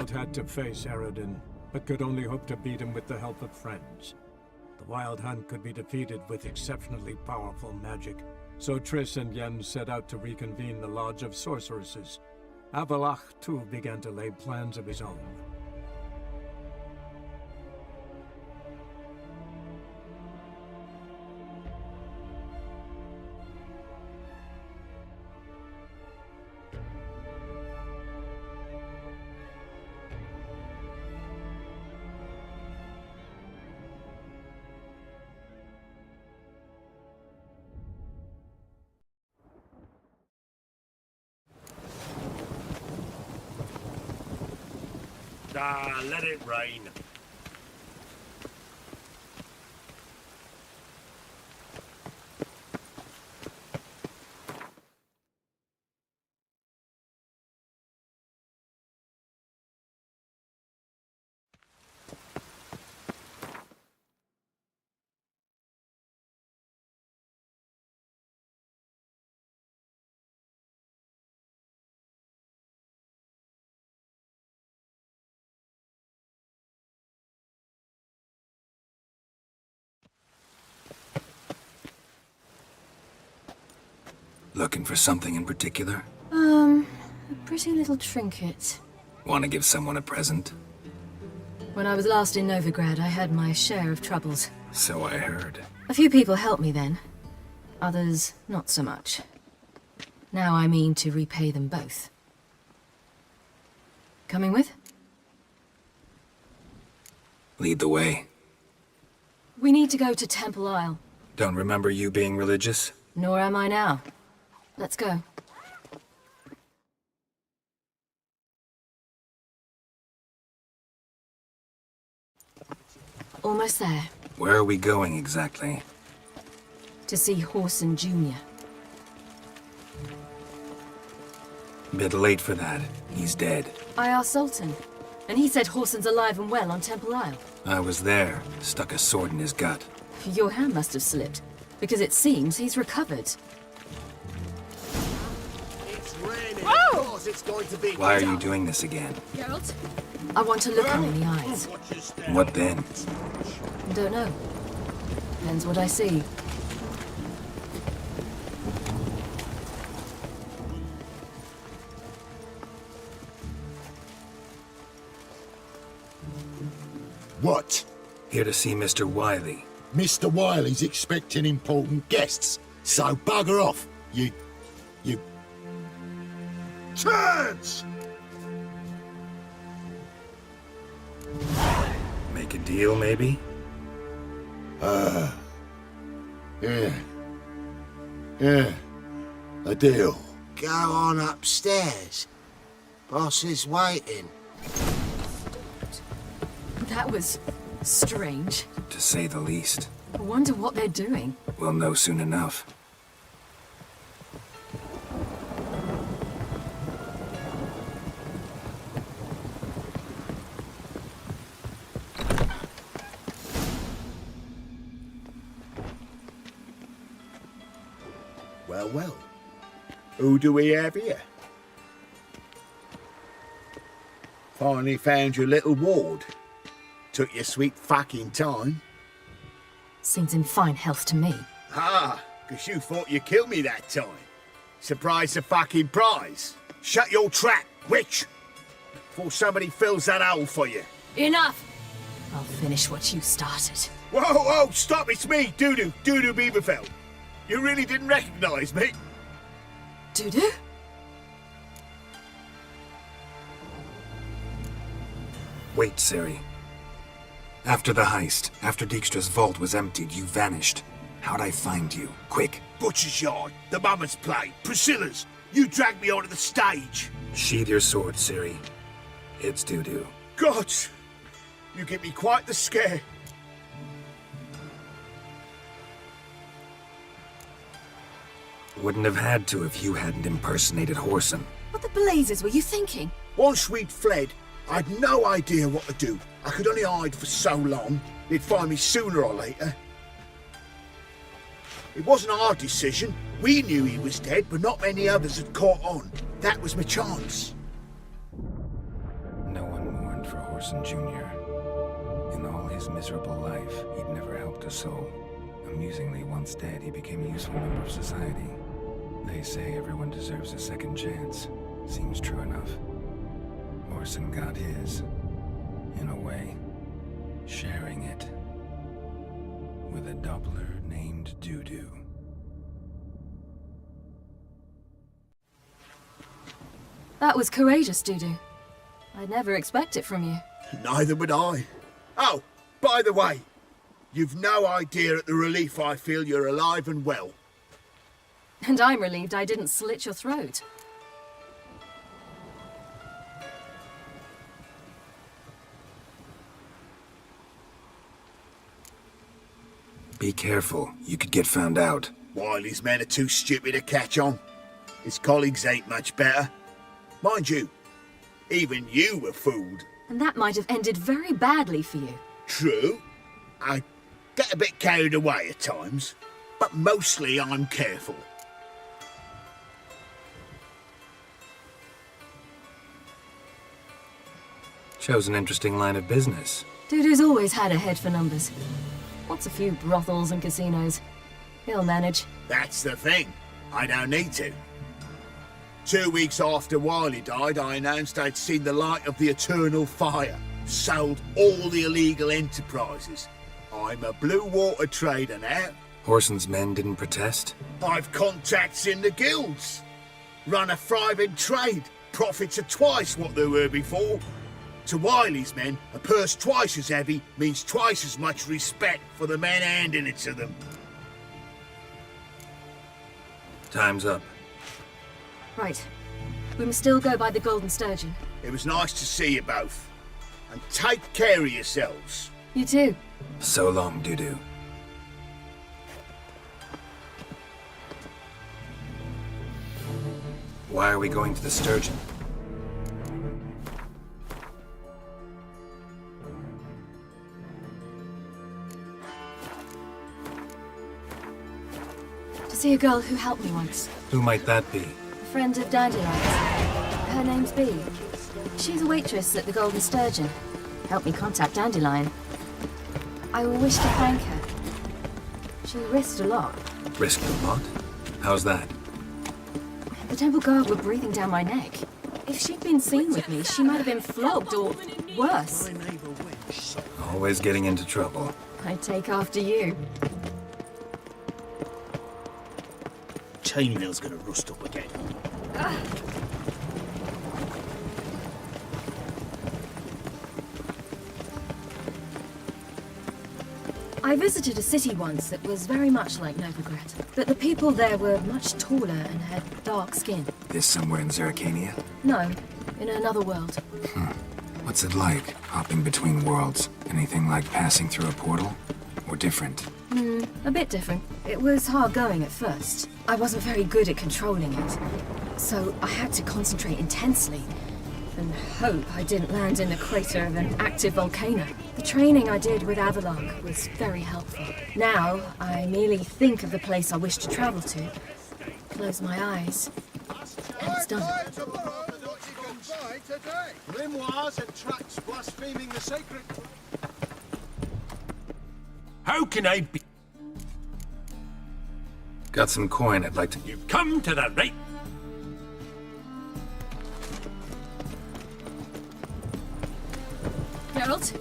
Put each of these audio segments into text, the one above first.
Geralt had to face Eredin, but could only hope to beat him with the help of friends. The Wild Hunt could be defeated with exceptionally powerful magic, so Triss and Yen set out to reconvene the Lodge of Sorceresses. Avalach, too, began to lay plans of his own. Ah, let it rain. Looking for something in particular? A pretty little trinket. Want to give someone a present? When I was last in Novigrad, I had my share of troubles. So I heard. A few people helped me then. Others, not so much. Now I mean to repay them both. Coming with? Lead the way. We need to go to Temple Isle. Don't remember you being religious? Nor am I now. Let's go. Almost there. Where are we going exactly? To see Horson Jr. Bit late for that. He's dead. I asked Sultan, and he said Horson's alive and well on Temple Isle. I was there. Stuck a sword in his gut. Your hand must have slipped, because it seems he's recovered. It's raining. Of course it's going to be. Why are you doing this again? Geralt? I want to look him in the eyes. What then? Don't know. Depends what I see. What? Here to see Mr. Wiley. Mr. Wiley's expecting important guests, so bugger off, you... Turds! Make a deal, maybe? Yeah. Yeah. A deal. Go on upstairs. Boss is waiting. That was strange. To say the least. I wonder what they're doing. We'll know soon enough. Well, well. Who do we have here? Finally found your little ward. Took your sweet fucking time. Seems in fine health to me. Ah, because you thought you killed me that time. Surprise the fucking prize. Shut your trap, witch! Before somebody fills that hole for you. Enough! I'll finish what you started. Whoa, whoa, stop, it's me, Dudu Beaverfell. You really didn't recognise me? Dudu? Wait, Ciri. After the heist, after Dijkstra's vault was emptied, you vanished. How'd I find you? Quick. Butcher's Yard, the Mama's Plate, Priscilla's. You dragged me onto the stage. Sheathe your sword, Ciri. It's Dudu. God, you give me quite the scare. Wouldn't have had to if you hadn't impersonated Horson. What the blazes were you thinking? Once we'd fled, I'd no idea what to do. I could only hide for so long. They'd find me sooner or later. It wasn't our decision. We knew he was dead, but not many others had caught on. That was my chance. No one Orson Jr. In all his miserable life, he'd never helped a soul. Amusingly, once dead, he became a useful member of society. They say everyone deserves a second chance. Seems true enough. Orson got his, in a way, sharing it with a Doppler named Doo-Doo. That was courageous, Dudu. I'd never expect it from you. Neither would I. Oh, by the way, you've no idea at the relief I feel you're alive and well. And I'm relieved I didn't slit your throat. Be careful. You could get found out. Wiley's men are too stupid to catch on. His colleagues ain't much better. Mind you, even you were fooled. And that might have ended very badly for you. True. I get a bit carried away at times, but mostly I'm careful. Shows an interesting line of business. Dudu's always had a head for numbers. Wants a few brothels and casinos. He'll manage. That's the thing. I don't need to. 2 weeks after Wiley died, I announced I'd seen the light of the eternal fire. Sold all the illegal enterprises. I'm a blue water trader now. Orson's men didn't protest? I've contacts in the guilds. Run a thriving trade. Profits are twice what they were before. To Wiley's men, a purse twice as heavy means twice as much respect for the men handing it to them. Time's up. Right. We must still go by the Golden Sturgeon. It was nice to see you both. And take care of yourselves. You too. So long, Doo-Doo. Why are we going to the Sturgeon? To see a girl who helped me once. Who might that be? A friend of Dandelion's. Her name's Bee. She's a waitress at the Golden Sturgeon. Helped me contact Dandelion. I wish to thank her. She risked a lot. Risked a lot? How's that? The temple guard were breathing down my neck. If she'd been seen with me, she might have been flogged or worse. Always getting into trouble. I'd take after you. Chainmail's gonna rust up again. I visited a city once that was very much like Novigrad, but the people there were much taller and had dark skin. This somewhere in Zerrikania? No, in another world. What's it like, hopping between worlds? Anything like passing through a portal? Or different? A bit different. It was hard going at first. I wasn't very good at controlling it, so I had to concentrate intensely and hope I didn't land in the crater of an active volcano. The training I did with Avalok was very helpful. Now, I merely think of the place I wish to travel to, close my eyes, and it's done. Grimoires and tracts blaspheming the sacred. How can I be? Got some coin I'd like to... You've come to the right. Geralt?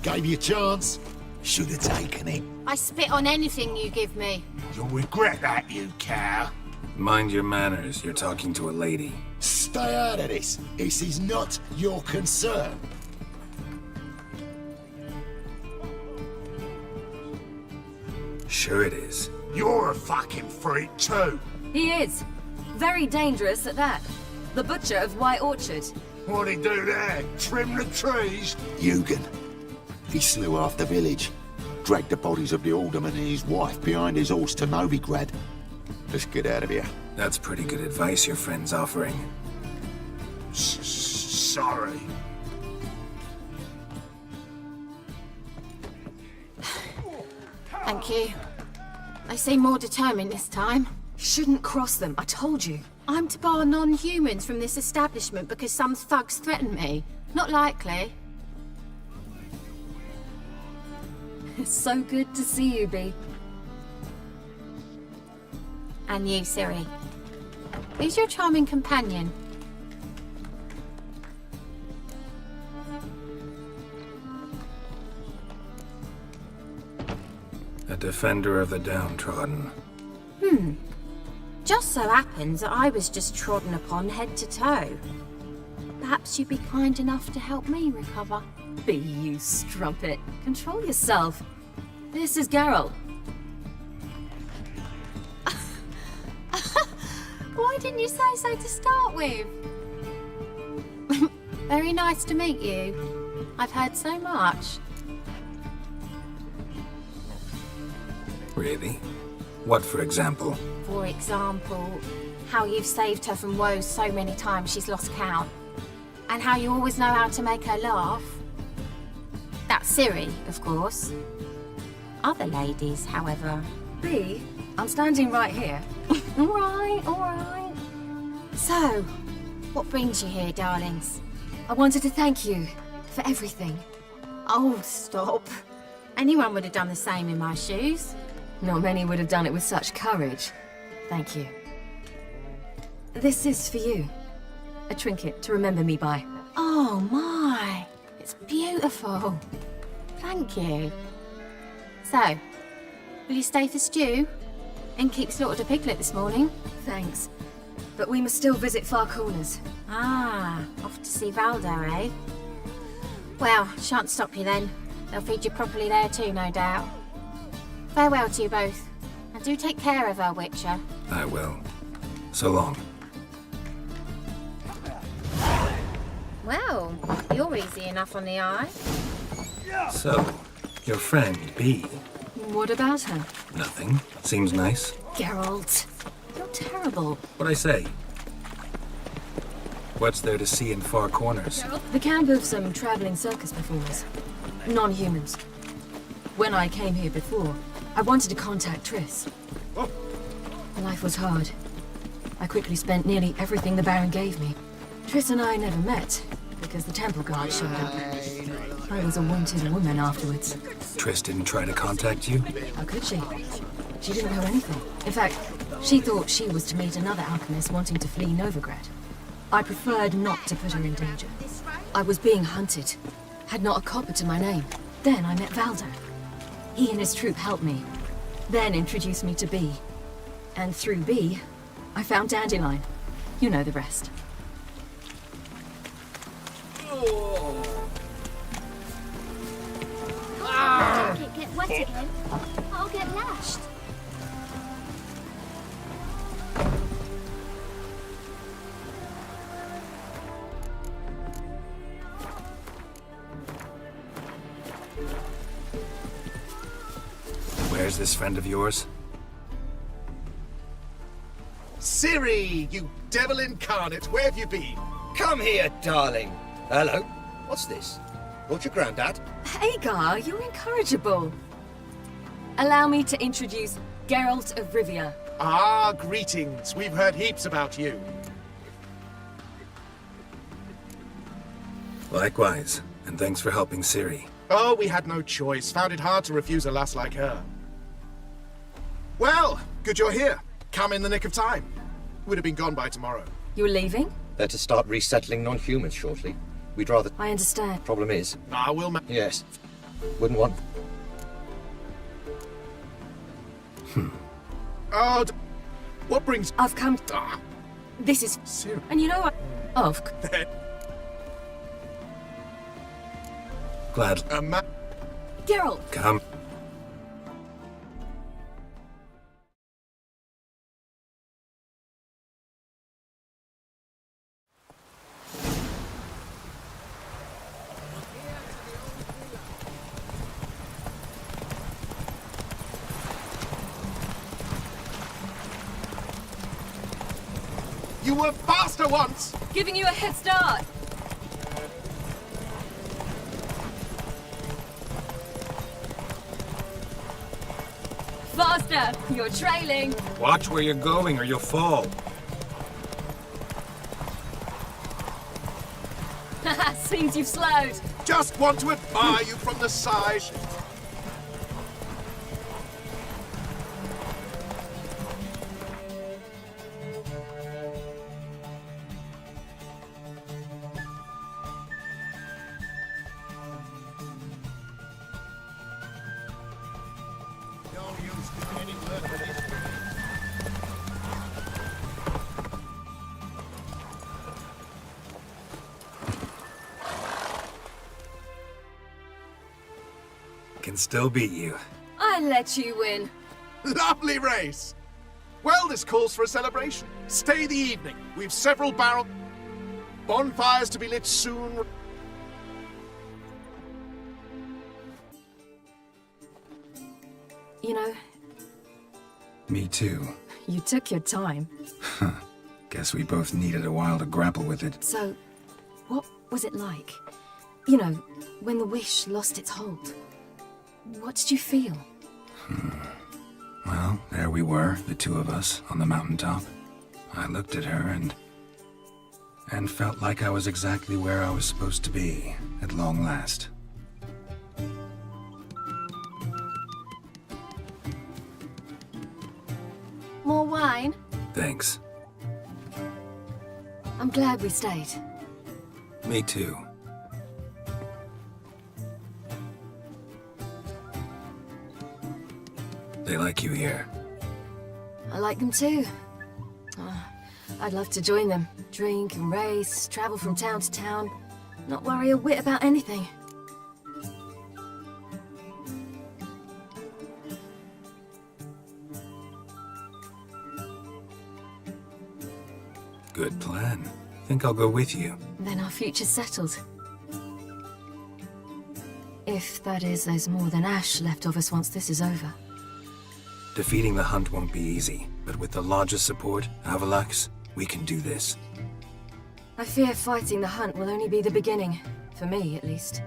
Gave you a chance. Should have taken it. I spit on anything you give me. You'll regret that, you cow. Mind your manners, you're talking to a lady. Stay out of this. This is not your concern. Sure it is. You're a fucking freak too. He is. Very dangerous at that. The butcher of White Orchard. What'd he do there? Trim the trees? Eugen. He slew half the village. Dragged the bodies of the alderman and his wife behind his horse to Novigrad. Let's get out of here. That's pretty good advice your friend's offering. Sorry. Thank you. They seem more determined this time. Shouldn't cross them, I told you. I'm to bar non-humans from this establishment because some thugs threaten me. Not likely. It's so good to see you, Bee. And you, Ciri. Who's your charming companion? A defender of the downtrodden. Just so happens that I was just trodden upon head to toe. Perhaps you'd be kind enough to help me recover. Bee, you strumpet. Control yourself. This is Geralt. Why didn't you say so to start with? Very nice to meet you. I've heard so much. Really? What, for example? For example, how you've saved her from woes so many times she's lost count. And how you always know how to make her laugh. That's Ciri, of course. Other ladies, however. Bee, I'm standing right here. All right. So, what brings you here, darlings? I wanted to thank you for everything. Oh, stop. Anyone would have done the same in my shoes. Not many would have done it with such courage. Thank you. This is for you. A trinket to remember me by. Oh my, it's beautiful. Thank you. So, will you stay for stew? Innkeep slaughtered a piglet this morning. Thanks. But we must still visit Far Corners. Ah, off to see Valdo, eh? Well, shan't stop you then. They'll feed you properly there too, no doubt. Farewell to you both. And do take care of her, Witcher. I will. So long. Well, you're easy enough on the eye. So, your friend, Bee. What about her? Nothing. Seems nice. Geralt, you're terrible. What'd I say? What's there to see in Far Corners? The camp of some traveling circus performers. Non-humans. When I came here before, I wanted to contact Triss. Life was hard. I quickly spent nearly everything the Baron gave me. Triss and I never met, because the temple guard showed up. I was a wanted woman afterwards. Triss didn't try to contact you? How could she? She didn't know anything. In fact, she thought she was to meet another alchemist wanting to flee Novigrad. I preferred not to put her in danger. I was being hunted. Had not a copper to my name. Then I met Valdo. He and his troop helped me. Then introduced me to Bee. And through Bee, I found Dandelion. You know the rest. Get wet again. I'll get lashed. Where's this friend of yours? Ciri, you devil incarnate, where have you been? Come here, darling. Hello. What's this? Brought your granddad? Hagar, you're incorrigible. Allow me to introduce Geralt of Rivia. Ah, greetings. We've heard heaps about you. Likewise, and thanks for helping Ciri. Oh, we had no choice. Found it hard to refuse a lass like her. Well, good you're here. Come in the nick of time. Would have been gone by tomorrow. You're leaving? They're to start resettling non-humans shortly. We'd rather... I understand. Problem is... Ah, we'll Yes. Wouldn't want... Oh, what brings... I've come... Ah, This is... Ciri. And you know what? Of... Glad. Geralt! Come. You were faster once! Giving you a head start! Faster! You're trailing! Watch where you're going or you'll fall. Seems you've slowed. Just want to admire you from the side. Can still beat you. I let you win. Lovely race. Well, this calls for a celebration. Stay the evening. We've several barrel bonfires to be lit soon. You know, Me too. you took your time. Guess we both needed a while to grapple with it. So, what was it like? You know, when the wish lost its hold. What did you feel? Well, there we were, the two of us, on the mountaintop. I looked at her and felt like I was exactly where I was supposed to be, at long last. More wine? Thanks. I'm glad we stayed. Me too. They like you here. I like them too. I'd love to join them. Drink and race, travel from town to town. Not worry a whit about anything. Good plan. Think I'll go with you. Then our future's settled. If, that is, there's more than ash left of us once this is over. Defeating the hunt won't be easy, but with the Lodge's support, Avalax, we can do this. I fear fighting the hunt will only be the beginning. For me, at least.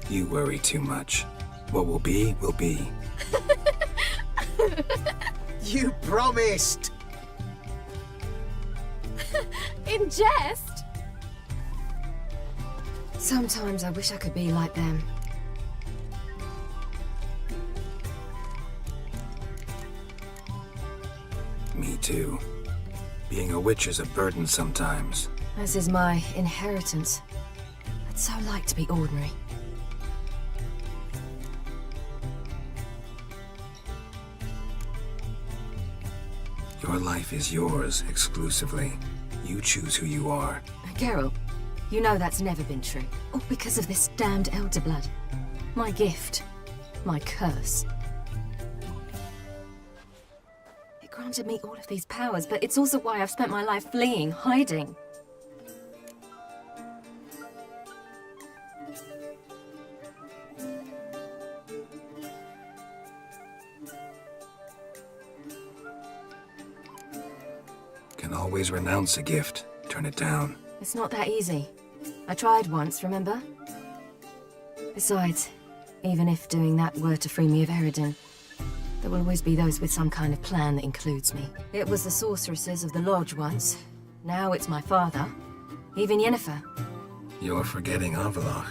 You worry too much. What will be, will be. You promised. In jest? Sometimes I wish I could be like them. Me too. Being a witch is a burden sometimes. As is my inheritance. I'd so like to be ordinary. Your life is yours, exclusively. You choose who you are. Geralt, you know that's never been true. All because of this damned elder blood. My gift. My curse. It granted me all of these powers, but it's also why I've spent my life fleeing, hiding. Can always renounce a gift, turn it down. It's not that easy. I tried once, remember? Besides, even if doing that were to free me of Eridan, there will always be those with some kind of plan that includes me. It was the sorceresses of the Lodge once. Now it's my father. Even Yennefer. You're forgetting Avalach.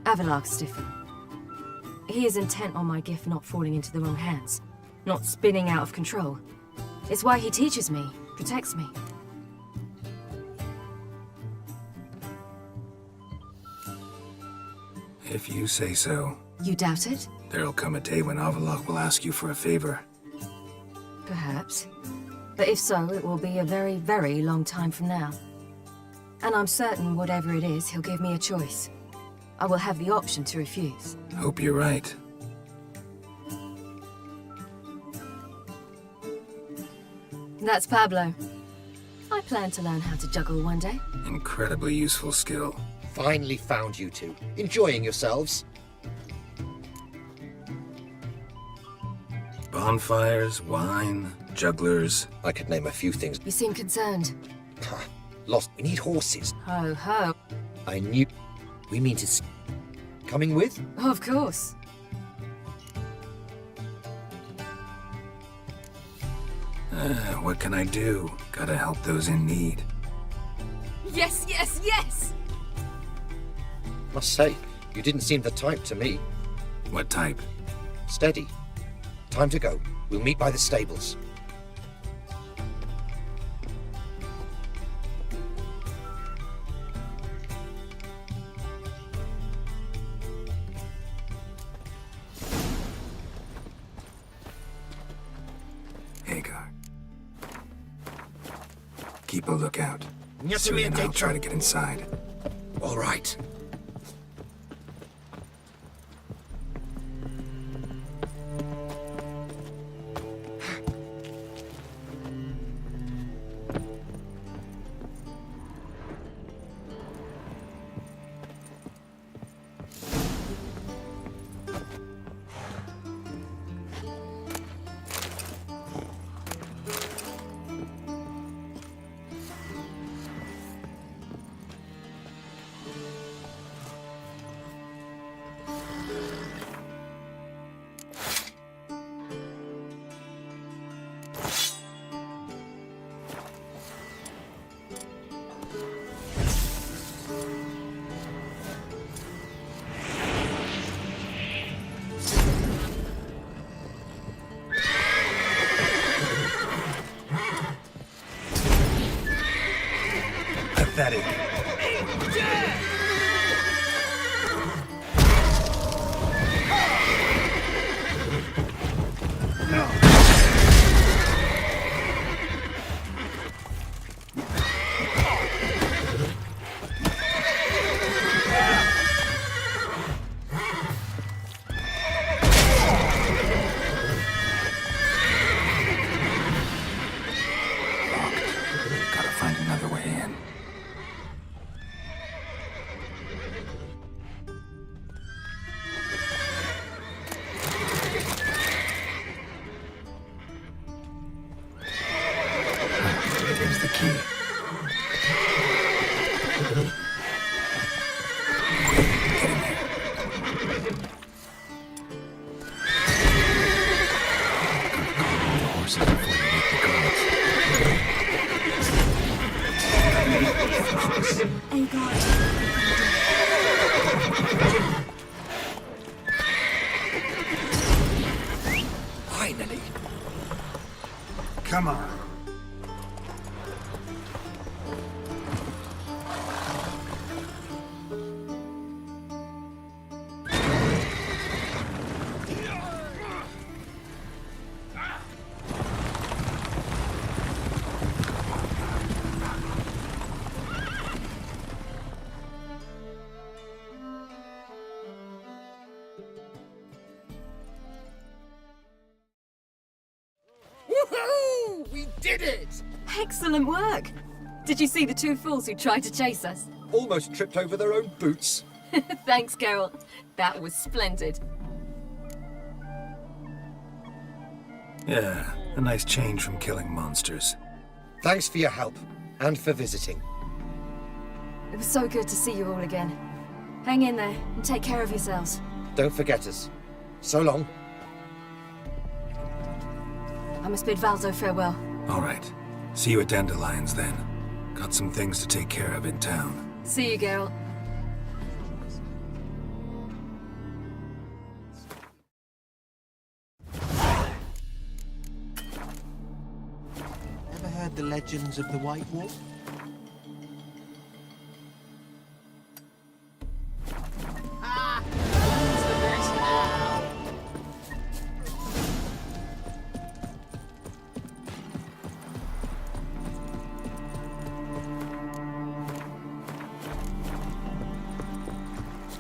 Avalak's different. He is intent on my gift not falling into the wrong hands. Not spinning out of control. It's why he teaches me, protects me. If you say so. You doubt it? There'll come a day when Avalach will ask you for a favor. Perhaps. But if so, it will be a very, very long time from now. And I'm certain whatever it is, he'll give me a choice. I will have the option to refuse. Hope you're right. That's Pablo. I plan to learn how to juggle one day. Incredibly useful skill. Finally found you two. Enjoying yourselves? Bonfires, wine, jugglers. I could name a few things. You seem concerned. Lost. We need horses. Ho ho. I knew. We mean to. Coming with? Of course. What can I do? Gotta help those in need. Yes, yes, yes! Must say, you didn't seem the type to me. What type? Steady. Time to go. We'll meet by the stables. Hagar. Keep a lookout. Yes, Soon me and I'll Dave. try to get inside. All right. Pathetic. Gotta find another way in. Here's the key. Get in there. Call the horses before they meet the guards. Finally. Come on. Woohoo! We did it! Excellent work! Did you see the two fools who tried to chase us? Almost tripped over their own boots. Thanks, Geralt. That was splendid. Yeah, a nice change from killing monsters. Thanks for your help and for visiting. It was so good to see you all again. Hang in there and take care of yourselves. Don't forget us. So long. I must bid Valzo farewell. All right. See you at Dandelions then. Got some things to take care of in town. See you, Geralt. Ever heard the legends of the White Wolf?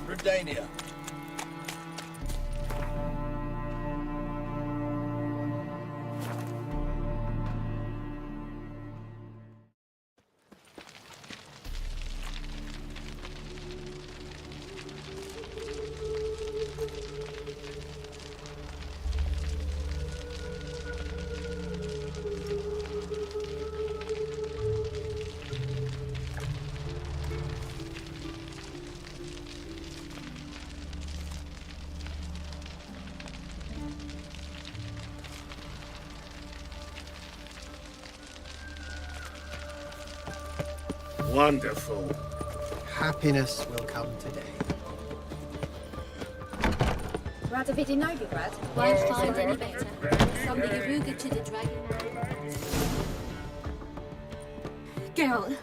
Redania. Wonderful. Happiness will come today. Rad a vidy Novigrad? Won't Yes, find I any will. better. Something Aruga to the dragon. Geralt,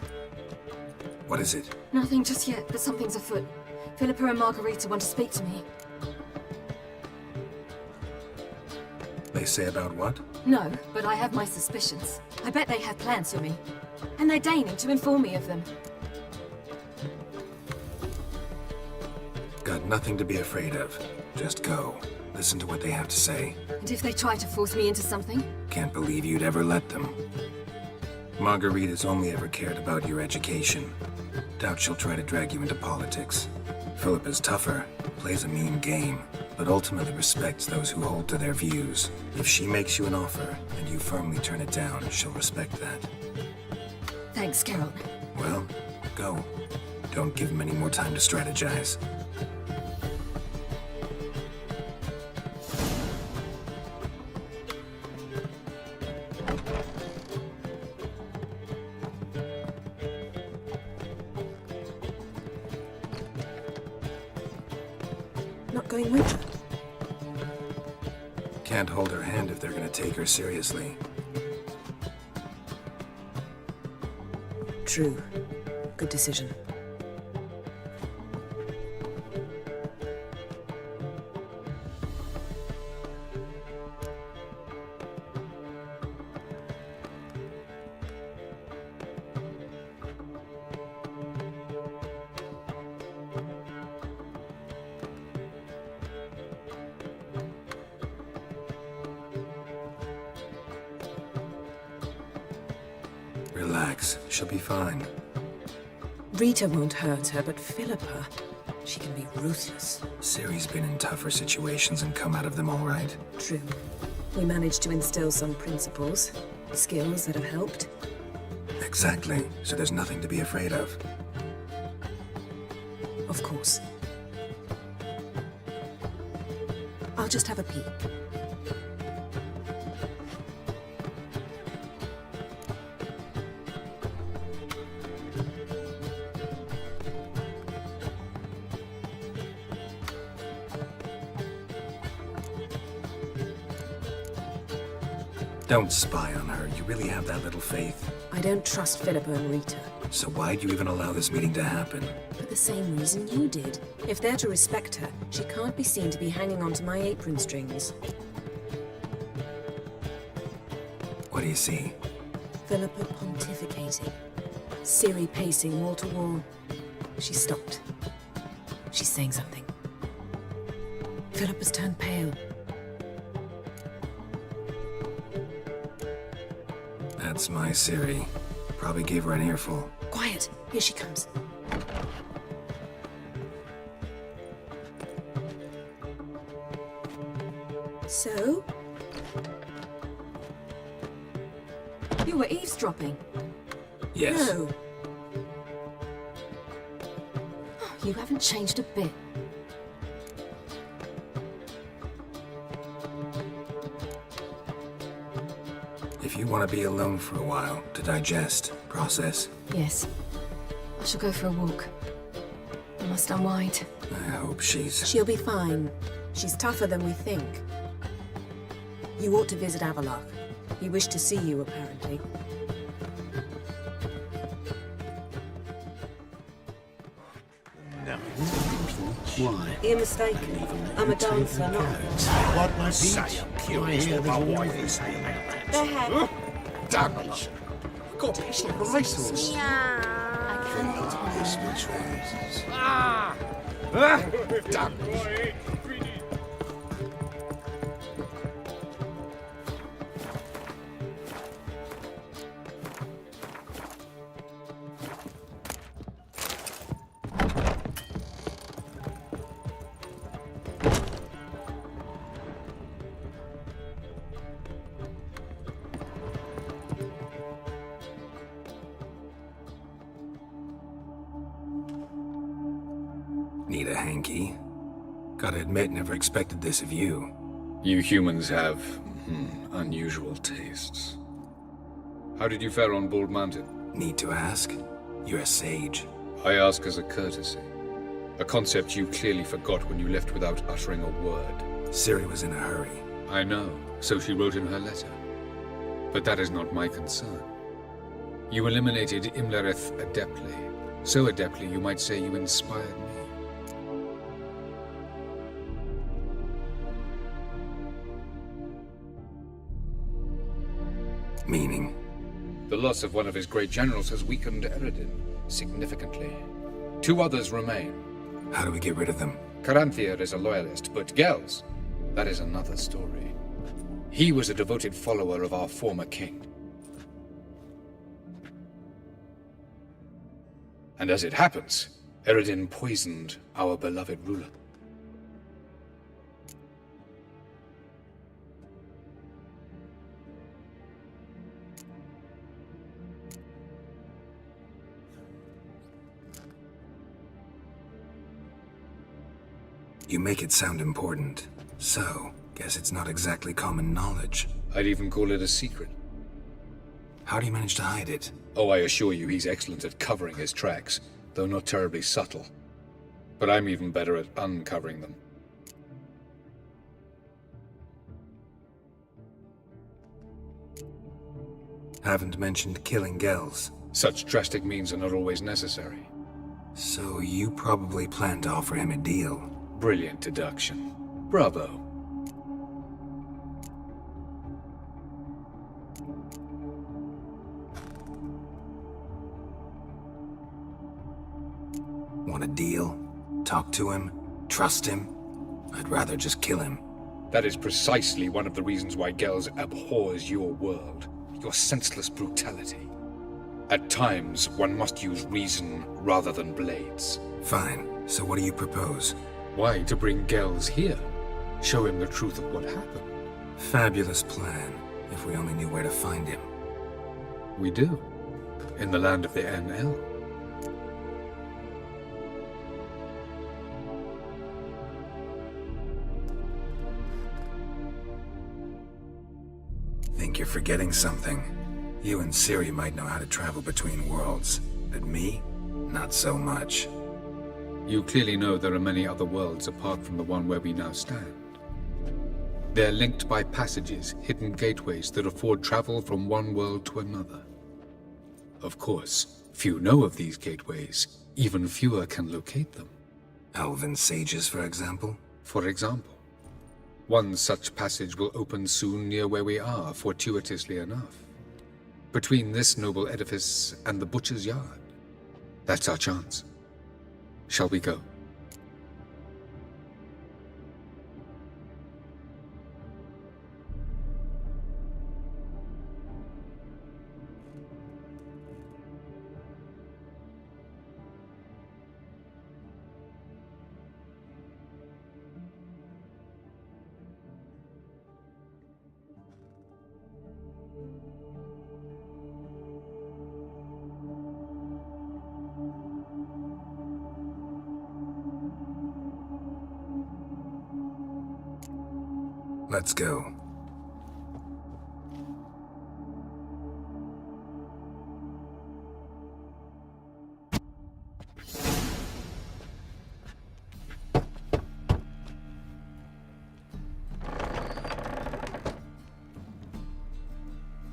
What is it? nothing just yet, but something's afoot. Philippa and Margarita want to speak to me. They say about what? No, but I have my suspicions. I bet they have plans for me. And they're deigning to inform me of them. Got nothing to be afraid of. Just go. Listen to what they have to say. And if they try to force me into something? Can't believe you'd ever let them. Margarita's only ever cared about your education. Doubt she'll try to drag you into politics. Philippa's tougher, plays a mean game, but ultimately respects those who hold to their views. If she makes you an offer, and you firmly turn it down, she'll respect that. Thanks, Geralt. Well, go. Don't give him any more time to strategize. Not going with her. Can't hold her hand if they're gonna take her seriously. True. Good decision. Relax. She'll be fine. Rita won't hurt her, but Philippa, she can be ruthless. Ciri's been in tougher situations and come out of them all right. True. We managed to instill some principles, skills that have helped. Exactly. So there's nothing to be afraid of. Of course. I'll just have a peek. Don't spy on her. You really have that little faith. I don't trust Philippa and Rita. So why'd you even allow this meeting to happen? For the same reason you did. If they're to respect her, she can't be seen to be hanging onto my apron strings. What do you see? Philippa pontificating. Ciri pacing wall to wall. She stopped. She's saying something. Philippa's turned pale. That's my Ciri. Probably gave her an earful. Quiet! Here she comes. So? You were eavesdropping. Yes. No. You haven't changed a bit. If you want to be alone for a while, to digest, process, Yes. I shall go for a walk. I must unwind. I hope she's... She'll be fine. She's tougher than we think. You ought to visit Avalok. He wished to see you, apparently. No. Why? You're mistaken. I'm a dancer, not... What my Say a pure my wife is saying that. Go ahead. Damage. Got pissed like a racehorse. This much rises. Damage. Need a hanky? Gotta admit, never expected this of you. You humans have unusual tastes. How did you fare on Bald Mountain? Need to ask? You're a sage. I ask as a courtesy. A concept you clearly forgot when you left without uttering a word. Ciri was in a hurry. I know, so she wrote in her letter. But that is not my concern. You eliminated Imlerith adeptly. So adeptly, you might say you inspired me. Meaning? The loss of one of his great generals has weakened Eredin significantly. 2 others remain. How do we get rid of them? Caranthir is a loyalist, but Gels, that is another story. He was a devoted follower of our former king. And as it happens, Eredin poisoned our beloved ruler. You make it sound important. So, guess it's not exactly common knowledge. I'd even call it a secret. How do you manage to hide it? Oh, I assure you he's excellent at covering his tracks, though not terribly subtle. But I'm even better at uncovering them. Haven't mentioned killing Gels. Such drastic means are not always necessary. So you probably plan to offer him a deal. Brilliant deduction. Bravo. Want a deal? Talk to him? Trust him? I'd rather just kill him. That is precisely one of the reasons why Gels abhors your world. Your senseless brutality. At times, one must use reason rather than blades. Fine. So what do you propose? Why, to bring Gels here. Show him the truth of what happened. Fabulous plan, if we only knew where to find him. We do. In the land of the NL. Think you're forgetting something. You and Ciri might know how to travel between worlds, but me? Not so much. You clearly know there are many other worlds apart from the one where we now stand. They're linked by passages, hidden gateways that afford travel from one world to another. Of course, few know of these gateways. Even fewer can locate them. Elven sages, for example? For example. One such passage will open soon near where we are, fortuitously enough. Between this noble edifice and the butcher's yard. That's our chance. Shall we go? Let's go.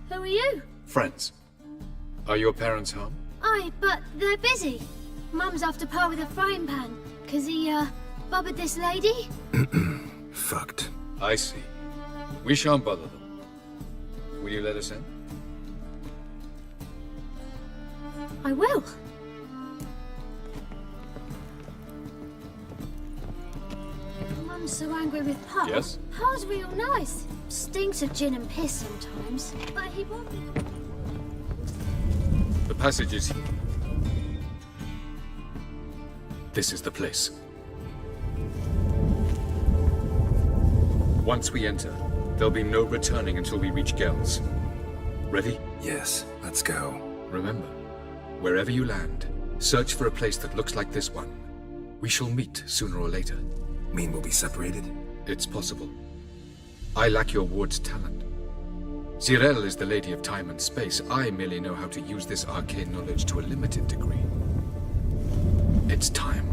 Who are you? Friends. Are your parents home? Aye, but they're busy. Mum's after Pa with a frying pan, 'cause he, bubbered this lady. Fucked. I see. We shan't bother them. Will you let us in? I will. Mum's so angry with Pa. Yes? Pa's real nice. Stinks of gin and piss sometimes, but he won't. The passage is here. This is the place. Once we enter, there'll be no returning until we reach Gels. Ready? Yes, let's go. Remember, wherever you land, search for a place that looks like this one. We shall meet sooner or later. Mean we'll be separated? It's possible. I lack your ward's talent. Zirel is the Lady of Time and Space. I merely know how to use this arcane knowledge to a limited degree. It's time.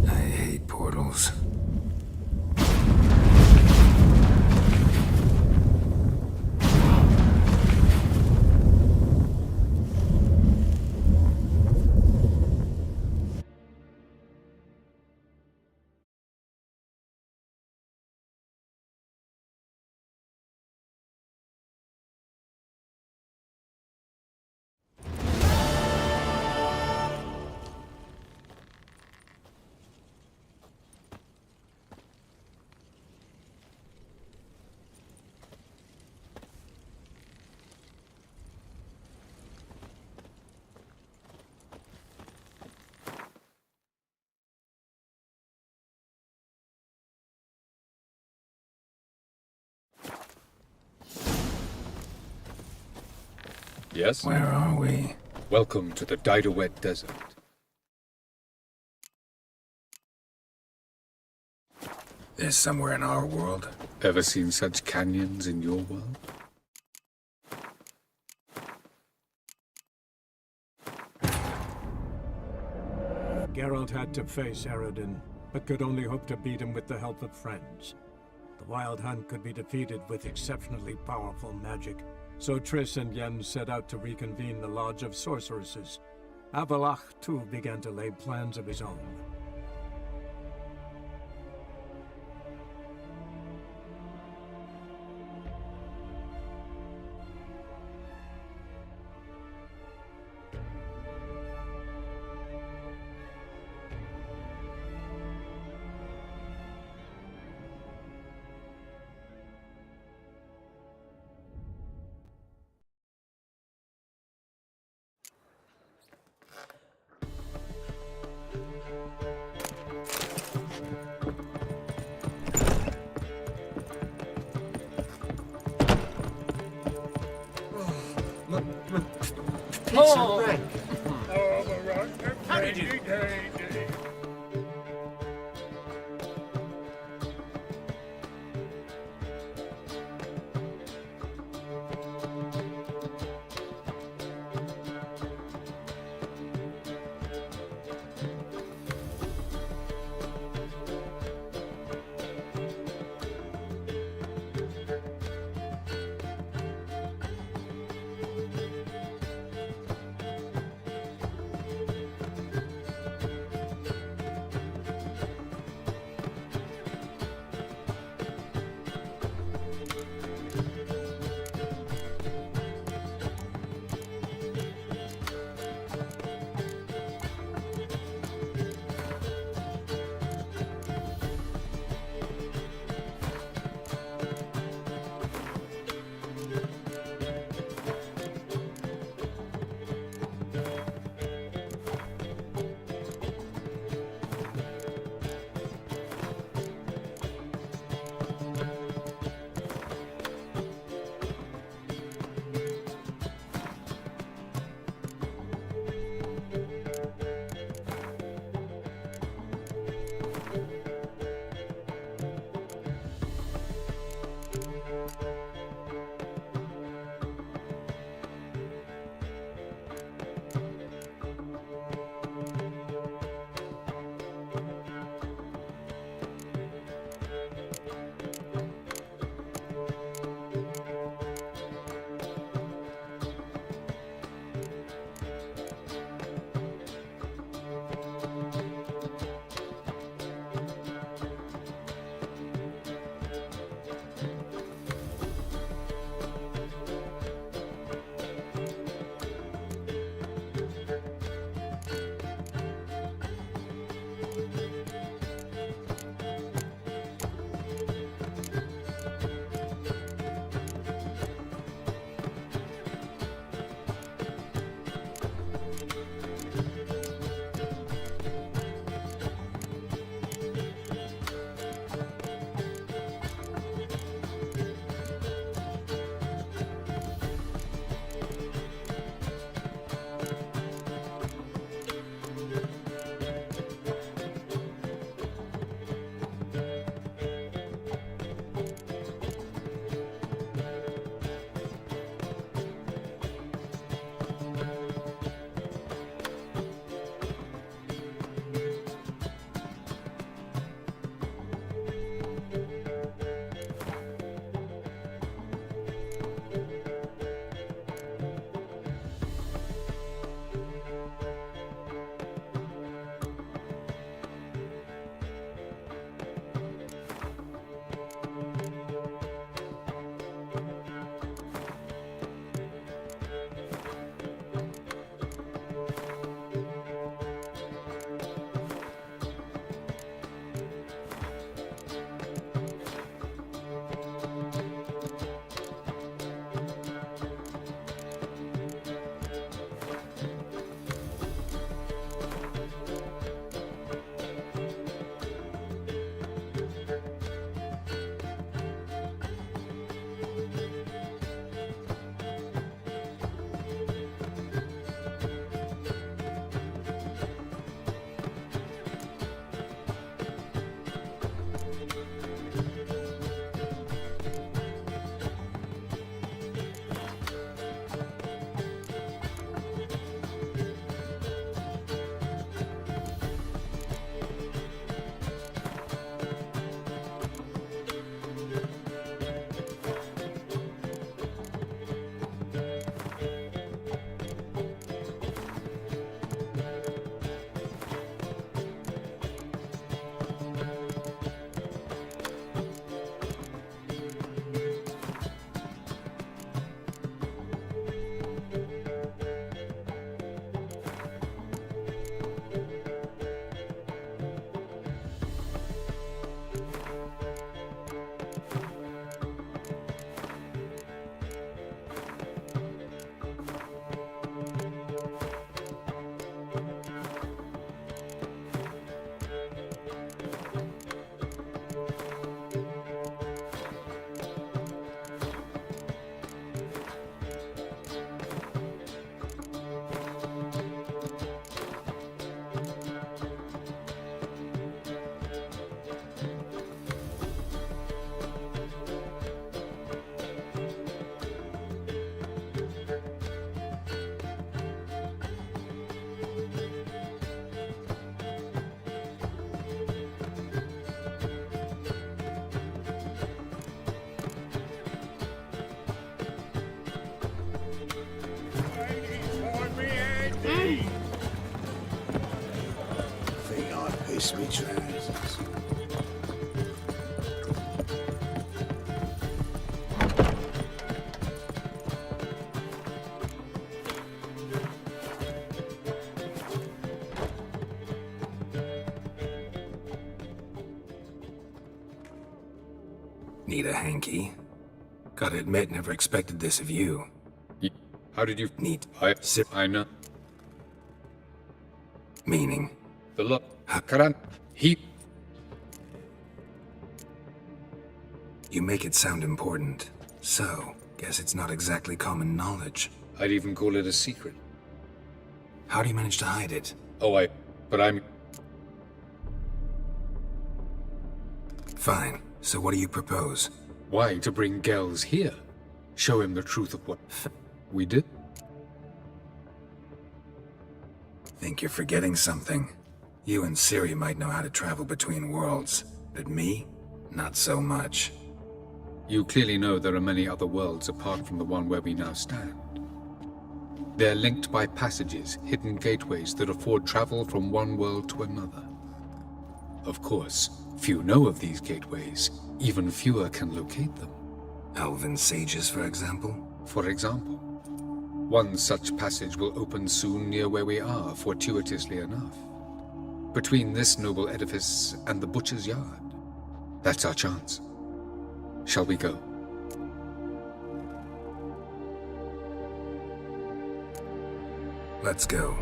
I hate portals. Yes? Where are we? Welcome to the Didowet Desert. This somewhere in our world? Ever seen such canyons in your world? Geralt had to face Eredin, but could only hope to beat him with the help of friends. The Wild Hunt could be defeated with exceptionally powerful magic, so Triss and Yen set out to reconvene the Lodge of Sorceresses. Avalach, too, began to lay plans of his own. Pizza rank. How did you? Kiss me trousers. Need a hanky? Gotta admit, never expected this of you. How did you... Neat. I know. Meaning? The look. Karan. He... You make it sound important. So, guess it's not exactly common knowledge. I'd even call it a secret. How do you manage to hide it? Oh, but I'm... Fine. So what do you propose? Why, to bring Gels here. Show him the truth of what we did. Think you're forgetting something. You and Ciri might know how to travel between worlds, but me? Not so much. You clearly know there are many other worlds apart from the one where we now stand. They're linked by passages, hidden gateways that afford travel from one world to another. Of course, few know of these gateways. Even fewer can locate them. Elven sages, for example? For example. One such passage will open soon near where we are, fortuitously enough. Between this noble edifice and the butcher's yard. That's our chance. Shall we go? Let's go.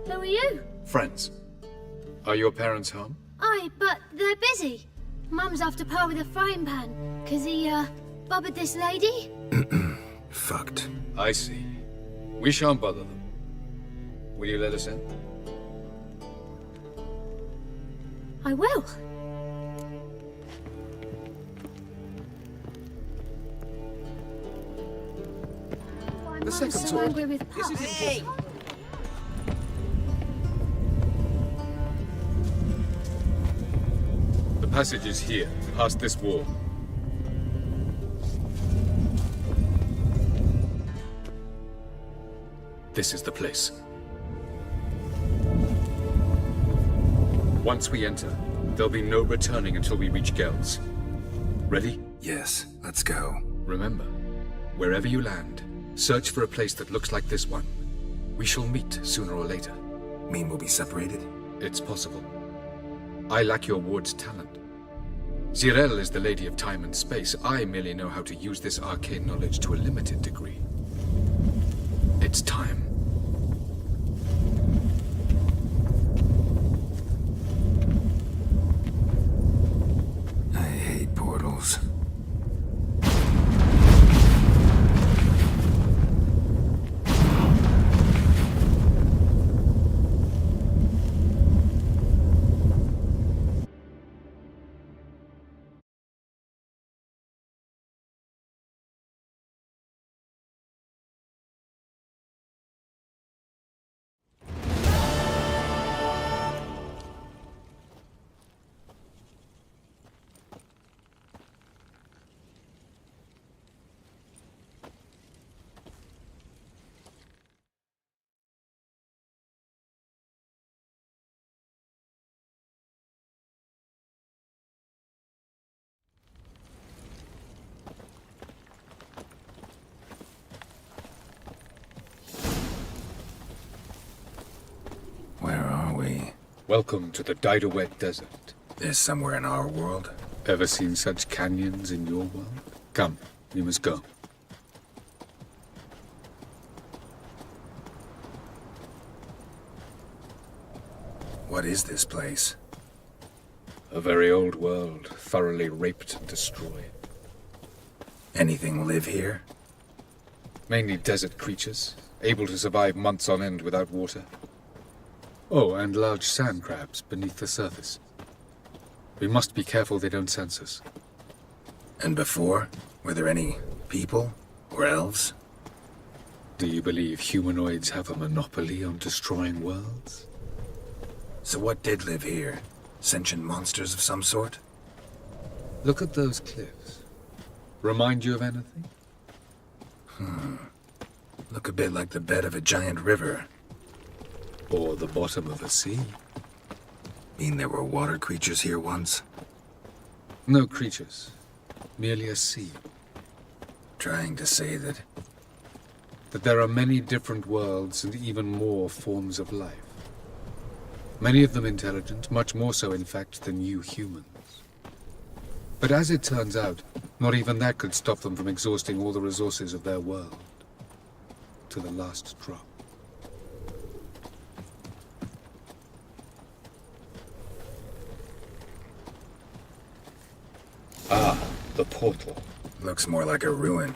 Who are you? Friends. Are your parents home? Aye, but they're busy. Mum's after Pa with a frying pan, 'cause he, bubbered this lady. Fucked. I see. We shan't bother them. Will you let us in? I will. The second so sword. angry with Pa. Hey! The passage is here, past this wall. This is the place. Once we enter, there'll be no returning until we reach Gels. Ready? Yes, let's go. Remember, wherever you land, search for a place that looks like this one. We shall meet sooner or later. Mean we'll be separated? It's possible. I lack your ward's talent. Zirel is the lady of time and space. I merely know how to use this arcane knowledge to a limited degree. It's time. I hate portals. Where are we? Welcome to the Didowet Desert. This somewhere in our world? Ever seen such canyons in your world? Come, we must go. What is this place? A very old world, thoroughly raped and destroyed. Anything live here? Mainly desert creatures, able to survive months on end without water. Oh, and large sand crabs beneath the surface. We must be careful they don't sense us. And before? Were there any people? Or elves? Do you believe humanoids have a monopoly on destroying worlds? So what did live here? Sentient monsters of some sort? Look at those cliffs. Remind you of anything? Look a bit like the bed of a giant river. Or the bottom of a sea. Mean there were water creatures here once? No creatures. Merely a sea. Trying to say that... That there are many different worlds and even more forms of life. Many of them intelligent, much more so in fact than you humans. But as it turns out, not even that could stop them from exhausting all the resources of their world. To the last drop. Ah, the portal. Looks more like a ruin.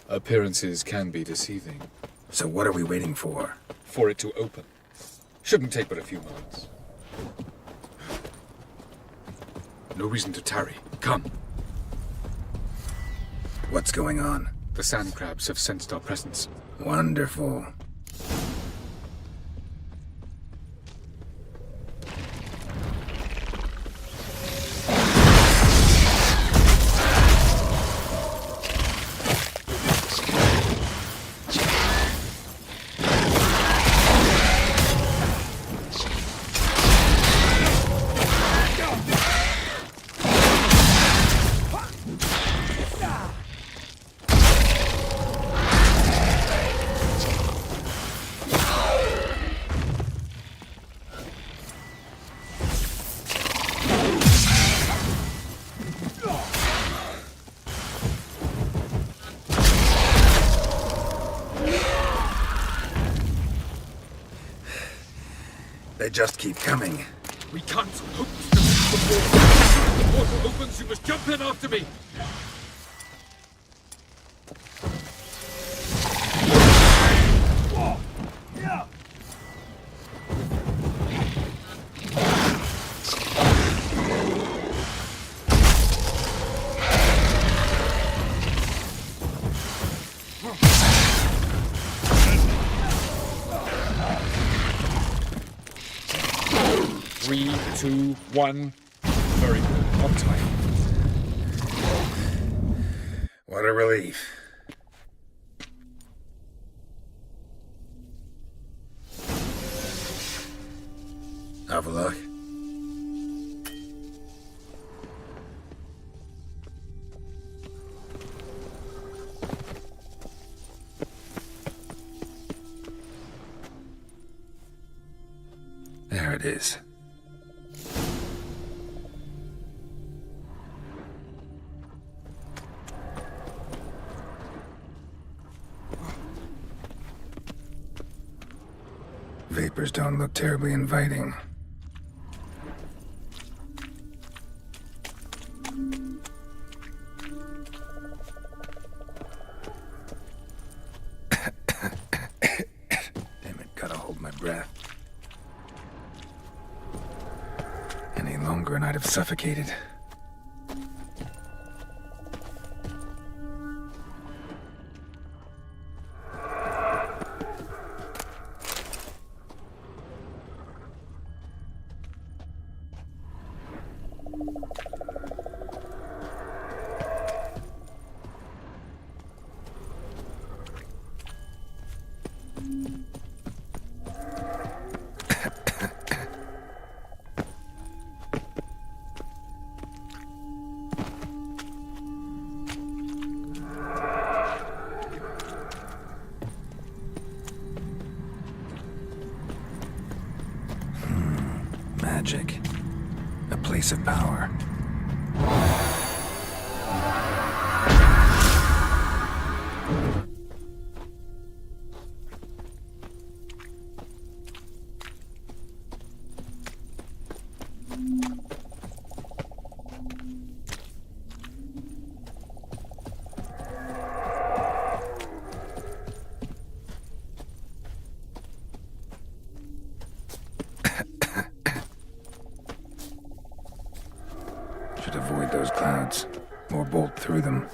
Appearances can be deceiving. So what are we waiting for? For it to open. Shouldn't take but a few moments. No reason to tarry. Come. What's going on? The sand crabs have sensed our presence. Wonderful. They just keep coming. We can't hope to reach the portal. The portal opens, you must jump in after me. Three, two, one. Very good. On time. What a relief. Have a look. There it is. Vapors don't look terribly inviting. Damn it, gotta hold my breath. Any longer and I'd have suffocated. Magic. A place of power. Should avoid those clouds, or bolt through them.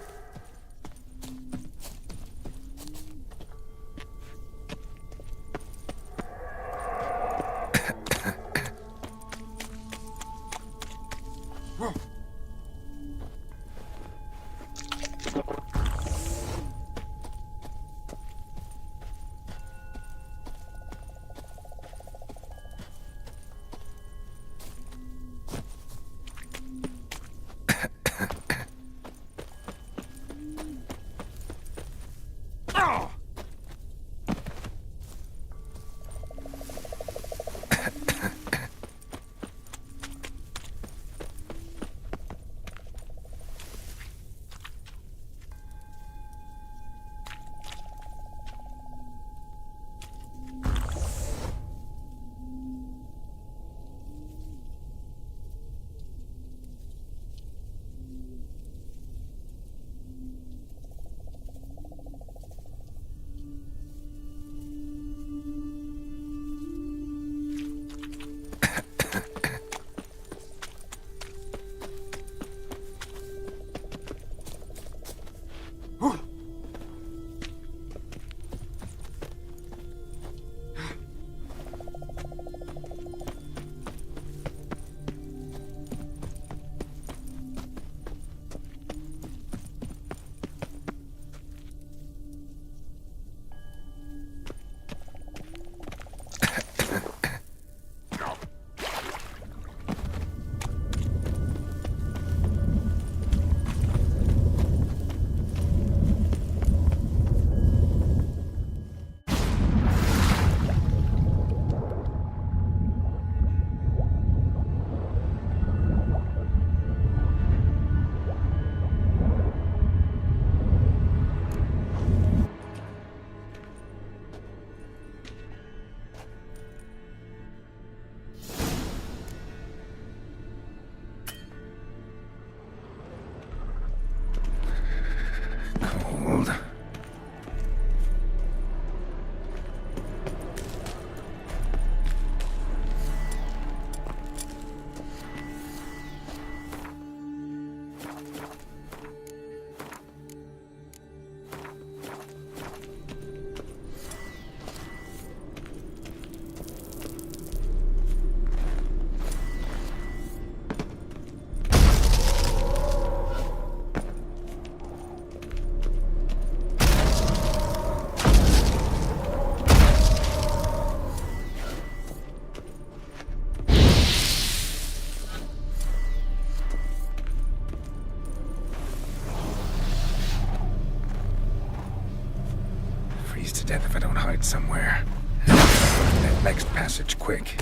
To death if I don't hide somewhere. That next passage quick.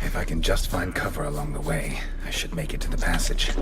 If I can just find cover along the way, I should make it to the passage.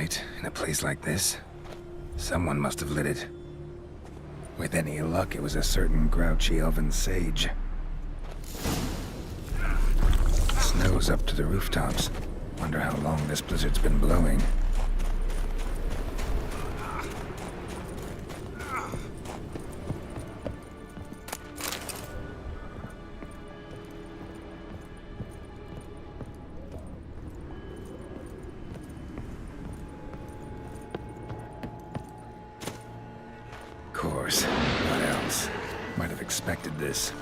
light in a place like this? Someone must have lit it. With any luck, it was a certain grouchy elven sage. Snow's up to the rooftops. Wonder how long this blizzard's been blowing. Of course. What else? Might have expected this.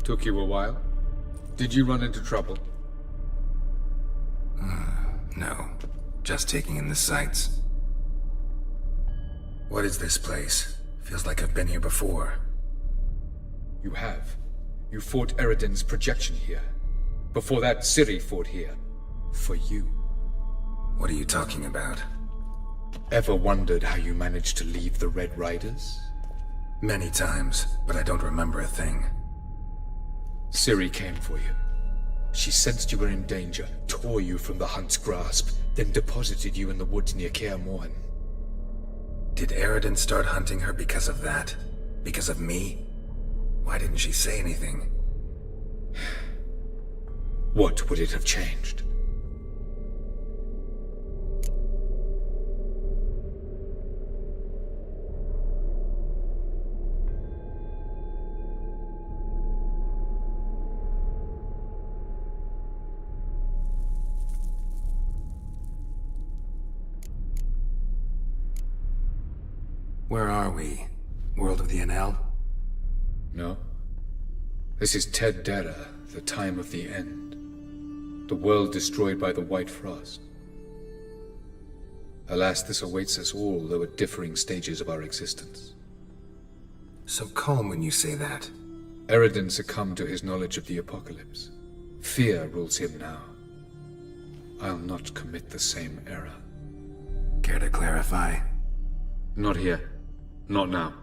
Took you a while? Did you run into trouble? No. Just Just taking in the sights. What is this place? Feels like I've been here before. You have. You fought Eridan's projection here. Before that, Ciri fought here. For you. What are you talking about? Ever wondered how you managed to leave the Red Riders? Many times, but I don't remember a thing. Ciri came for you. She sensed you were in danger, tore you from the Hunt's grasp, then deposited you in the woods near Kaer Morhen. Did Eridan start hunting her because of that? Because of me? Why didn't she say anything? What would it have changed? Where are we? World of the NL? No. This is Ted Dara, the time of the end. The world destroyed by the White Frost. Alas, this awaits us all, though at differing stages of our existence. So calm when you say that. Eridan succumbed to his knowledge of the apocalypse. Fear rules him now. I'll not commit the same error. Care to clarify? Not here. Not now.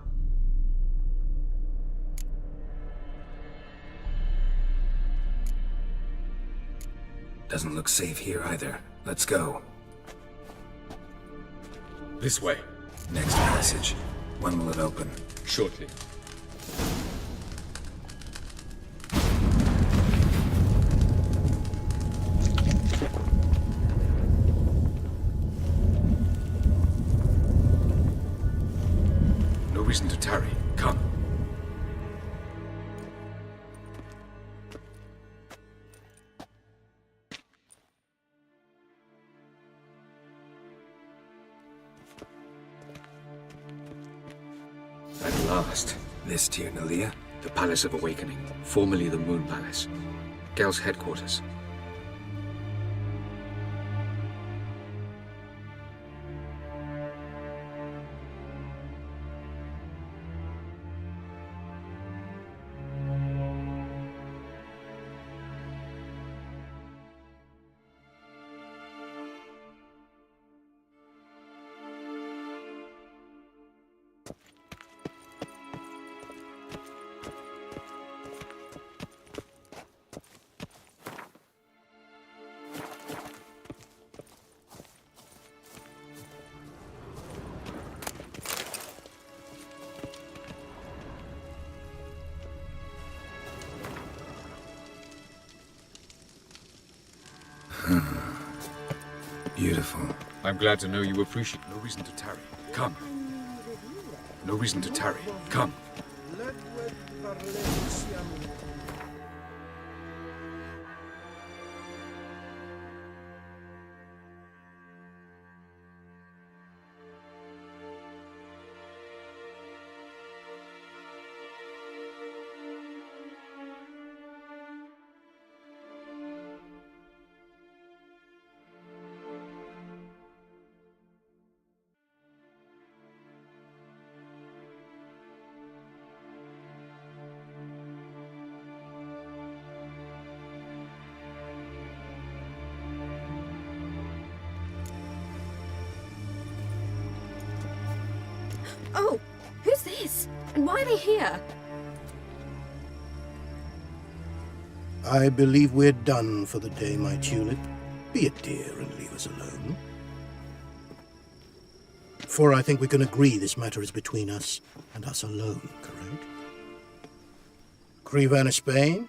Doesn't look safe here either. Let's go. This way. Next passage. When will it open? Shortly. No reason to tarry. Come. At last. This Tyr Nalia? The Palace of Awakening, formerly the Moon Palace. Gel's headquarters. Beautiful. I'm glad to know you appreciate. No reason to tarry. Come. No reason to tarry. Come. Oh, who's this? And why are they here? I believe we're done for the day, my tulip. Be a dear and leave us alone. For I think we can agree this matter is between us and us alone, correct? Krivan Spain,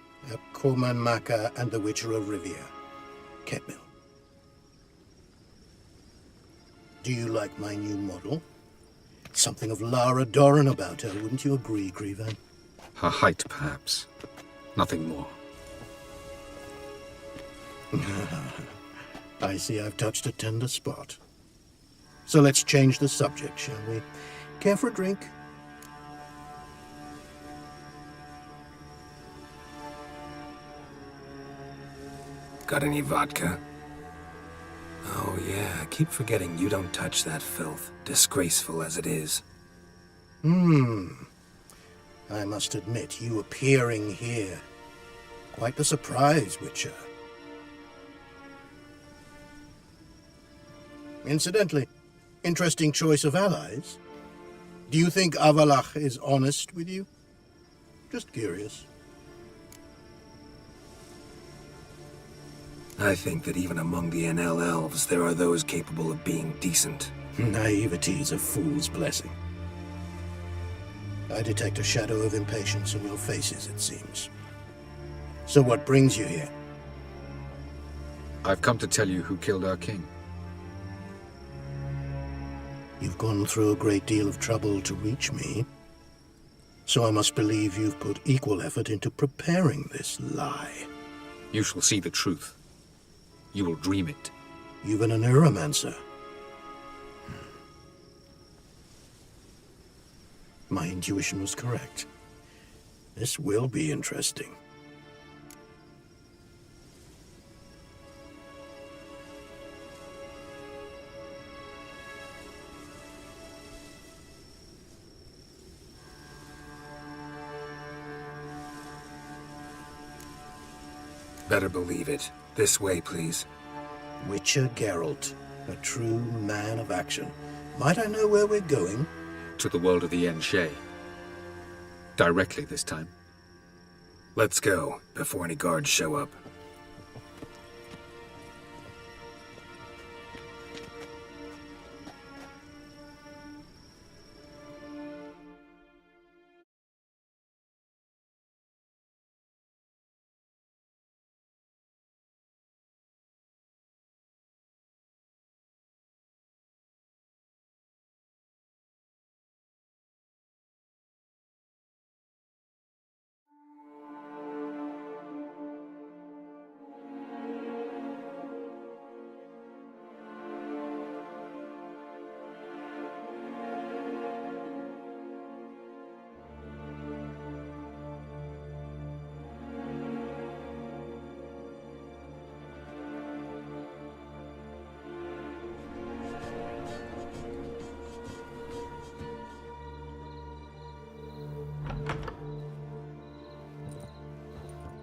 Koman Maka, and the Witcher of Rivia. Ketmil. Do you like my new model? Something of Lara Doran about her, wouldn't you agree, Krivan? Her height, perhaps. Nothing more. I see I've touched a tender spot. So let's change the subject, shall we? Care for a drink? Got any vodka? Oh yeah, keep forgetting you don't touch that filth, disgraceful as it is. I must admit, you appearing here, quite a surprise, Witcher. Incidentally, interesting choice of allies. Do you think Avalach is honest with you? Just curious. I think that even among the NL elves, there are those capable of being decent. Naivety is a fool's blessing. I detect a shadow of impatience in your faces, it seems. So what brings you here? I've come to tell you who killed our king. You've gone through a great deal of trouble to reach me, so I must believe you've put equal effort into preparing this lie. You shall see the truth. You will dream it. Even a neuromancer. My intuition was correct. This will be interesting. Better believe it. This way, please. Witcher Geralt, a true man of action. Might I know where we're going? To the world of the Enshe. Directly this time. Let's go, before any guards show up.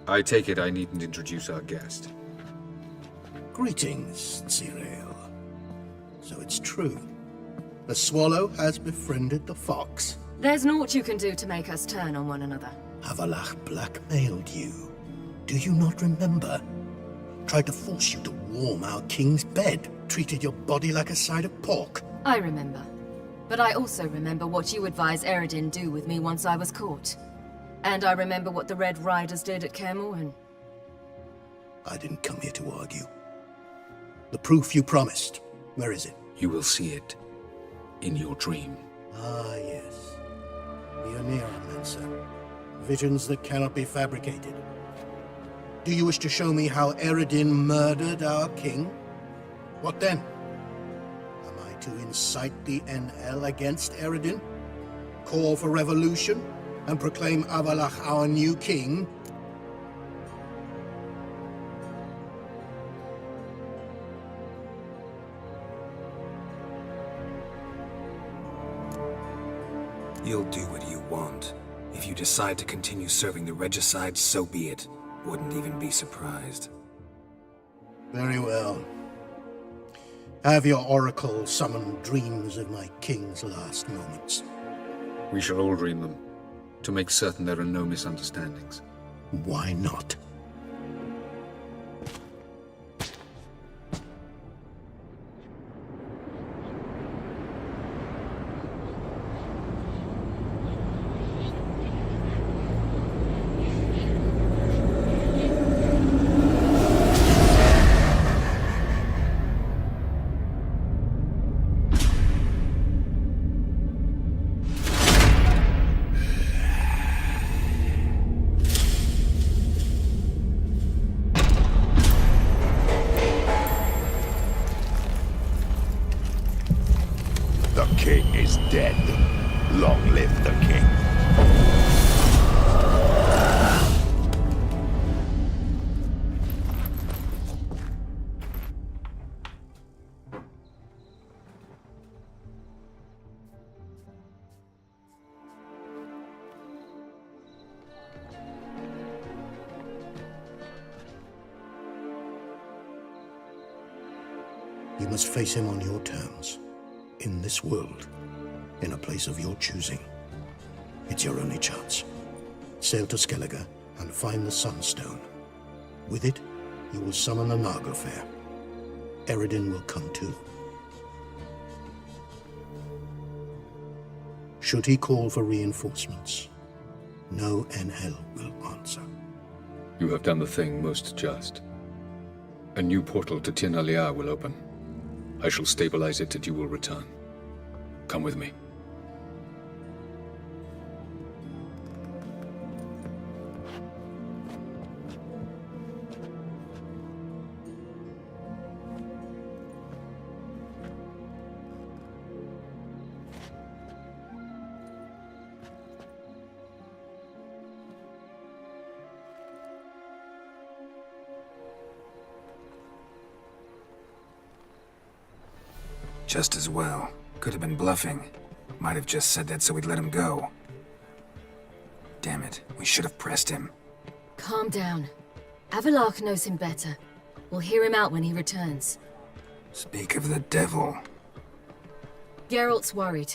I take it I needn't introduce our guest. Greetings, Cyril. So it's true. The swallow has befriended the fox. There's naught you can do to make us turn on one another. Avalach blackmailed you. Do you not remember? Tried to force you to warm our king's bed. Treated your body like a side of pork. I remember. But I also remember what you advised Eredin do with me once I was caught. And I remember what the Red Riders did at Kaer Morhen. I didn't come here to argue. The proof you promised. Where is it? You will see it in your dream. Ah, yes. The Oneiromancer. Visions that cannot be fabricated. Do you wish to show me how Eredin murdered our king? What then? Am I to incite the NL against Eredin? Call for revolution? And proclaim Avalach our new king? You'll do what you want. If you decide to continue serving the regicide, so be it. Wouldn't even be surprised. Very well. Have your oracle summon dreams of my king's last moments. We shall all dream them, to make certain there are no misunderstandings. Why not? The king is dead. Long live the king. must face him on your terms. In this world. In a place of your choosing. It's your only chance. Sail to Skellige and find the Sunstone. With it, you will summon a Naglfar. Eredin will come too. Should he call for reinforcements, no Enhel will answer. You have done the thing most just. A new portal to Tirnalia will open. I shall stabilize it and you will return. Come with me. Just as well. Could have been bluffing. Might have just said that so we'd let him go. Damn it, we should have pressed him. Calm down. Avalok knows him better. We'll hear him out when he returns. Speak of the devil. Geralt's worried.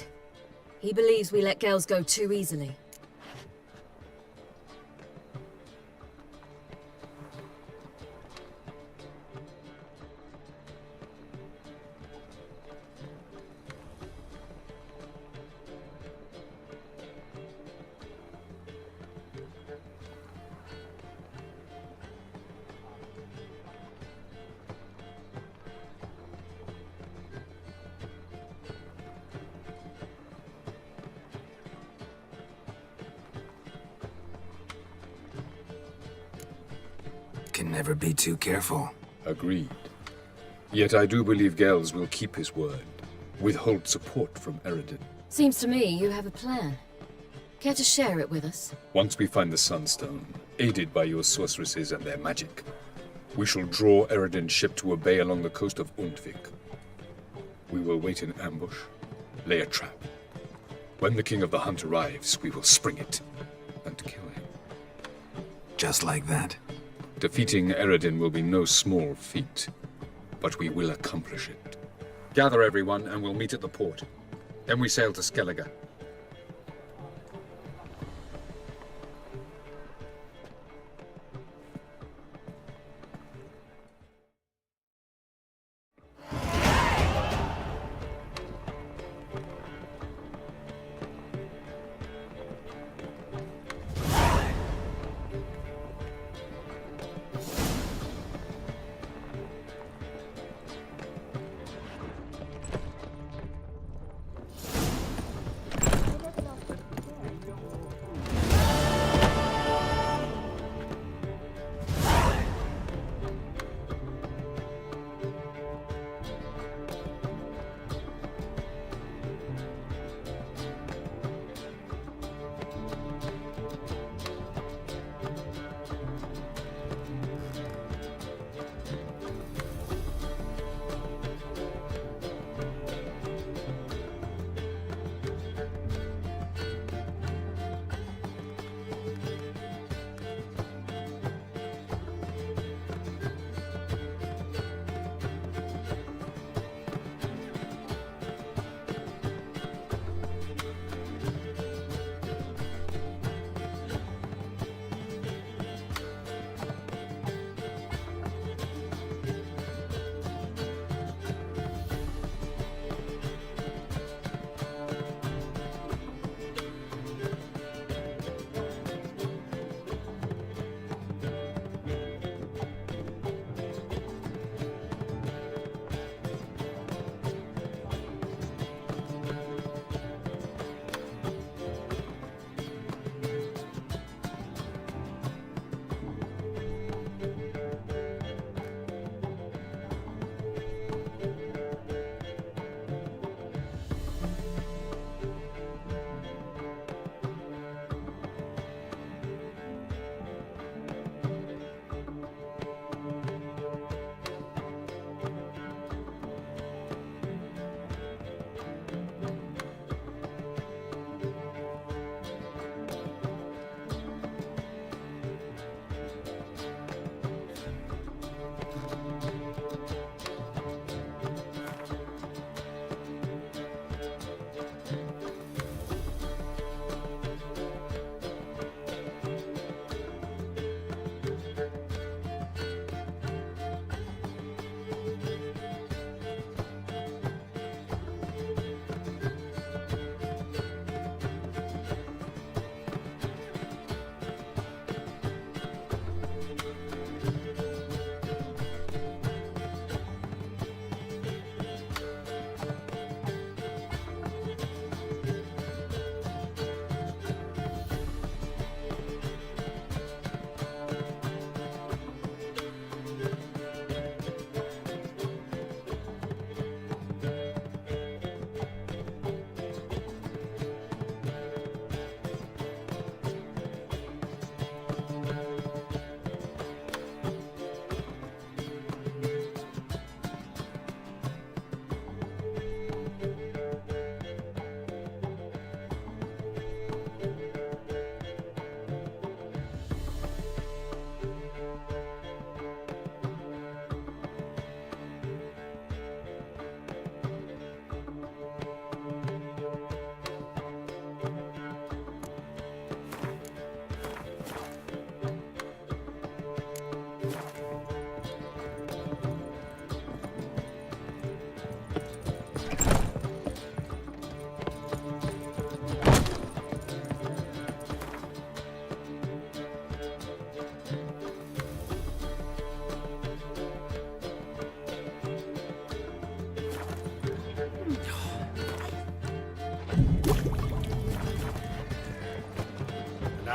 He believes we let girls go too easily. Can never be too careful. Agreed. Yet I do believe Gels will keep his word. Withhold support from Eredin. Seems to me you have a plan. Care to share it with us? Once we find the Sunstone, aided by your sorceresses and their magic, we shall draw Eredin's ship to a bay along the coast of Undvik. We will wait in ambush, lay a trap. When the King of the Hunt arrives, we will spring it and kill him. Just like that? Defeating Eredin will be no small feat, but we will accomplish it. Gather everyone and we'll meet at the port. Then we sail to Skellige.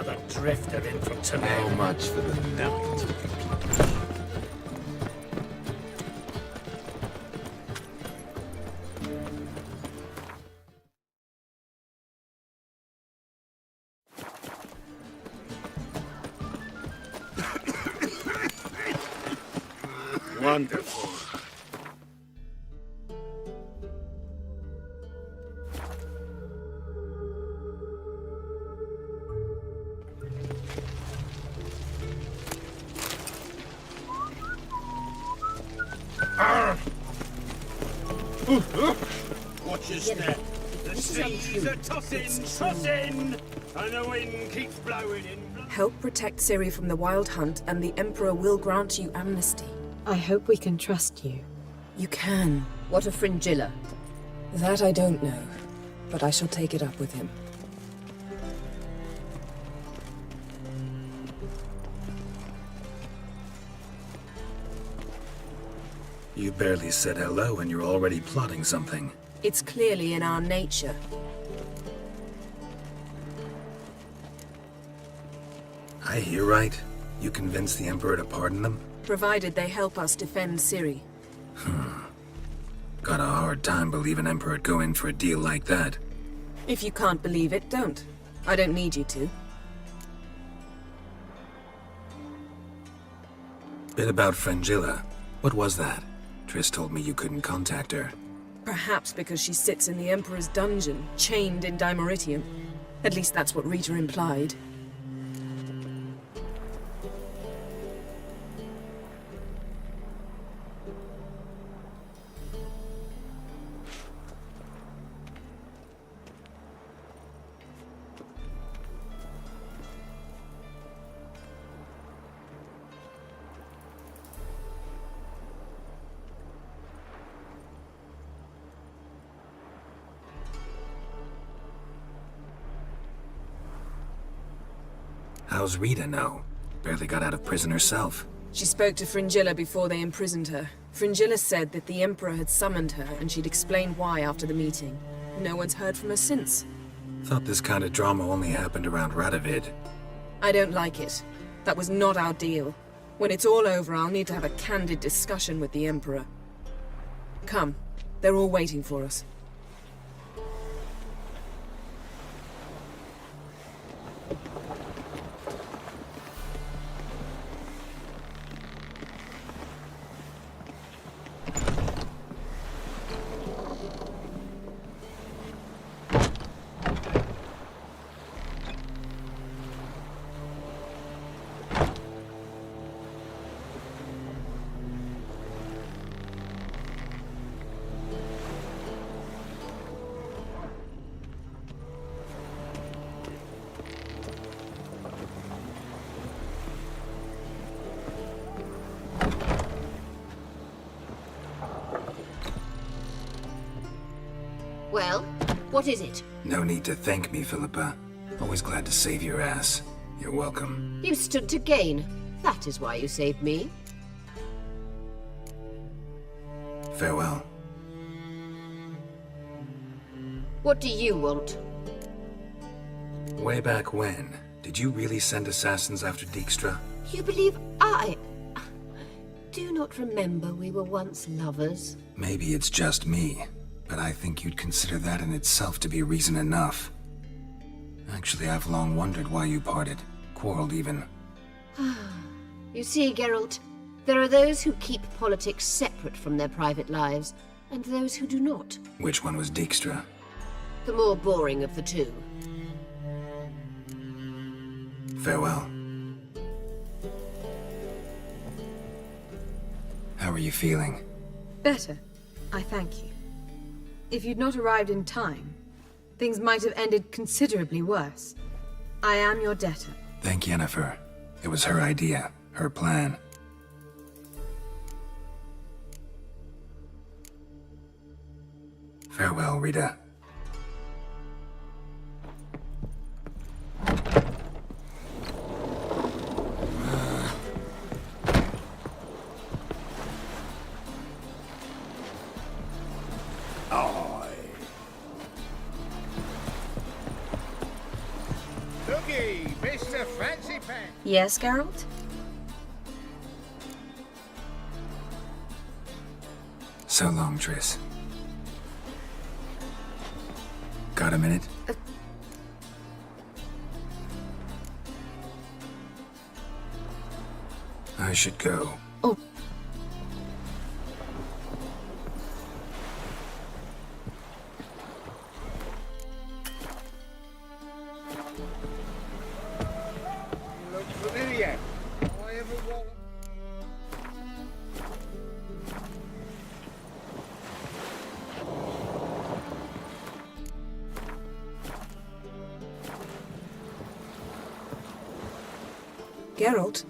Another drifter in from today. How much for the night? Wonderful. Watch your step. The seas are tossing, and the wind keeps blowing in. Help protect Ciri from the Wild Hunt, and the Emperor will grant you amnesty. I hope we can trust you. You can. What of Fringilla? That I don't know, but I shall take it up with him. You barely said hello and you're already plotting something. It's clearly in our nature. I hear right? You convinced the Emperor to pardon them? Provided they help us defend Ciri. Got a hard time believing Emperor'd go in for a deal like that. If you can't believe it, don't. I don't need you to. Bit about Fringilla. What was that? Triss told me you couldn't contact her. Perhaps because she sits in the Emperor's dungeon, chained in Dimeritium. At least that's what Rita implied. How's Rita now? Barely got out of prison herself. She spoke to Fringilla before they imprisoned her. Fringilla said that the Emperor had summoned her and she'd explained why after the meeting. No one's heard from her since. Thought this kind of drama only happened around Radovid. I don't like it. That was not our deal. When it's all over, I'll need to have a candid discussion with the Emperor. Come. They're all waiting for us. Well, what is it? No need to thank me, Philippa. Always glad to save your ass. You're welcome. You stood to gain. That is why you saved me. Farewell. What do you want? Way back when, did you really send assassins after Dijkstra? You believe I... do not remember we were once lovers? Maybe it's just me, but I think you'd consider that in itself to be reason enough. Actually, I've long wondered why you parted. Quarreled even. You see, Geralt, there are those who keep politics separate from their private lives, and those who do not. Which one was Dijkstra? The more boring of the two. Farewell. How are you feeling? Better. I thank you. If you'd not arrived in time, things might have ended considerably worse. I am your debtor. Thank Yennefer. It was her idea, her plan. Farewell, Rita. Looky, Miss Just a fancy pants. Yes, Geralt? So long, Triss. Got a minute? I should go. Oh. Look familiar. I ever walk. Geralt?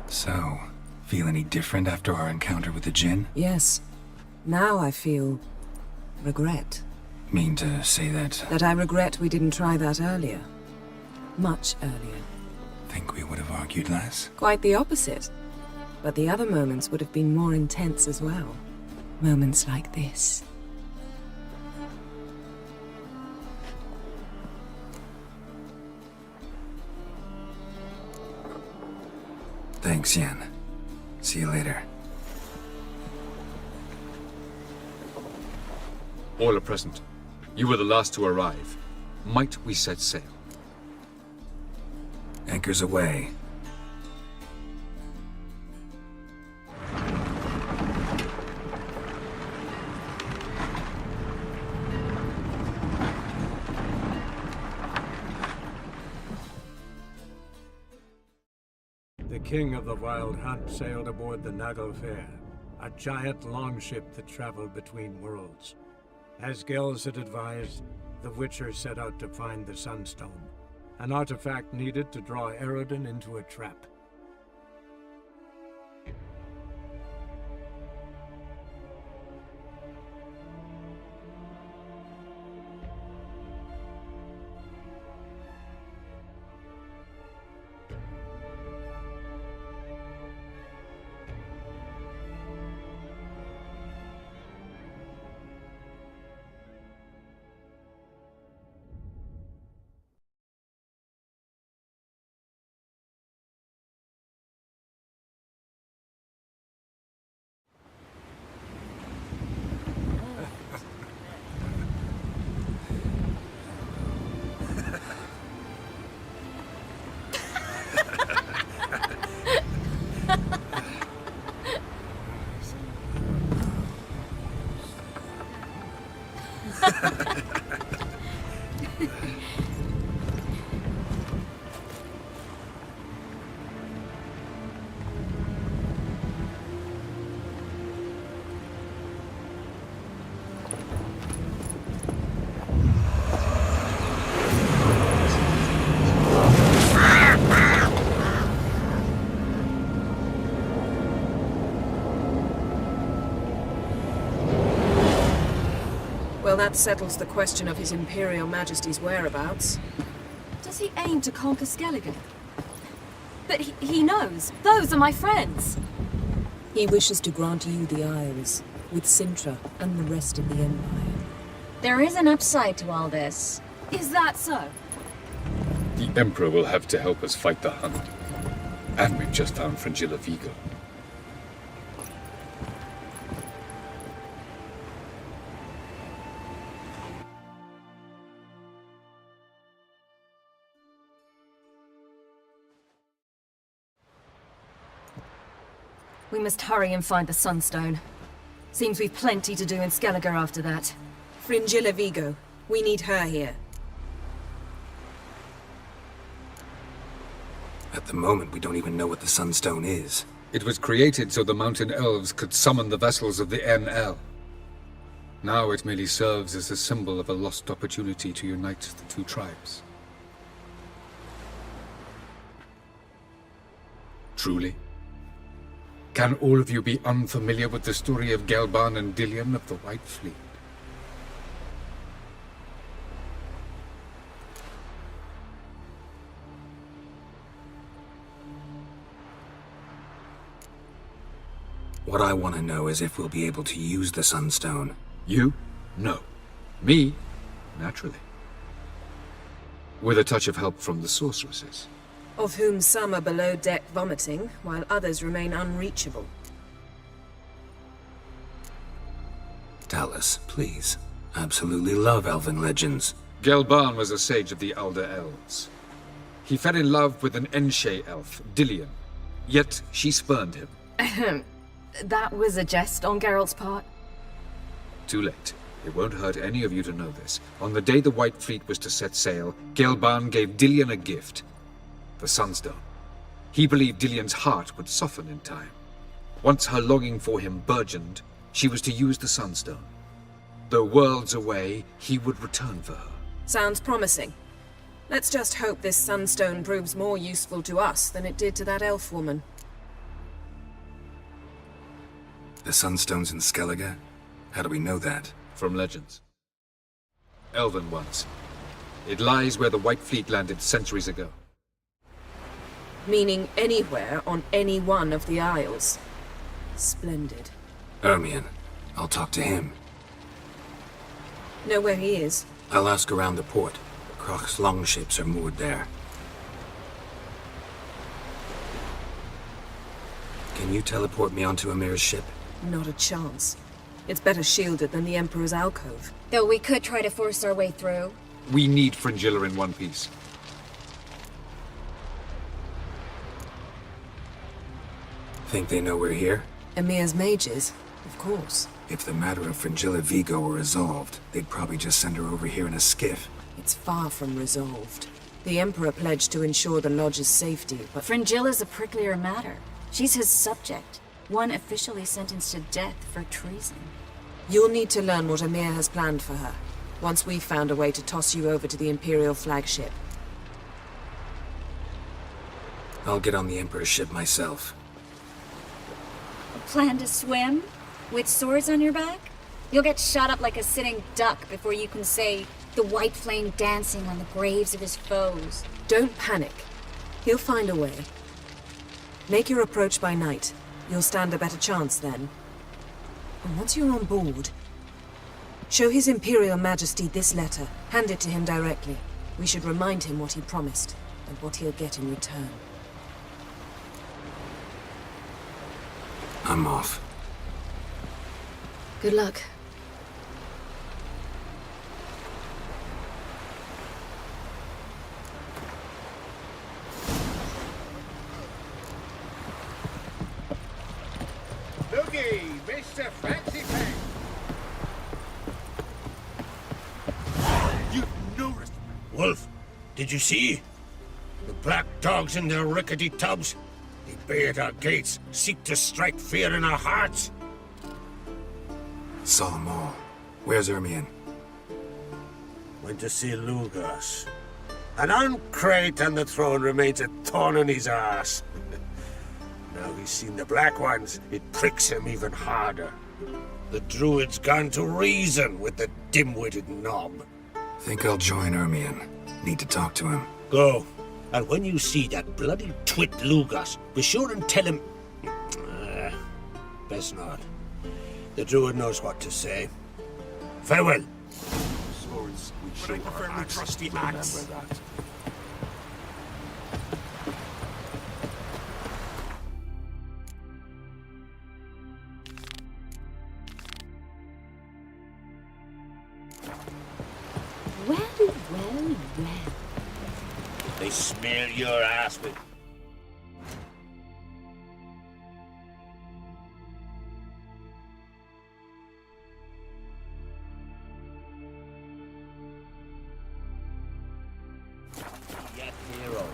So, feel any different after our encounter with the Jinn? Yes. Now I feel... regret. Mean to say that? That I regret we didn't try that earlier. Much earlier. Think we would have argued less? Quite the opposite. But the other moments would have been more intense as well. Moments like this. Thanks, Yen. See you later. All are present. You were the last to arrive. Might we set sail? Anchors away. The king of the Wild Hunt sailed aboard the Naglfar, a giant longship that traveled between worlds. As Gels had advised, the Witcher set out to find the Sunstone, an artifact needed to draw Eredin into a trap. Well, that settles the question of His Imperial Majesty's whereabouts. Does he aim to conquer Skellige? But he knows. Those are my friends. He wishes to grant you the Isles, with Sintra and the rest of the Empire. There is an upside to all this. Is that so? The Emperor will have to help us fight the Hunt. And we've just found Fringilla Vigo. We must hurry and find the Sunstone. Seems we've plenty to do in Skellige after that. Fringilla Vigo. We need her here. At the moment, we don't even know what the Sunstone is. It was created so the Mountain Elves could summon the vessels of the NL. Now it merely serves as a symbol of a lost opportunity to unite the two tribes. Truly? Can all of you be unfamiliar with the story of Gelban and Dillion of the White Fleet? What I want to know is if we'll be able to use the Sunstone. You? No. Me? Naturally. With a touch of help from the sorceresses. Of whom some are below deck vomiting, while others remain unreachable. Tell us, please. Absolutely love elven legends. Gelban was a sage of the Elder Elves. He fell in love with an Enshe elf, Dillion. Yet she spurned him. That was a jest on Geralt's part. Too late. It won't hurt any of you to know this. On the day the White Fleet was to set sail, Gelban gave Dillion a gift. The Sunstone. He believed Dillion's heart would soften in time. Once her longing for him burgeoned, she was to use the Sunstone. Though worlds away, he would return for her. Sounds promising. Let's just hope this Sunstone proves more useful to us than it did to that elf woman. The Sunstone's in Skellige? How do we know that? From legends. Elven ones. It lies where the White Fleet landed centuries ago. Meaning anywhere on any one of the Isles. Splendid. Ermion. I'll talk to him. Know where he is? I'll ask around the port. Croc's longships are moored there. Can you teleport me onto Amir's ship? Not a chance. It's better shielded than the Emperor's alcove. Though we could try to force our way through. We need Fringilla in one piece. Think they know we're here? Emir's mages, of course. If the matter of Fringilla Vigo were resolved, they'd probably just send her over here in a skiff. It's far from resolved. The Emperor pledged to ensure the Lodge's safety, but... Fringilla's a pricklier matter. She's his subject. One officially sentenced to death for treason. You'll need to learn what Emir has planned for her, once we've found a way to toss you over to the Imperial flagship. I'll get on the Emperor's ship myself. Plan to swim? With swords on your back? You'll get shot up like a sitting duck before you can say the white flame dancing on the graves of his foes. Don't panic. He'll find a way. Make your approach by night. You'll stand a better chance then. And once you're on board, show His Imperial Majesty this letter. Hand it to him directly. We should remind him what he promised, and what he'll get in return. I'm off. Good luck. Looky, Mr. Fancy Pants. You noticed? Wolf, did you see? The black dogs in their rickety tubs? They bay at our gates, seek to strike fear in our hearts. Saw them all. Where's Ermion? Went to see Lugas. An uncrate on the throne remains a thorn in his arse. Now he's seen the Black Ones, it pricks him even harder. The Druid's gone to reason with the dim-witted knob. Think I'll join Ermion. Need to talk to him. Go. And when you see that bloody twit Lugas, be sure and tell him... best not. The Druid knows what to say. Farewell. Swords, we But I prefer my trusty axe. Remember that. Well. They smear your ass with... Yet hero.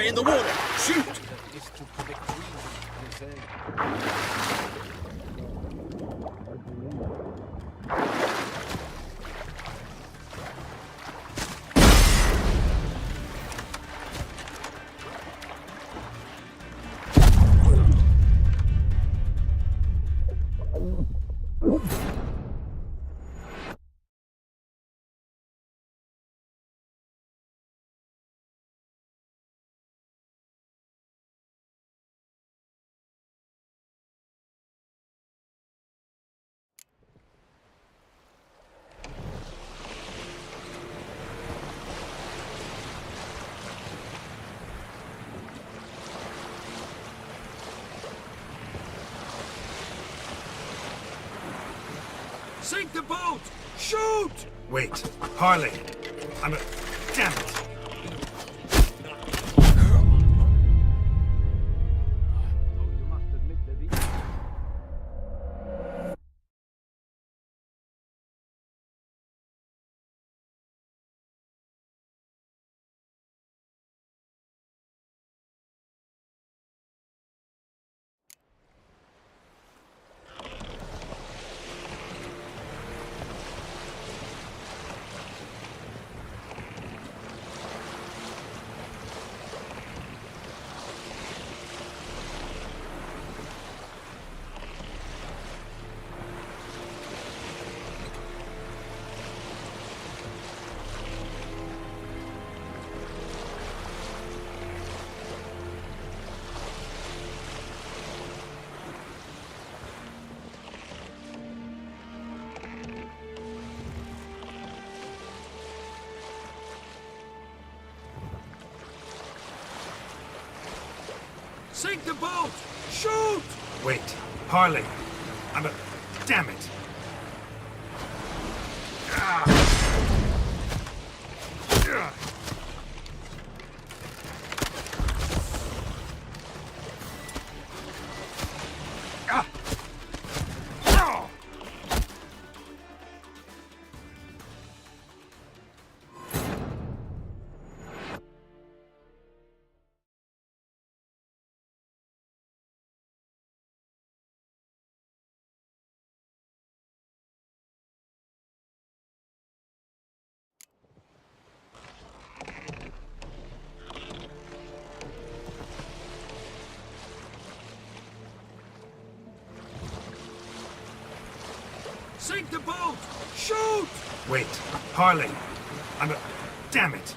in the water! Shoot! Sink the boat! Shoot! Wait, Harley! I'm a... Damn it! Sink the boat! Shoot! Wait, Harley! I'm a... Damn it! Sink the boat! Shoot! Wait, Harley! I'm a... Damn it!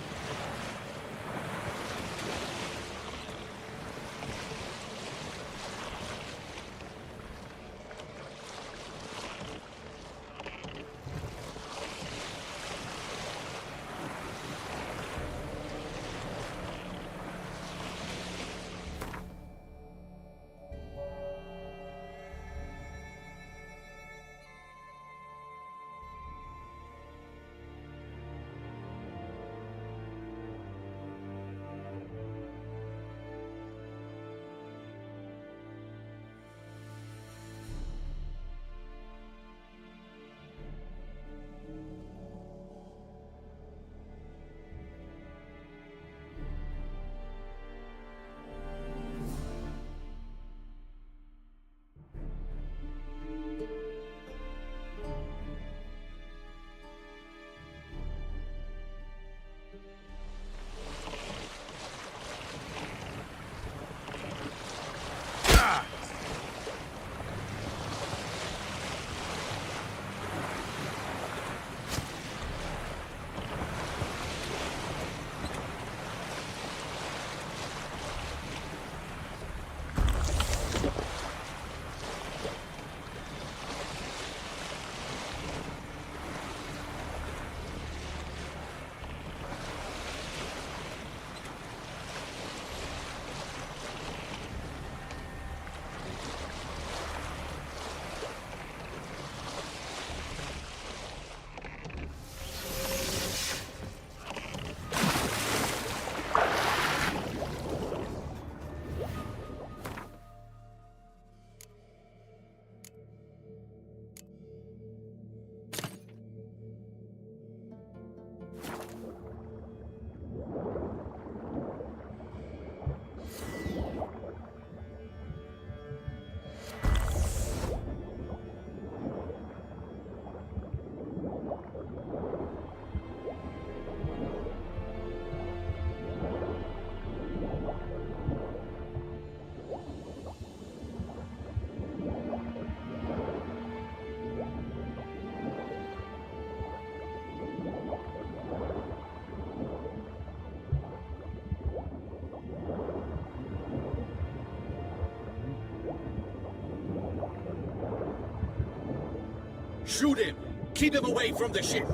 Shoot him! Keep him away from the ship!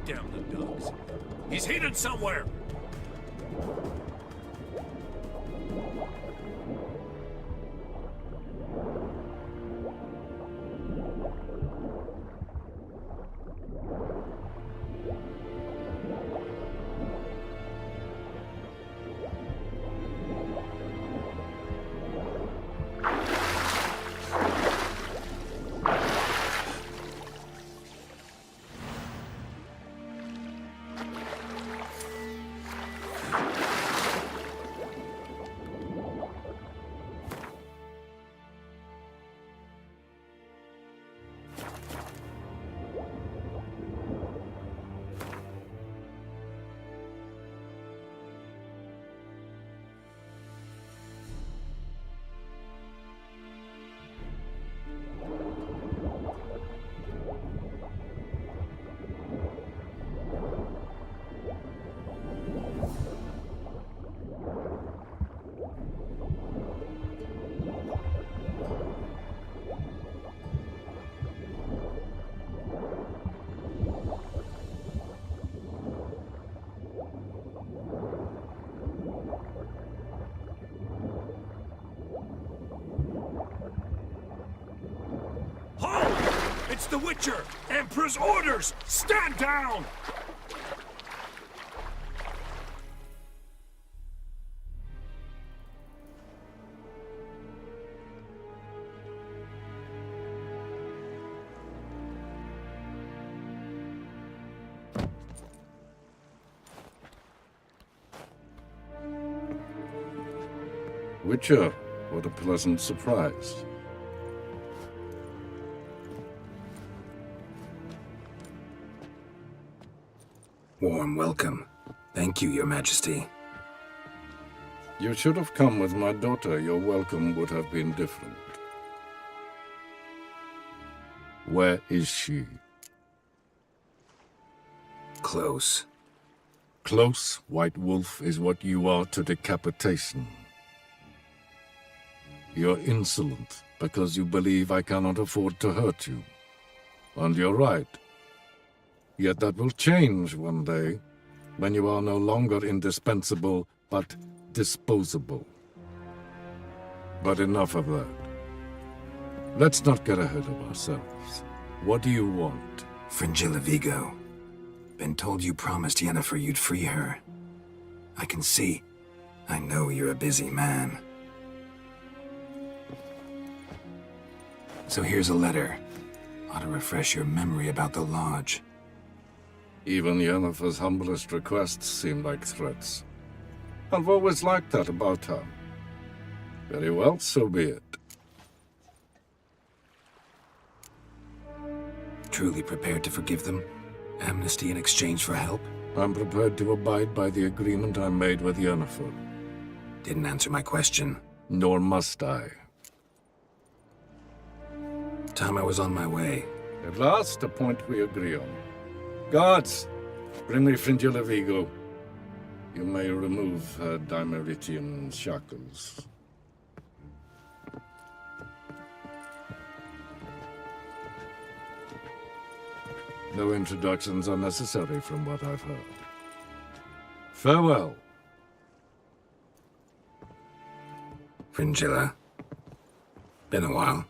Damn the dogs. He's hidden somewhere! It's the Witcher! Emperor's orders! Stand down! Witcher, what a pleasant surprise. Warm welcome. Thank you, Your Majesty. You should have come with my daughter. Your welcome would have been different. Where is she? Close. Close, White Wolf, is what you are to decapitation. You're insolent because you believe I cannot afford to hurt you. And you're right. Yet that will change one day, when you are no longer indispensable, but disposable. But enough of that. Let's not get ahead of ourselves. What do you want? Fringilla Vigo. Been told you promised Yennefer you'd free her. I can see. I know you're a busy man. So here's a letter. Ought to refresh your memory about the Lodge. Even Yennefer's humblest requests seem like threats. I've always liked that about her. Very well, so be it. Truly prepared to forgive them? Amnesty in exchange for help? I'm prepared to abide by the agreement I made with Yennefer. Didn't answer my question. Nor must I. Time I was on my way. At last, a point we agree on. Guards, bring me Fringilla Vigo. You may remove her Dimeritian shackles. No introductions are necessary from what I've heard. Farewell. Fringilla. Been a while.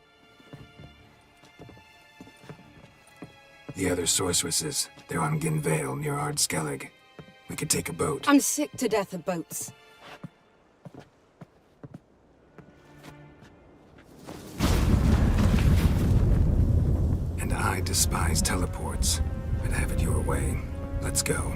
The other sorceresses, they're on Ginvale near Ardskellig. We could take a boat. I'm sick to death of boats. And I despise teleports. I'd have it your way. Let's go.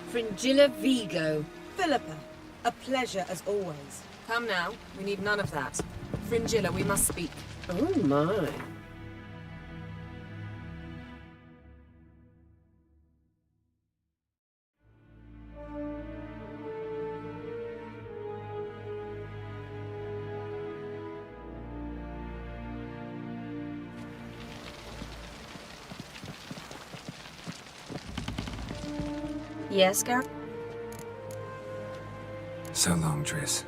Fringilla Vigo. Philippa, a pleasure as always. Come now, we need none of that. Fringilla, we must speak. Oh my. Yes, Geralt? So long, Triss.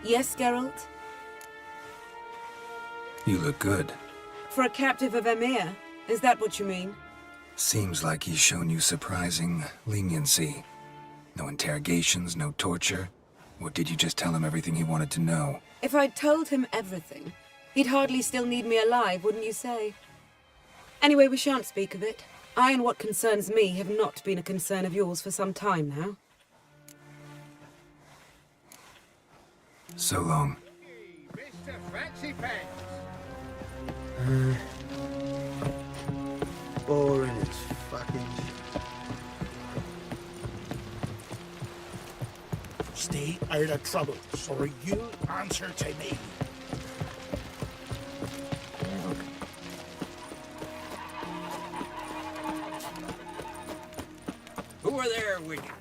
Yes, Geralt? You look good. For a captive of Emir, is that what you mean? Seems like he's shown you surprising leniency. No interrogations, no torture. Or did you just tell him everything he wanted to know? If I'd told him everything, he'd hardly still need me alive, wouldn't you say? Anyway, we shan't speak of it. I and what concerns me have not been a concern of yours for some time now. So long. Mr. Fancy Pants. Boring as fucking... Stay out of trouble, or you answer to me. Who are there with you?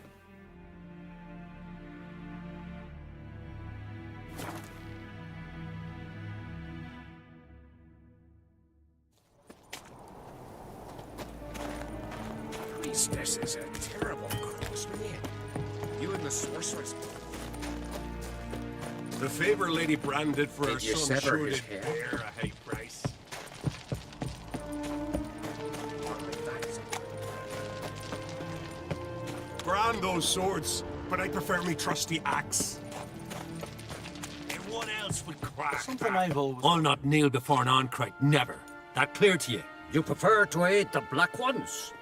Priestess is a terrible cross, man. You and the sorceress. The favor Lady Brand did for her Did you son sever sure his did hair? bear a high price. Grand those swords, but I prefer me trusty axe. And what else would crack? Something I've always... I'll not kneel before an Oncrite, never. That clear to you? You prefer to aid the Black Ones?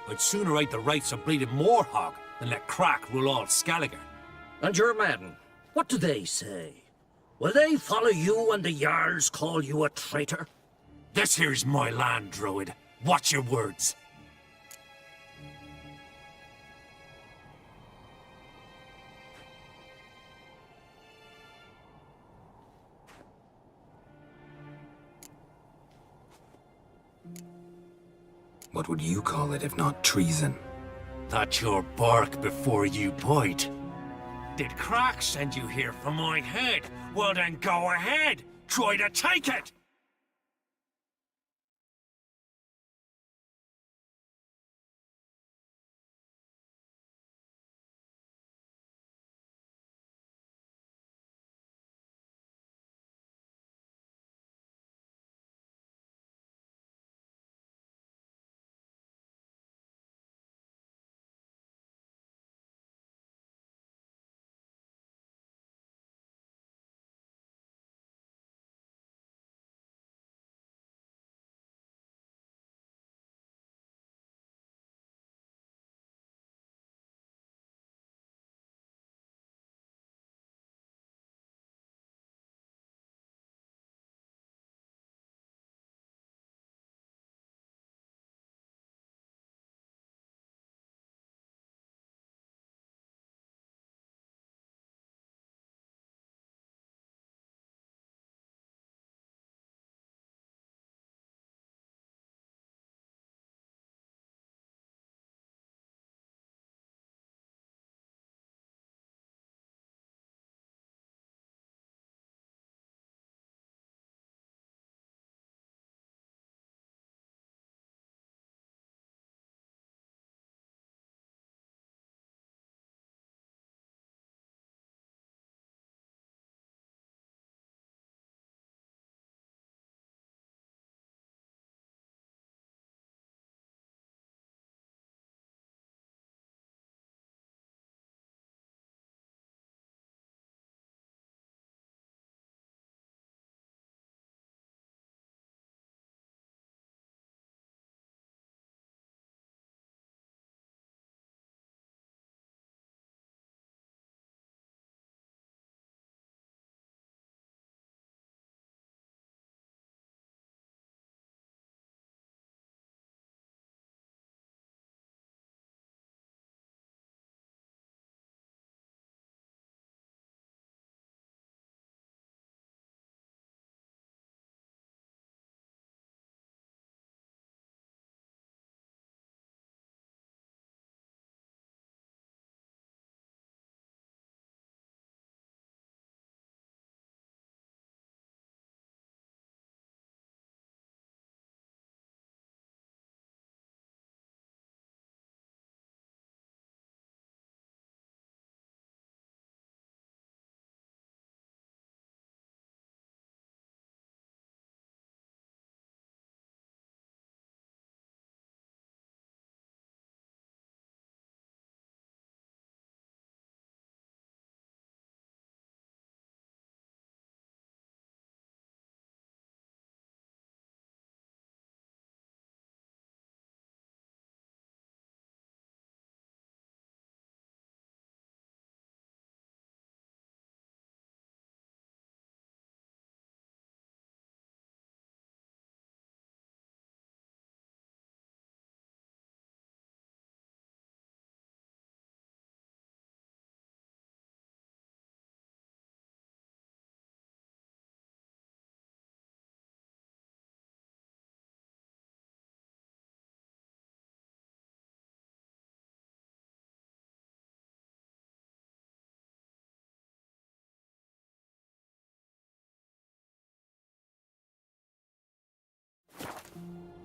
I'd sooner right the rights of bleeding Moorhog than let Crack rule all Skelliger. And your men, what do they say? Will they follow you when the Jarls call you a traitor? This here's my land, Druid. Watch your words. What would you call it if not treason? That's your bark before you bite. Did Crack send you here for my head? Well then go ahead. Try to take it.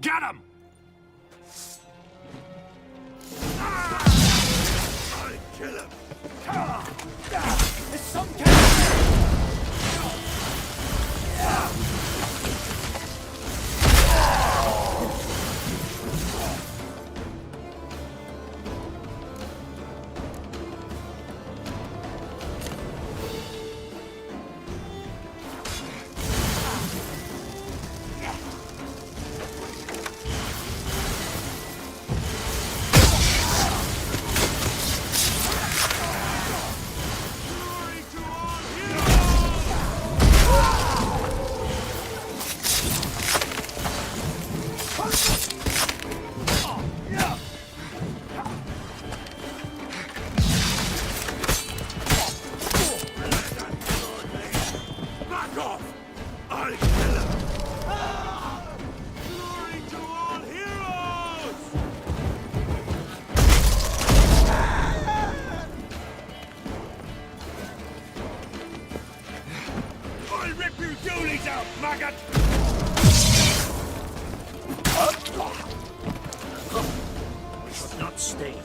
Get him! I'll kill him! It's some Back off! I'll kill him! Glory to all heroes! I'll rip your doolies out, maggot! We should not stay here.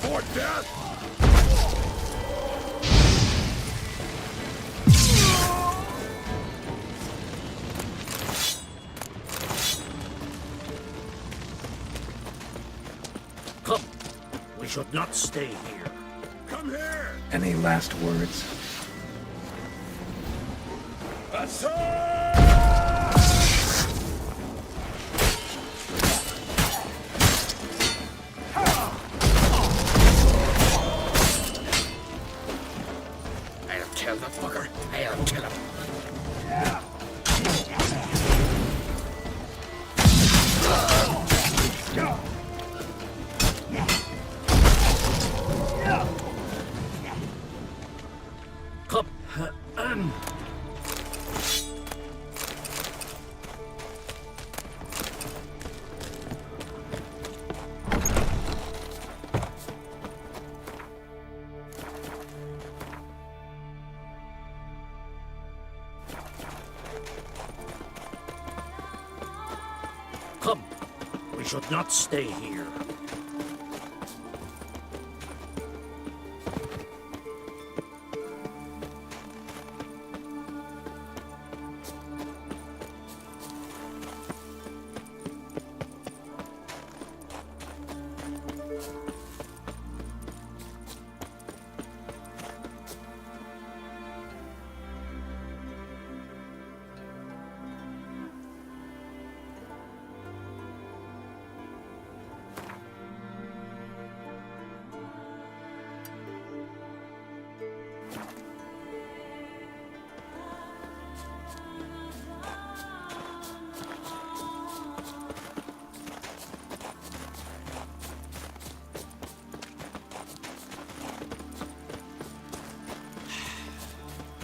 For death! Come. We should not stay here. Come here! Any last words? I'll kill the fucker. I'll kill him. Come. Come. We should not stay here.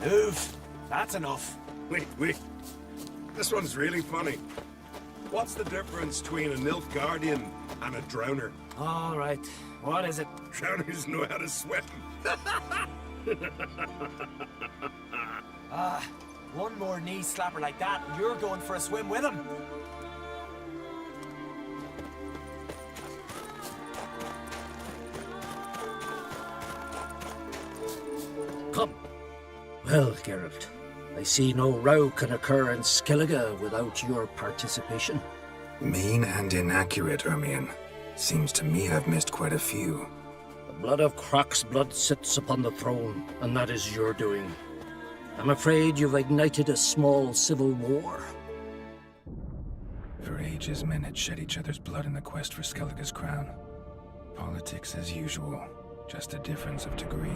Move. That's enough. Wait. This one's really funny. What's the difference between a Nilfgaardian and a drowner? All right. What is it? Drowners know how to swim. One more knee slapper like that, and you're going for a swim with him. Come. Well, Geralt, I see no row can occur in Skellige without your participation. Mean and inaccurate, Ermion. Seems to me I've missed quite a few. The blood of Croc's blood sits upon the throne, and that is your doing. I'm afraid you've ignited a small civil war. For ages, men had shed each other's blood in the quest for Skellige's crown. Politics as usual, just a difference of degree.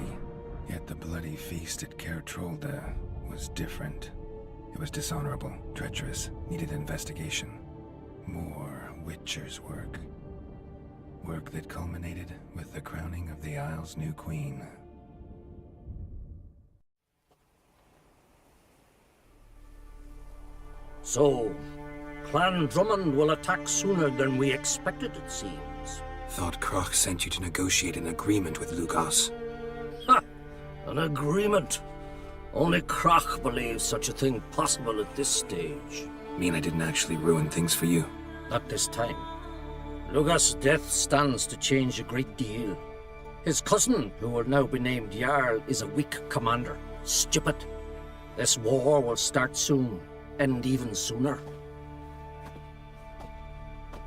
Yet the bloody feast at Caer Trolda was different. It was dishonorable, treacherous, needed investigation. More Witcher's work. Work that culminated with the crowning of the Isle's new queen. So, Clan Drummond will attack sooner than we expected, it seems. Thought Croc sent you to negotiate an agreement with Lugos. Ha! An agreement? Only Croc believes such a thing possible at this stage. Mean I didn't actually ruin things for you? Not this time. Lugos' death stands to change a great deal. His cousin, who will now be named Jarl, is a weak commander. Stupid. This war will start soon, end even sooner.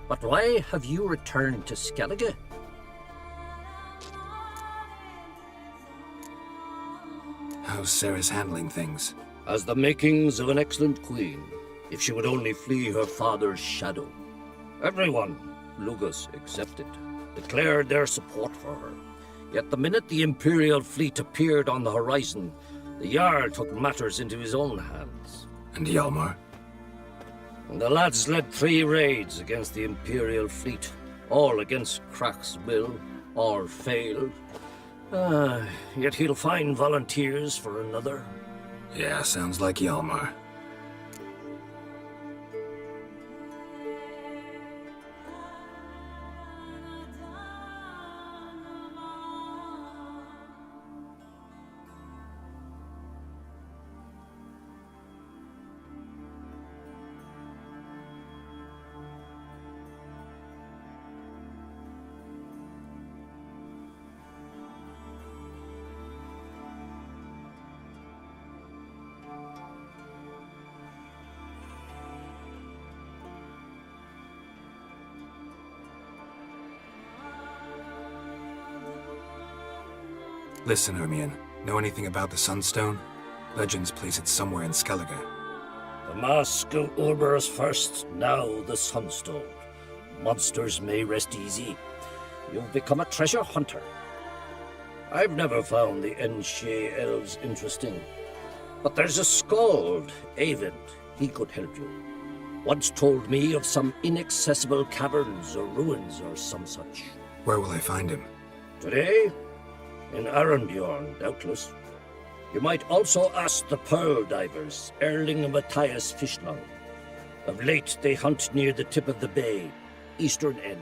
But why have you returned to Skellige? How's Sarah's handling things? Has the makings of an excellent queen, if she would only flee her father's shadow. Everyone, Lugos excepted, declared their support for her. Yet the minute the Imperial fleet appeared on the horizon, the Jarl took matters into his own hands. And Hjalmar? The lads led 3 raids against the Imperial fleet, all against Croc's will, all failed. Yet he'll find volunteers for another. Yeah, sounds like Hjalmar. Listen, Ermion. Know anything about the Sunstone? Legends place it somewhere in Skellige. The mask of Urber's first, now the Sunstone. Monsters may rest easy. You've become a treasure hunter. I've never found the Enshe elves interesting. But there's a skald, Avent. He could help you. Once told me of some inaccessible caverns or ruins or some such. Where will I find him? Today? In Arrondbjorn, doubtless. You might also ask the Pearl Divers, Erling and Matthias Fishlung. Of late, they hunt near the tip of the bay, eastern end.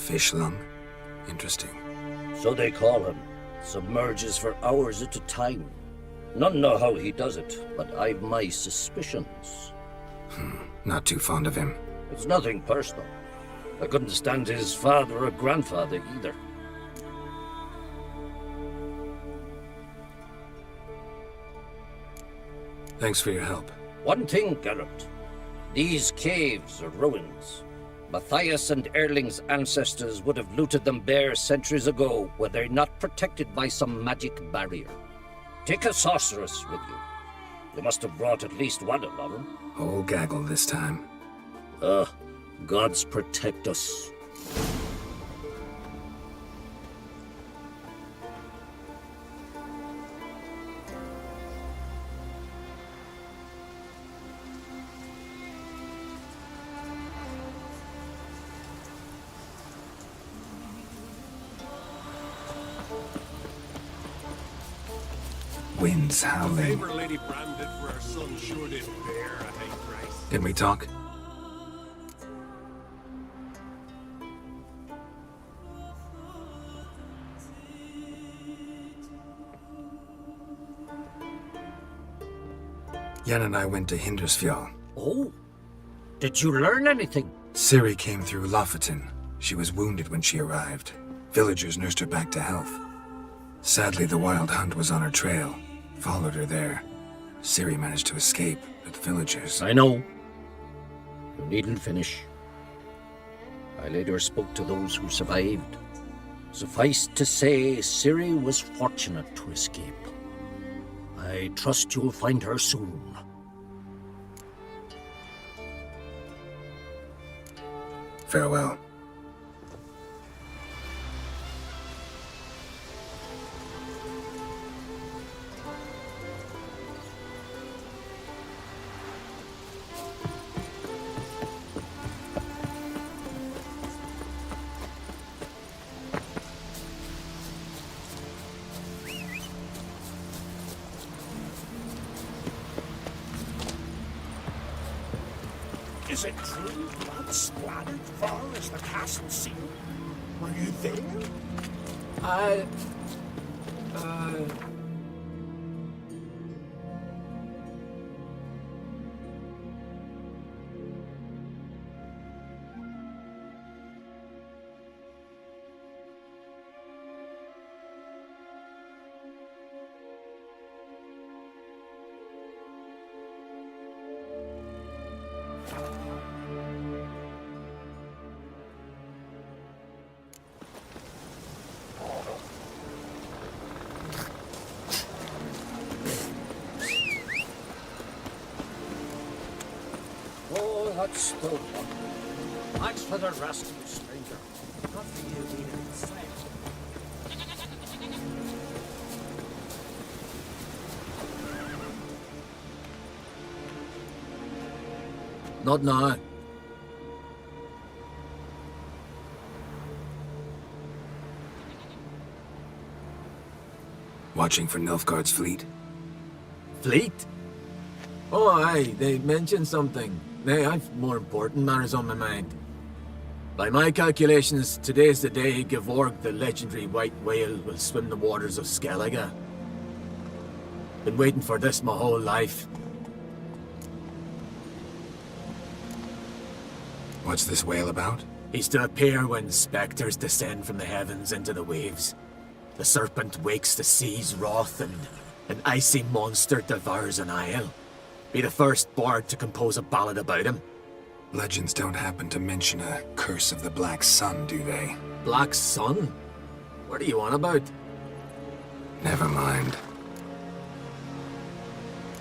Fish lung? Interesting. So they call him. Submerges for hours at a time. None know how he does it, but I've my suspicions. Not too fond of him. It's nothing personal. I couldn't stand his father or grandfather either. Thanks for your help. One thing, Geralt. These caves are ruins. Matthias and Erling's ancestors would have looted them bare centuries ago were they not protected by some magic barrier. Take a sorceress with you. You must have brought at least one along them. Whole gaggle this time. Gods protect us. Winds howling. Favor Lady Bram did for her son sure did bear a high price. Can we talk? Yen and I went to Hindersfjall. Oh? Did you learn anything? Ciri came through Lofoten. She was wounded when she arrived. Villagers nursed her back to health. Sadly, the Wild Hunt was on her trail. Followed her there. Ciri managed to escape, but the villagers... I know. You needn't finish. I later spoke to those who survived. Suffice to say, Ciri was fortunate to escape. I trust you'll find her soon. Farewell. Is it true blood splattered far as the castle sealed? Were you there? Oh, that's the one. Thanks for the rescue, stranger. Not for you being insane. Not now. Watching for Nilfgaard's fleet? Fleet? Oh, aye, they mentioned something. Nay, I've more important matters on my mind. By my calculations, today's the day Gevorg, the legendary white whale, will swim the waters of Skellige. Been waiting for this my whole life. What's this whale about? He's to appear when spectres descend from the heavens into the waves. The serpent wakes the sea's wrath and an icy monster devours an isle. Be the first bard to compose a ballad about him. Legends don't happen to mention a curse of the Black Sun, do they? Black Sun? What are you on about? Never mind.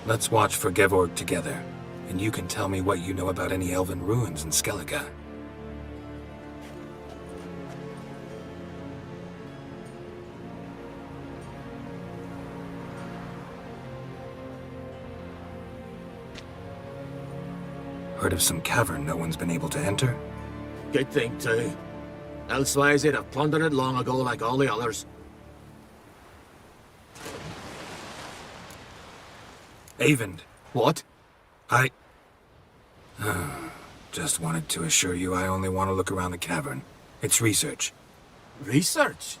Let's watch for Gevorg together, and you can tell me what you know about any elven ruins in Skellige. Heard of some cavern no one's been able to enter? Good thing, too. Elsewise, they'd have plundered it long ago like all the others. Avend. What? Just wanted to assure you I only want to look around the cavern. It's research. Research?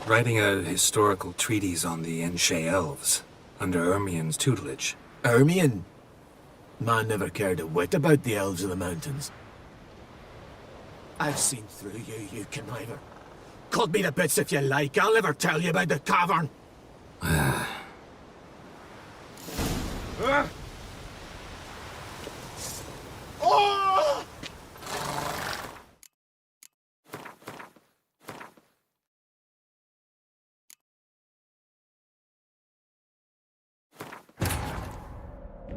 Writing a historical treatise on the Enshe elves, under Ermien's tutelage. Ermien? Man never cared a whit about the elves of the mountains. I've seen through you, you conniver. Cut me to bits if you like, I'll never tell you about the cavern. Oh!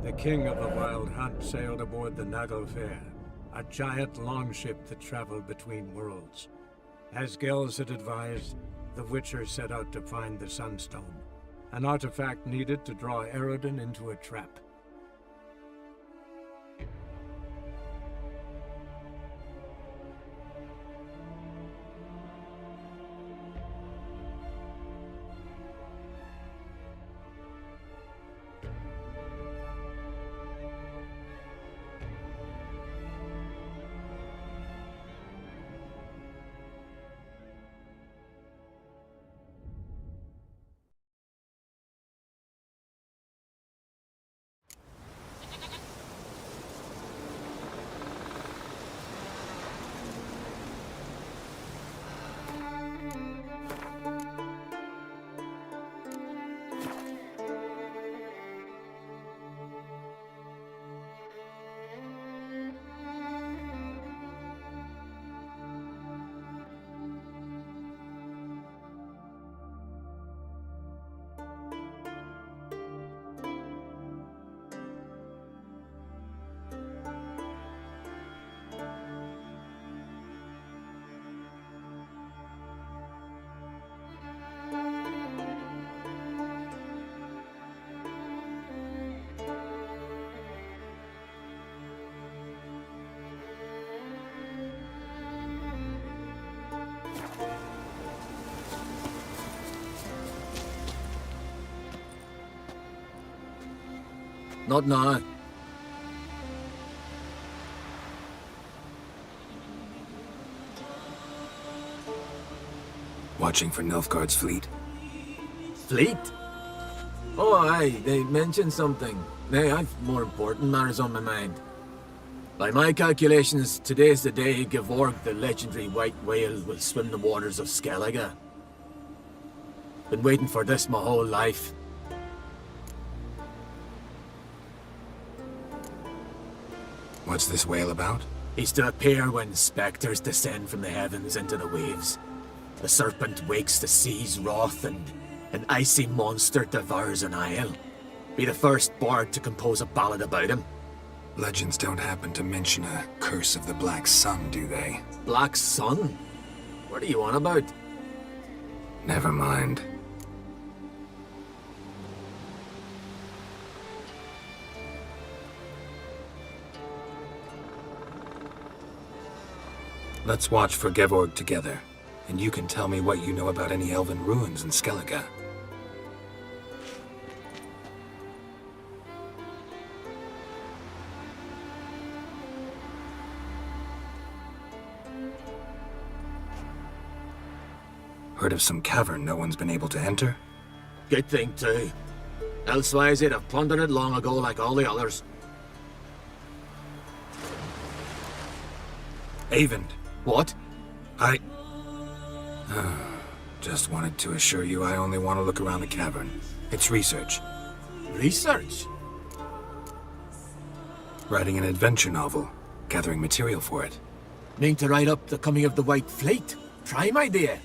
The king of the Wild Hunt sailed aboard the Nagelfair, a giant longship that traveled between worlds. As Gels had advised, the Witcher set out to find the Sunstone, an artifact needed to draw Eredin into a trap. Not now. Watching for Nilfgaard's fleet. Fleet? Oh, aye, they mentioned something. Nay, I've more important matters on my mind. By my calculations, today's the day Gevorg, the legendary white whale, will swim the waters of Skellige. Been waiting for this my whole life. What's this whale about? He's to appear when spectres descend from the heavens into the waves. The serpent wakes the sea's wrath, and an icy monster devours an isle. Be the first bard to compose a ballad about him. Legends don't happen to mention a curse of the Black Sun, do they? Black Sun? What are you on about? Never mind. Let's watch for Gevorg together, and you can tell me what you know about any elven ruins in Skellige. Heard of some cavern no one's been able to enter? Good thing, too. Elsewise, they'd have plundered it long ago like all the others. Avend. What? Just wanted to assure you I only want to look around the cavern. It's research. Research? Writing an adventure novel. Gathering material for it. Mean to write up the coming of the White Fleet? Prime idea.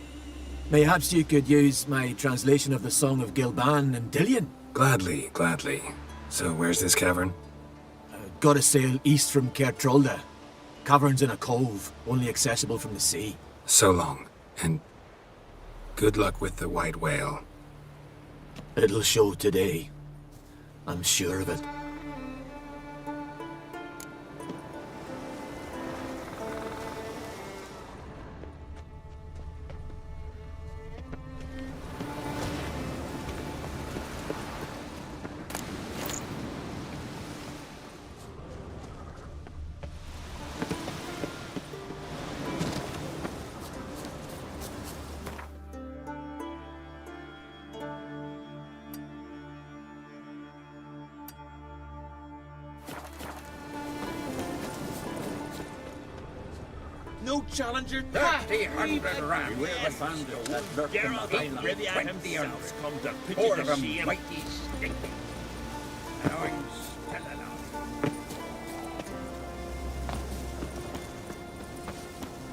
Mayhaps you could use my translation of the Song of Gilban and Dillion? Gladly, gladly. So where's this cavern? Gotta sail east from Kertrolda. Cavern's in a cove, only accessible from the sea. So long, and good luck with the white whale. It'll show today. I'm sure of it. no challenger. 1,300 rams. Where the bandits that lurk in the Highlands, 20 himself come to pitch Four the of 'em shame. mighty stinking. Now I'm still alive.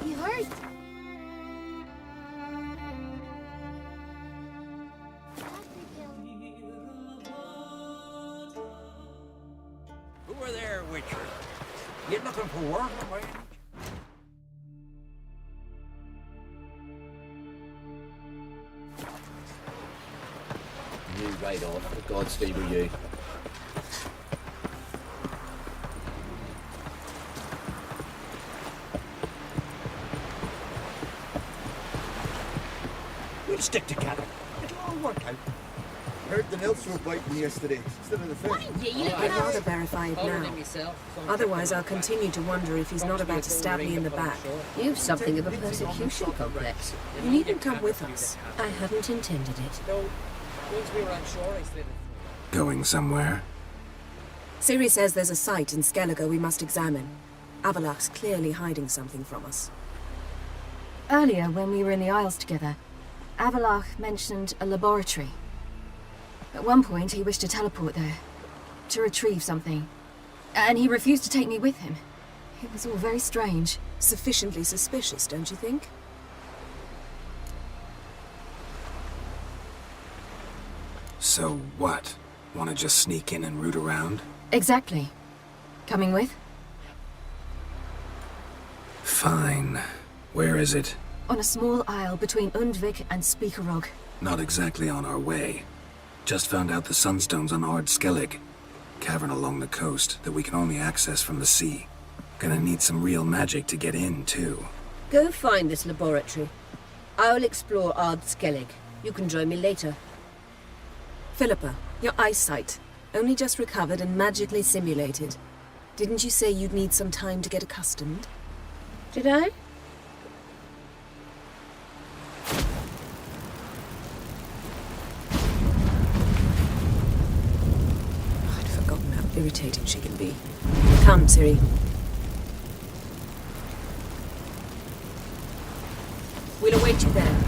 You hurt? Who are there, Witcher? You looking for work, man? You right off, but God's favour you. We'll stick together. It'll all work out. Heard the nymphs were biting yesterday. Still in the fish. I'd rather verify it now. Otherwise, I'll continue to wonder if he's not about to stab me in the back. You've something of a persecution complex. You needn't come with us. I hadn't intended it. Going somewhere? Ciri says there's a site in Skellige we must examine. Avalach's clearly hiding something from us. Earlier, when we were in the Isles together, Avalach mentioned a laboratory. At one point, he wished to teleport there, to retrieve something. And he refused to take me with him. It was all very strange. Sufficiently suspicious, don't you think? So what? Want to just sneak in and root around? Exactly. Coming with? Fine. Where is it? On a small isle between Undvik and Speakerog. Not exactly on our way. Just found out the sunstone's on Ard Skellig. Cavern along the coast that we can only access from the sea. Gonna need some real magic to get in, too. Go find this laboratory. I'll explore Ard Skellig. You can join me later. Philippa, your eyesight. Only just recovered and magically simulated. Didn't you say you'd need some time to get accustomed? Did I? I'd forgotten how irritating she can be. Come, Ciri. We'll await you there.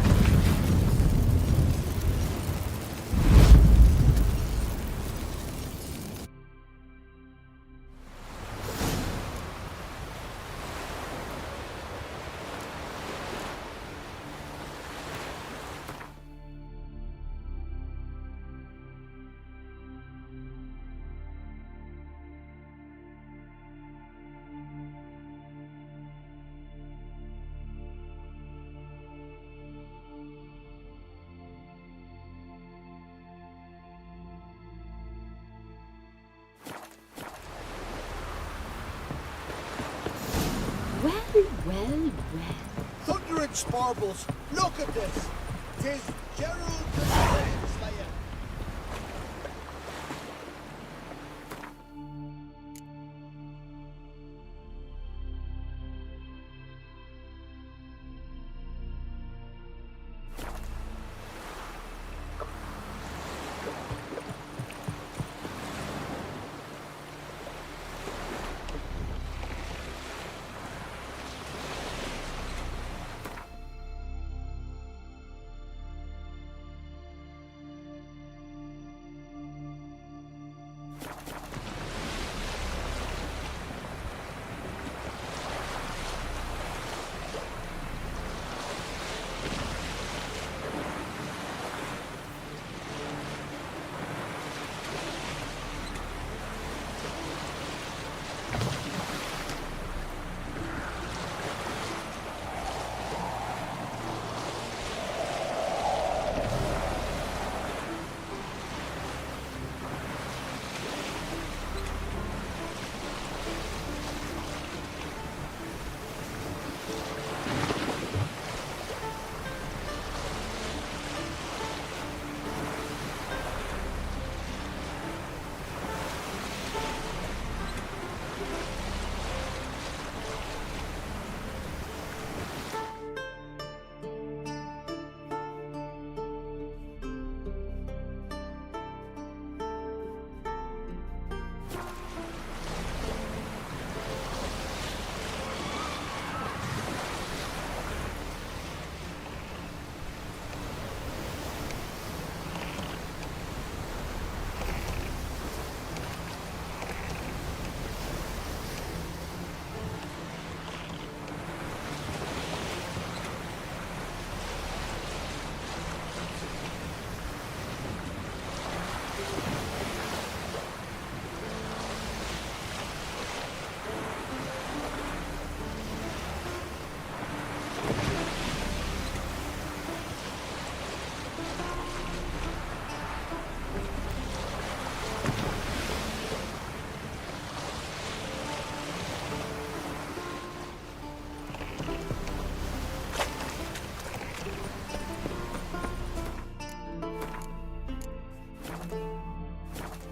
Well. Thunder and sparbles, look at this. 'Tis Geralt the Slayer.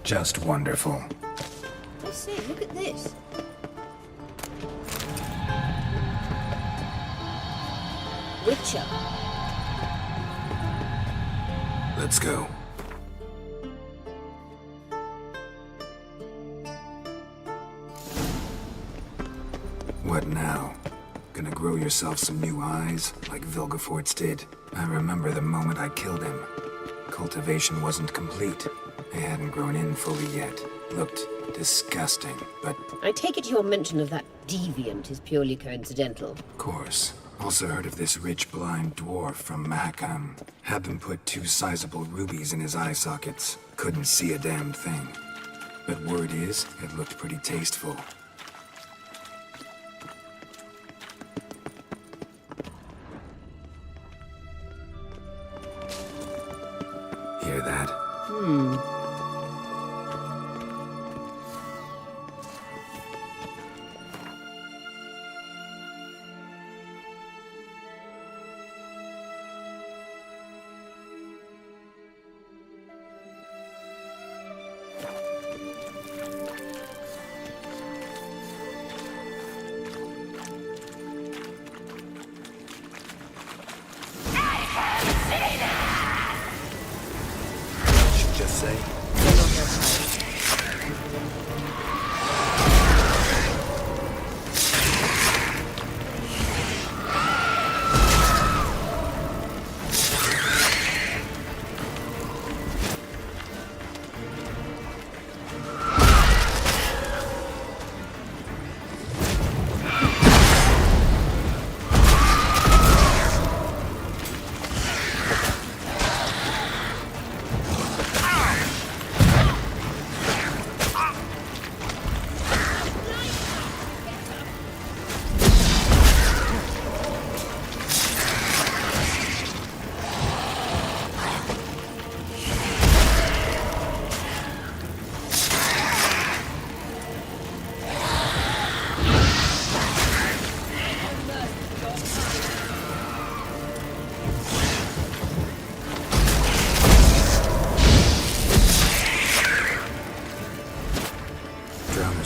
Just wonderful. I say, look at this. Witcher. Let's go. What now? Gonna grow yourself some new eyes, like Vilgefortz did? I remember the moment I killed him. Cultivation wasn't complete. They hadn't grown in fully yet. Looked disgusting, but... I take it your mention of that deviant is purely coincidental. Of course. Also heard of this rich blind dwarf from Mahakam. Had them put 2 sizable rubies in his eye sockets. Couldn't see a damn thing. But word is, it looked pretty tasteful. Hear that? Just say.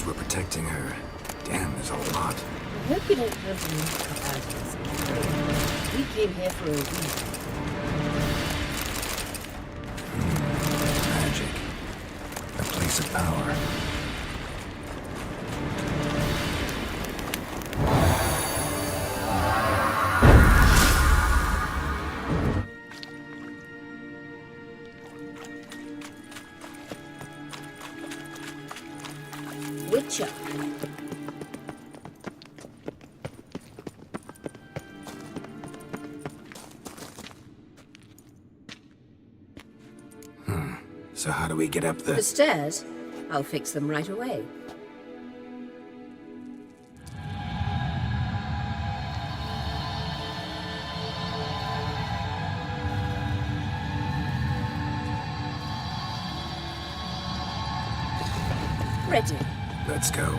Protecting her. Damn, there's a lot. I hope you don't have any companions. We came here for a reason. Magic. A place of power. Witcher. So how do we get up The stairs? I'll fix them right away. Ready. Let's go.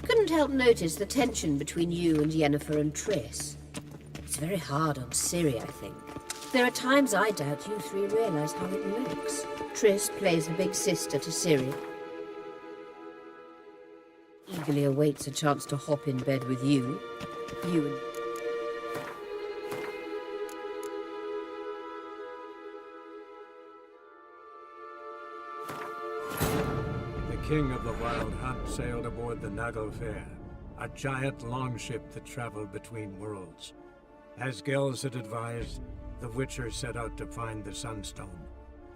Couldn't help notice the tension between you and Yennefer and Triss. It's very hard on Ciri, I think. There are times I doubt you three realize how it looks. Triss plays the big sister to Ciri. Eagerly awaits a chance to hop in bed with you. You and... The king of the Wild Hunt sailed aboard the Naglfar, a giant longship that traveled between worlds. As Gels had advised, the Witcher set out to find the Sunstone,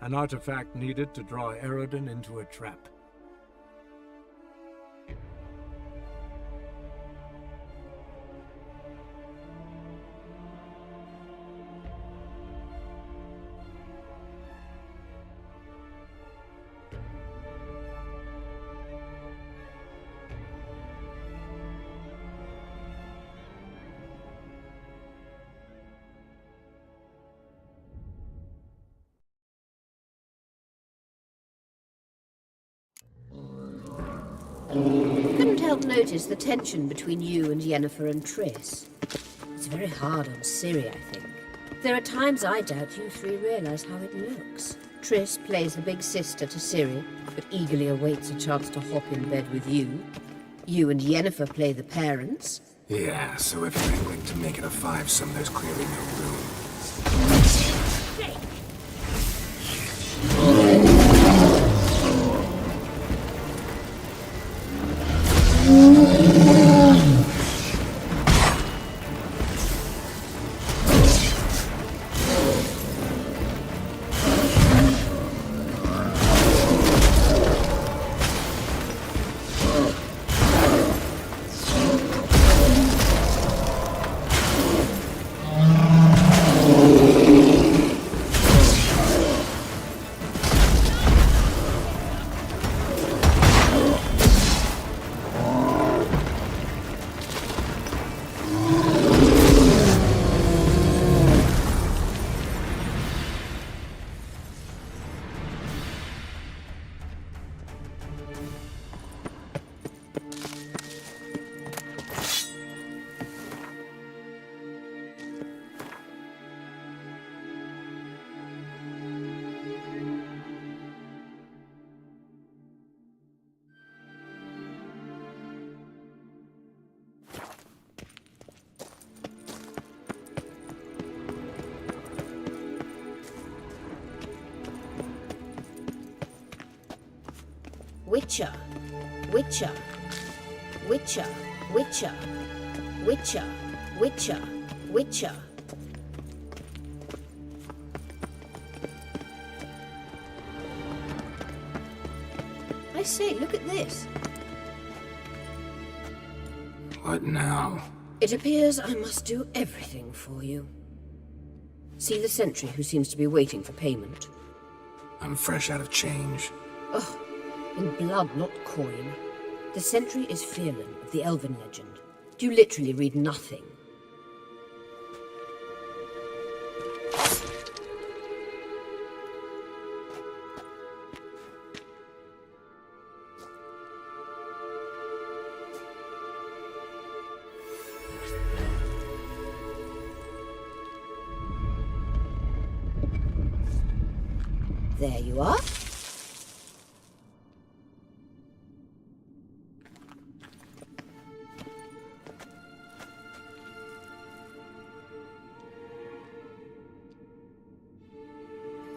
an artifact needed to draw Eredin into a trap. Couldn't help notice the tension between you and Yennefer and Triss. It's very hard on Ciri, I think. There are times I doubt you three realize how it looks. Triss plays the big sister to Ciri, but eagerly awaits a chance to hop in bed with you. You and Yennefer play the parents. Yeah, so if you're angling to make it a five-some, there's clearly no room. Witcher, Witcher, Witcher, Witcher, Witcher, Witcher, Witcher. I say, look at this. What now? It appears I must do everything for you. See the sentry who seems to be waiting for payment. I'm fresh out of change. Ugh, in blood, not coin. The sentry is Fearlan of the Elven legend. You literally read nothing. There you are.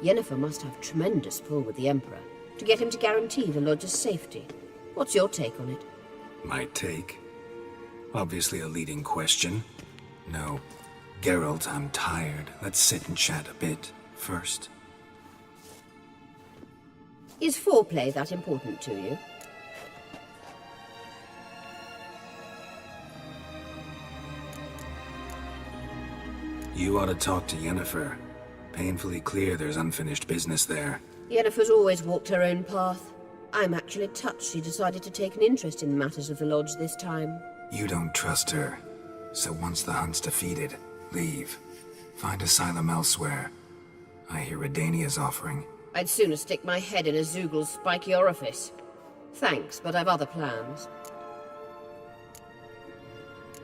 Yennefer must have tremendous pull with the Emperor to get him to guarantee the Lodge's safety. What's your take on it? My take? Obviously a leading question. No. Geralt, I'm tired. Let's sit and chat a bit first. Is foreplay that important to you? You ought to talk to Yennefer. Painfully clear there's unfinished business there. Yennefer's always walked her own path. I'm actually touched she decided to take an interest in the matters of the Lodge this time. You don't trust her. So once the hunt's defeated, leave. Find asylum elsewhere. I hear Redania's offering. I'd sooner stick my head in a Zoogl's spiky orifice. Thanks, but I've other plans.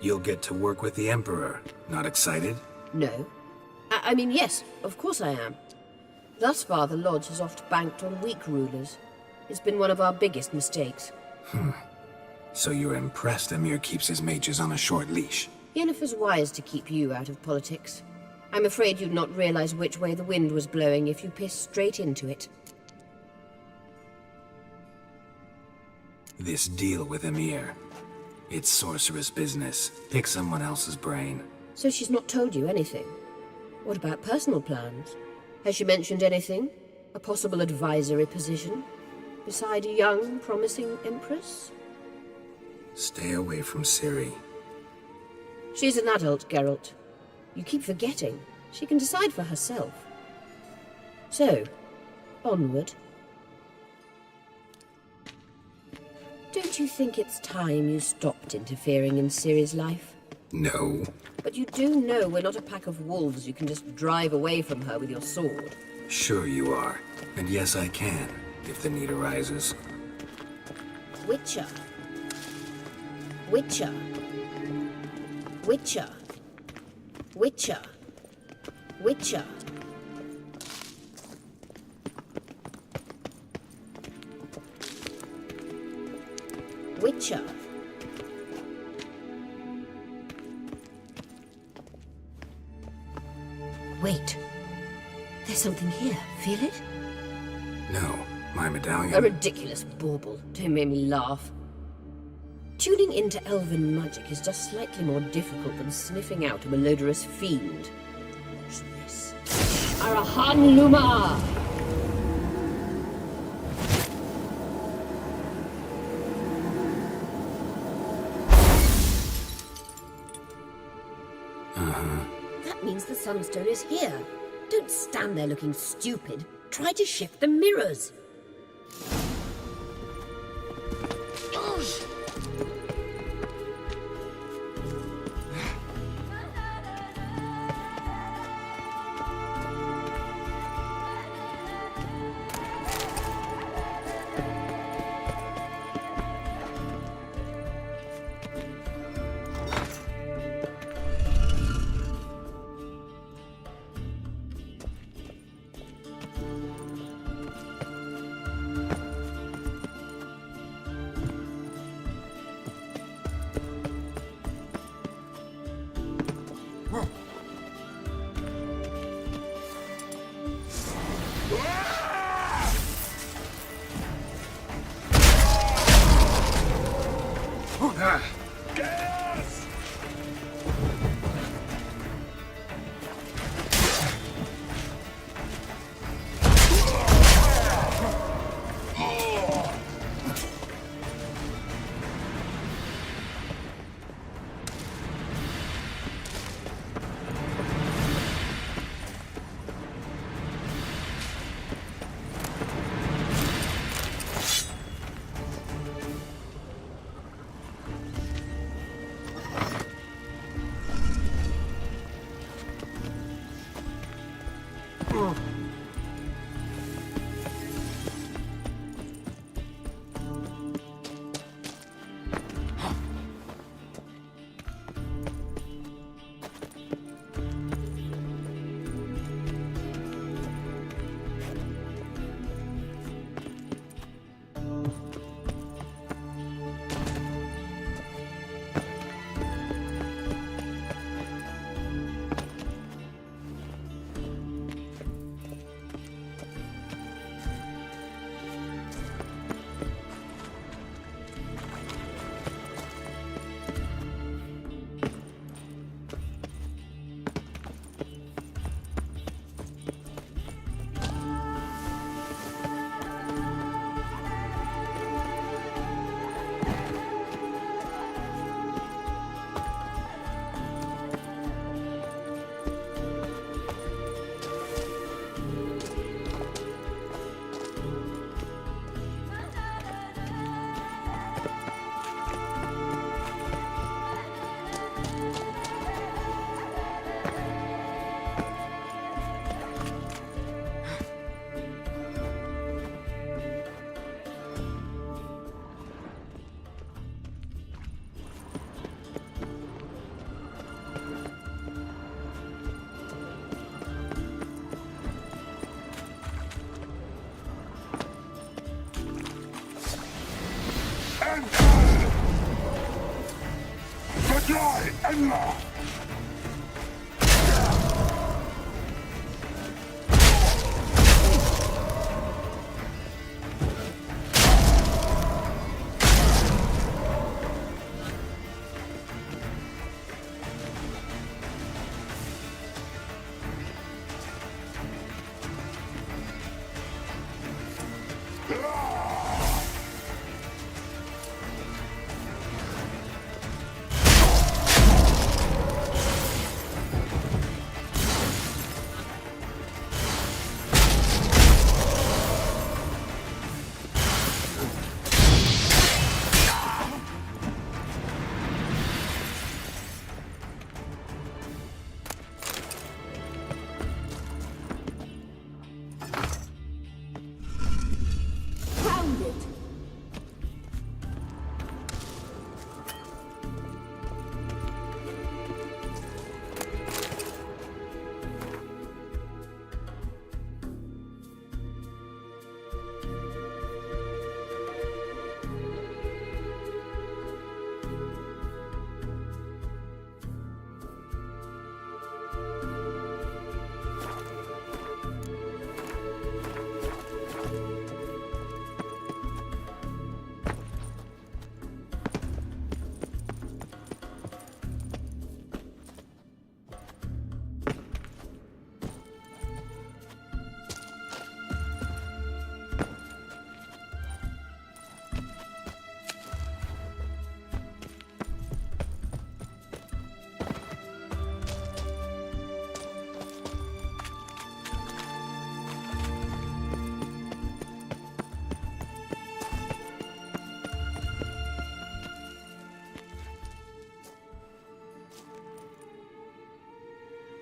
You'll get to work with the Emperor. Not excited? No. I mean, yes, of course I am. Thus far, the Lodge has oft banked on weak rulers. It's been one of our biggest mistakes. So you're impressed Emir keeps his mages on a short leash? Yennefer's wise to keep you out of politics. I'm afraid you'd not realize which way the wind was blowing if you pissed straight into it. This deal with Emir. It's sorceress business. Pick someone else's brain. So she's not told you anything? What about personal plans? Has she mentioned anything? A possible advisory position? Beside a young, promising empress? Stay away from Ciri. She's an adult, Geralt. You keep forgetting. She can decide for herself. So, onward. Don't you think it's time you stopped interfering in Ciri's life? No. But you do know we're not a pack of wolves you can just drive away from her with your sword. Sure you are. And yes, I can, if the need arises. Witcher. Witcher. Witcher. Witcher. Witcher. Witcher. Wait. There's something here. Feel it? No, my medallion. A ridiculous bauble. Don't make me laugh. Tuning into elven magic is just slightly more difficult than sniffing out a malodorous fiend. Watch this. Arahan Luma! That means the Sunstone is here. Don't stand there looking stupid. Try to shift the mirrors.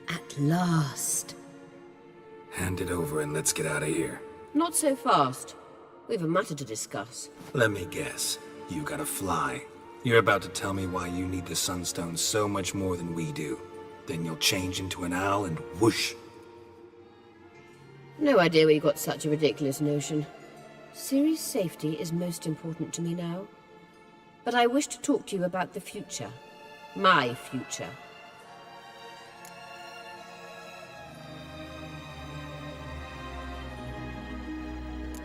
At last. Hand it over and let's get out of here. Not so fast. We've a matter to discuss. Let me guess. You gotta fly. You're about to tell me why you need the Sunstone so much more than we do. Then you'll change into an owl and whoosh. No idea where you got such a ridiculous notion. Ciri's safety is most important to me now. But I wish to talk to you about the future. My future.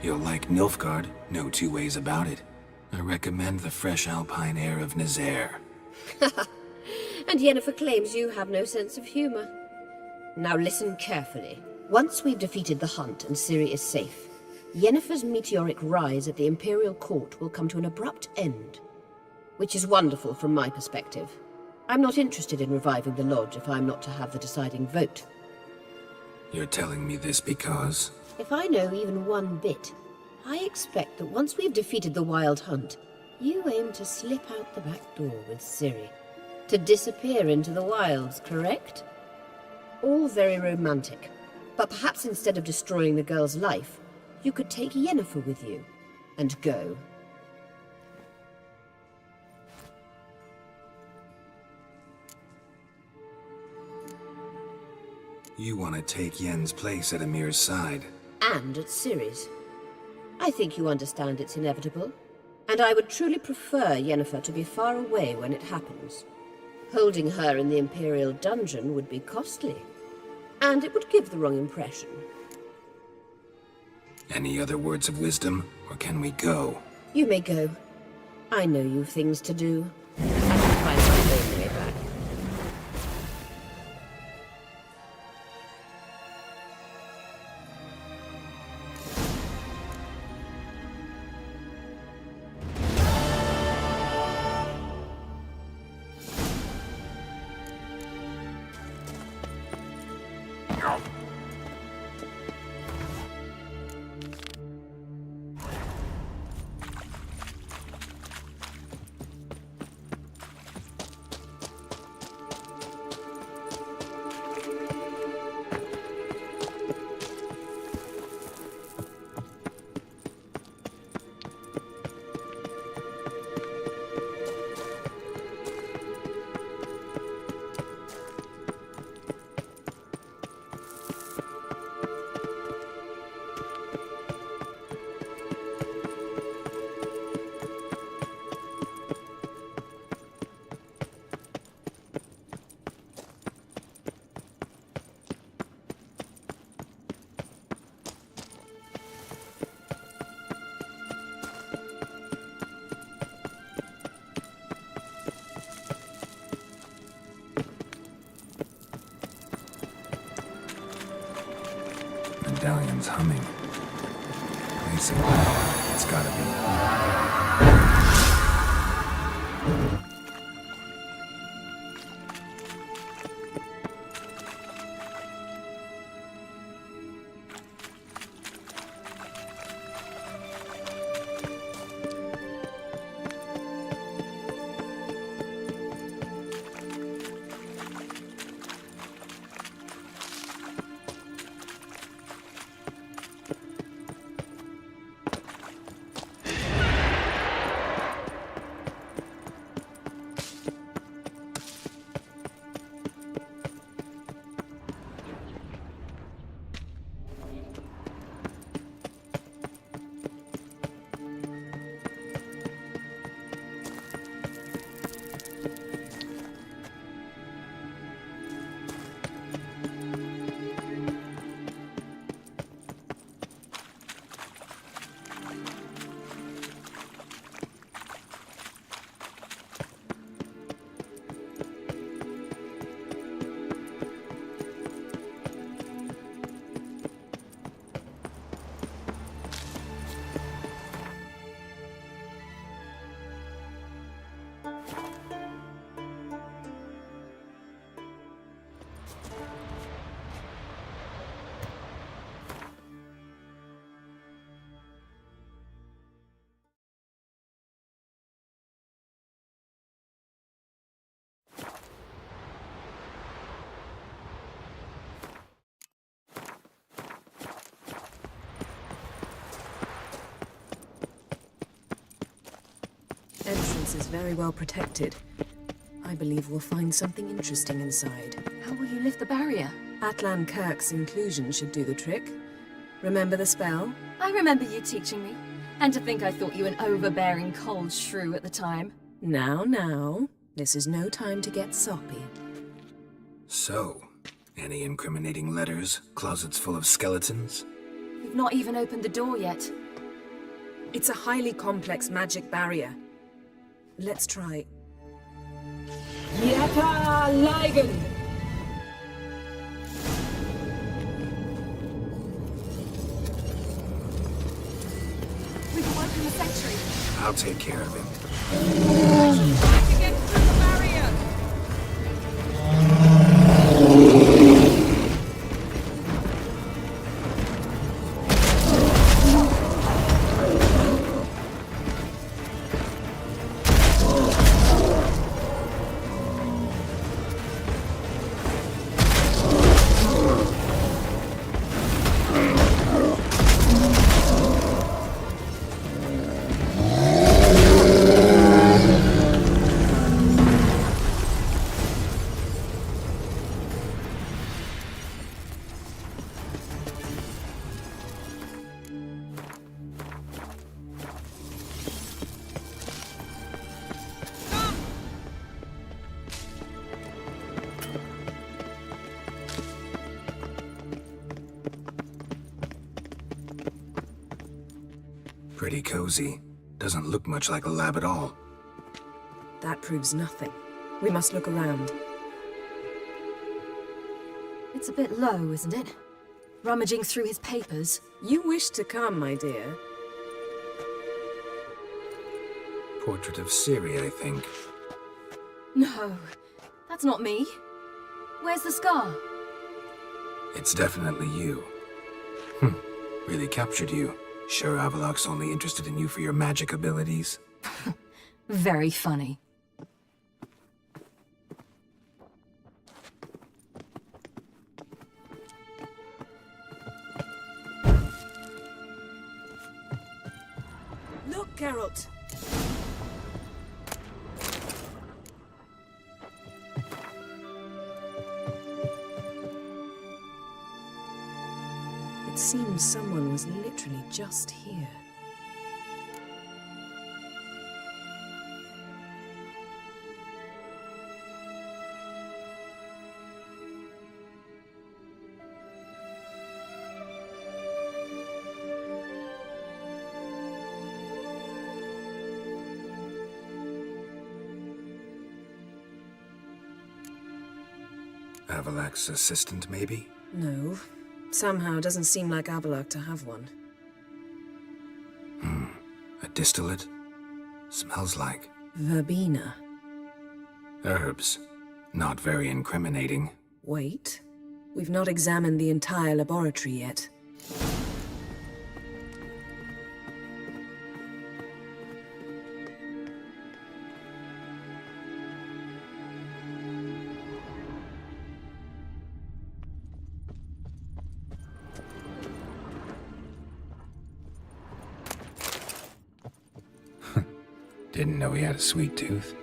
You'll like Nilfgaard, no two ways about it. I recommend the fresh alpine air of Nazaire. And Yennefer claims you have no sense of humor. Now listen carefully. Once we've defeated the Hunt and Ciri is safe, Yennefer's meteoric rise at the Imperial Court will come to an abrupt end. Which is wonderful from my perspective. I'm not interested in reviving the Lodge if I'm not to have the deciding vote. You're telling me this because... If I know even one bit, I expect that once we've defeated the Wild Hunt, you aim to slip out the back door with Ciri. To disappear into the wilds, correct? All very romantic. But perhaps instead of destroying the girl's life, you could take Yennefer with you, and go. You want to take Yen's place at Amir's side. And at Ciri's. I think you understand it's inevitable, and I would truly prefer Yennefer to be far away when it happens. Holding her in the Imperial dungeon would be costly, and it would give the wrong impression. Any other words of wisdom, or can we go? You may go. I know you've things to do. I can find my own way back. Medallion's humming. Place of power. It's gotta be. place is very well protected. I believe we'll find something interesting inside. How will you lift the barrier? Atlan Kirk's inclusion should do the trick. Remember the spell? I remember you teaching me. And to think I thought you an overbearing cold shrew at the time. Now. This is no time to get soppy. So, any incriminating letters? Closets full of skeletons? We've not even opened the door yet. It's a highly complex magic barrier. Let's try. Yeta Ligen! We've awoken the sentry. I'll take care of him. Trying to get through the barrier! Pretty cozy. Doesn't look much like a lab at all. That proves nothing. We must look around. It's a bit low, isn't it? Rummaging through his papers. You wish to come, my dear. Portrait of Ciri, I think. No, that's not me. Where's the scar? It's definitely you. Really captured you. Sure Avalok's only interested in you for your magic abilities? Very funny. Look, Geralt! It seems someone was literally just here. Avalok's assistant, maybe? No. Somehow it doesn't seem like Avalok to have one. A distillate? Smells like Verbena. herbs. Not very incriminating. Wait. We've not examined the entire laboratory yet. Didn't know he had a sweet tooth.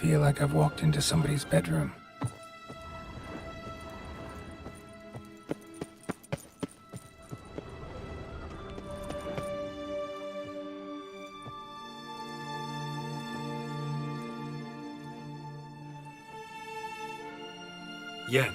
feel like I've walked into somebody's bedroom. Yen.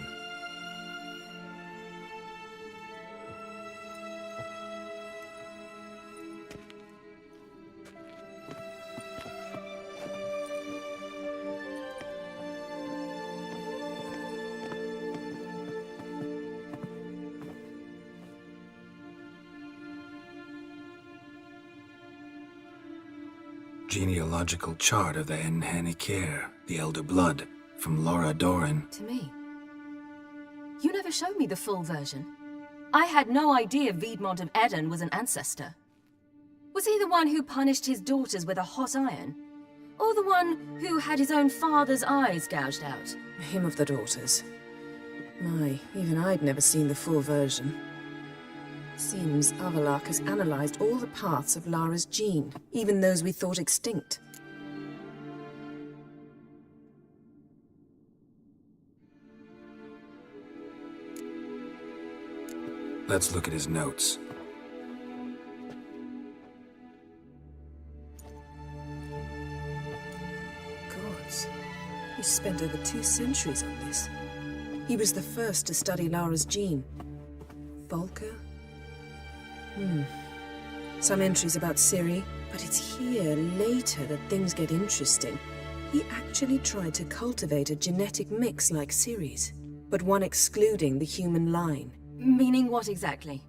Genealogical chart of the Enhanikir, the Elder Blood, from Laura Doran. To me. You never showed me the full version. I had no idea Viedmont of Eden was an ancestor. Was he the one who punished his daughters with a hot iron? Or the one who had his own father's eyes gouged out? Him of the daughters. My, even I'd never seen the full version. Seems Avalok has analyzed all the parts of Lara's gene, even those we thought extinct. Let's look at his notes. Gods, he spent over 2 centuries on this. He was the first to study Lara's gene. Volker? Some entries about Ciri, but it's here, later, that things get interesting. He actually tried to cultivate a genetic mix like Ciri's, but one excluding the human line. Meaning what exactly?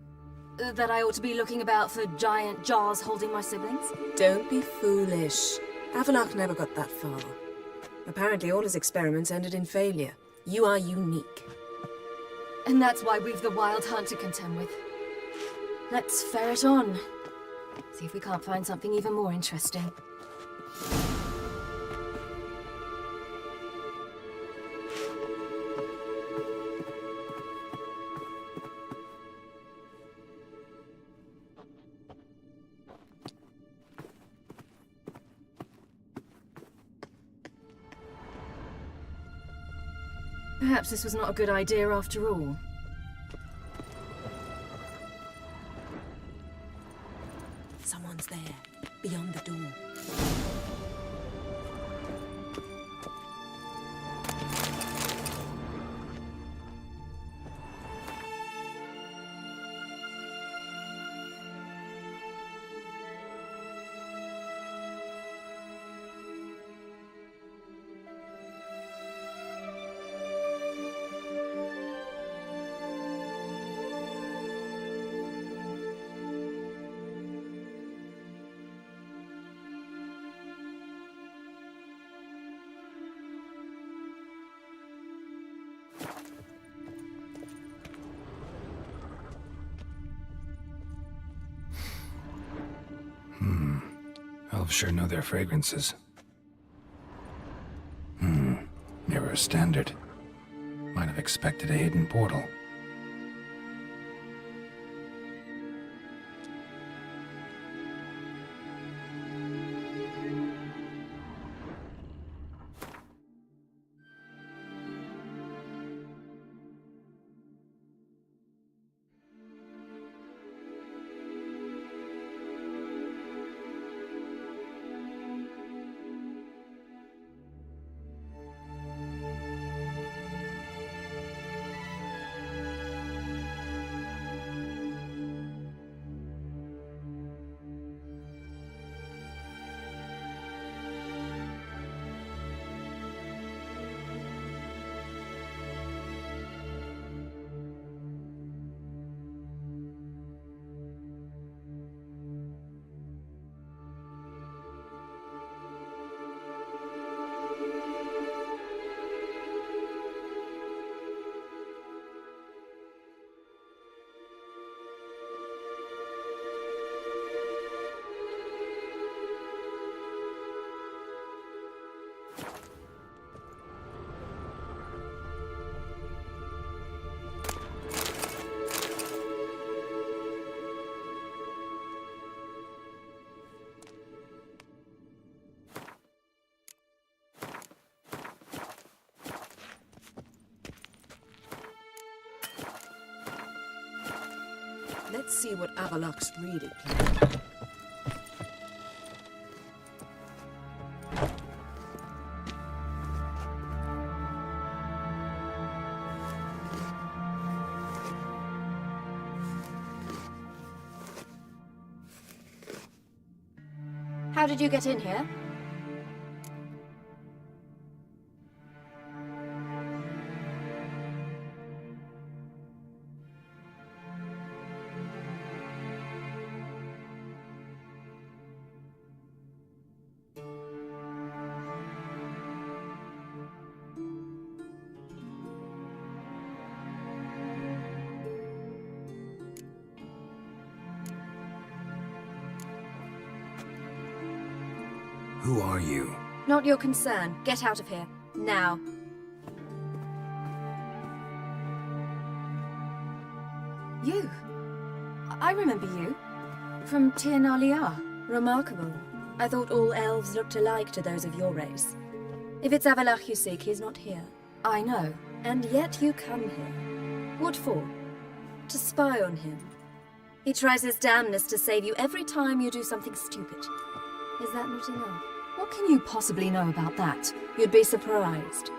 That I ought to be looking about for giant jars holding my siblings? Don't be foolish. Avalok never got that far. Apparently all his experiments ended in failure. You are unique. And that's why we've the Wild Hunt to contend with. Let's ferret on. See if we can't find something even more interesting. Perhaps this was not a good idea after all. Someone's there, beyond the door. Elves sure know their fragrances. Mirror standard. Might have expected a hidden portal. Let's see what Avalok's really planning. How did you get in here? Who are you? Not your concern. Get out of here. Now. You. I remember you. From Tir Nalia. Remarkable. I thought all elves looked alike to those of your race. If it's Avalach you seek, he's not here. I know. And yet you come here. What for? To spy on him. He tries his damnedest to save you every time you do something stupid. Is that not enough? What can you possibly know about that? You'd be surprised.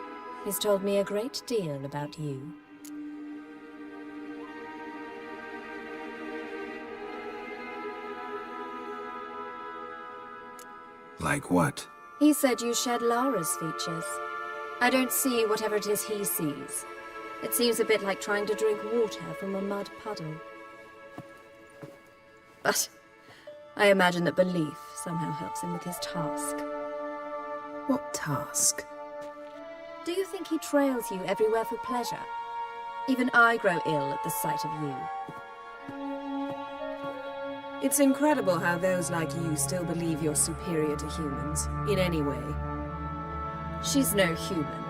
He's told me a great deal about you. Like what? He said you shared Lara's features. I don't see whatever it is he sees. It seems a bit like trying to drink water from a mud puddle. But I imagine that belief somehow helps him with his task. What task? Do you think he trails you everywhere for pleasure? Even I grow ill at the sight of you. It's incredible how those like you still believe you're superior to humans, in any way. She's no human.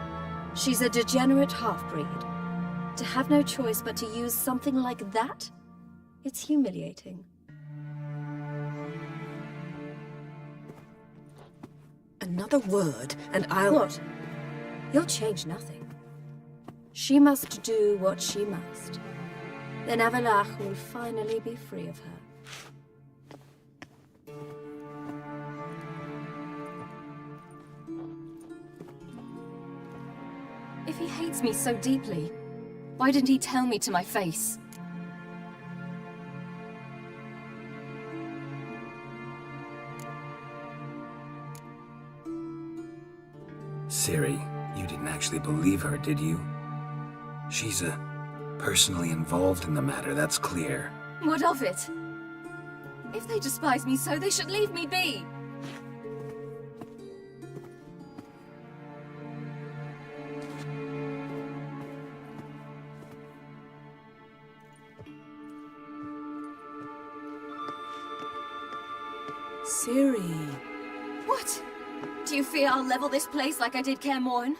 She's a degenerate half-breed. To have no choice but to use something like that? It's humiliating. Another word, and I'll... What? You'll change nothing. She must do what she must. Then Avalach will finally be free of her. If he hates me so deeply, why didn't he tell me to my face? Ciri, you didn't actually believe her, did you? She's personally involved in the matter, that's clear. What of it? If they despise me so, they should leave me be. Ciri. What? Do you fear I'll level this place like I did Kaer Morhen?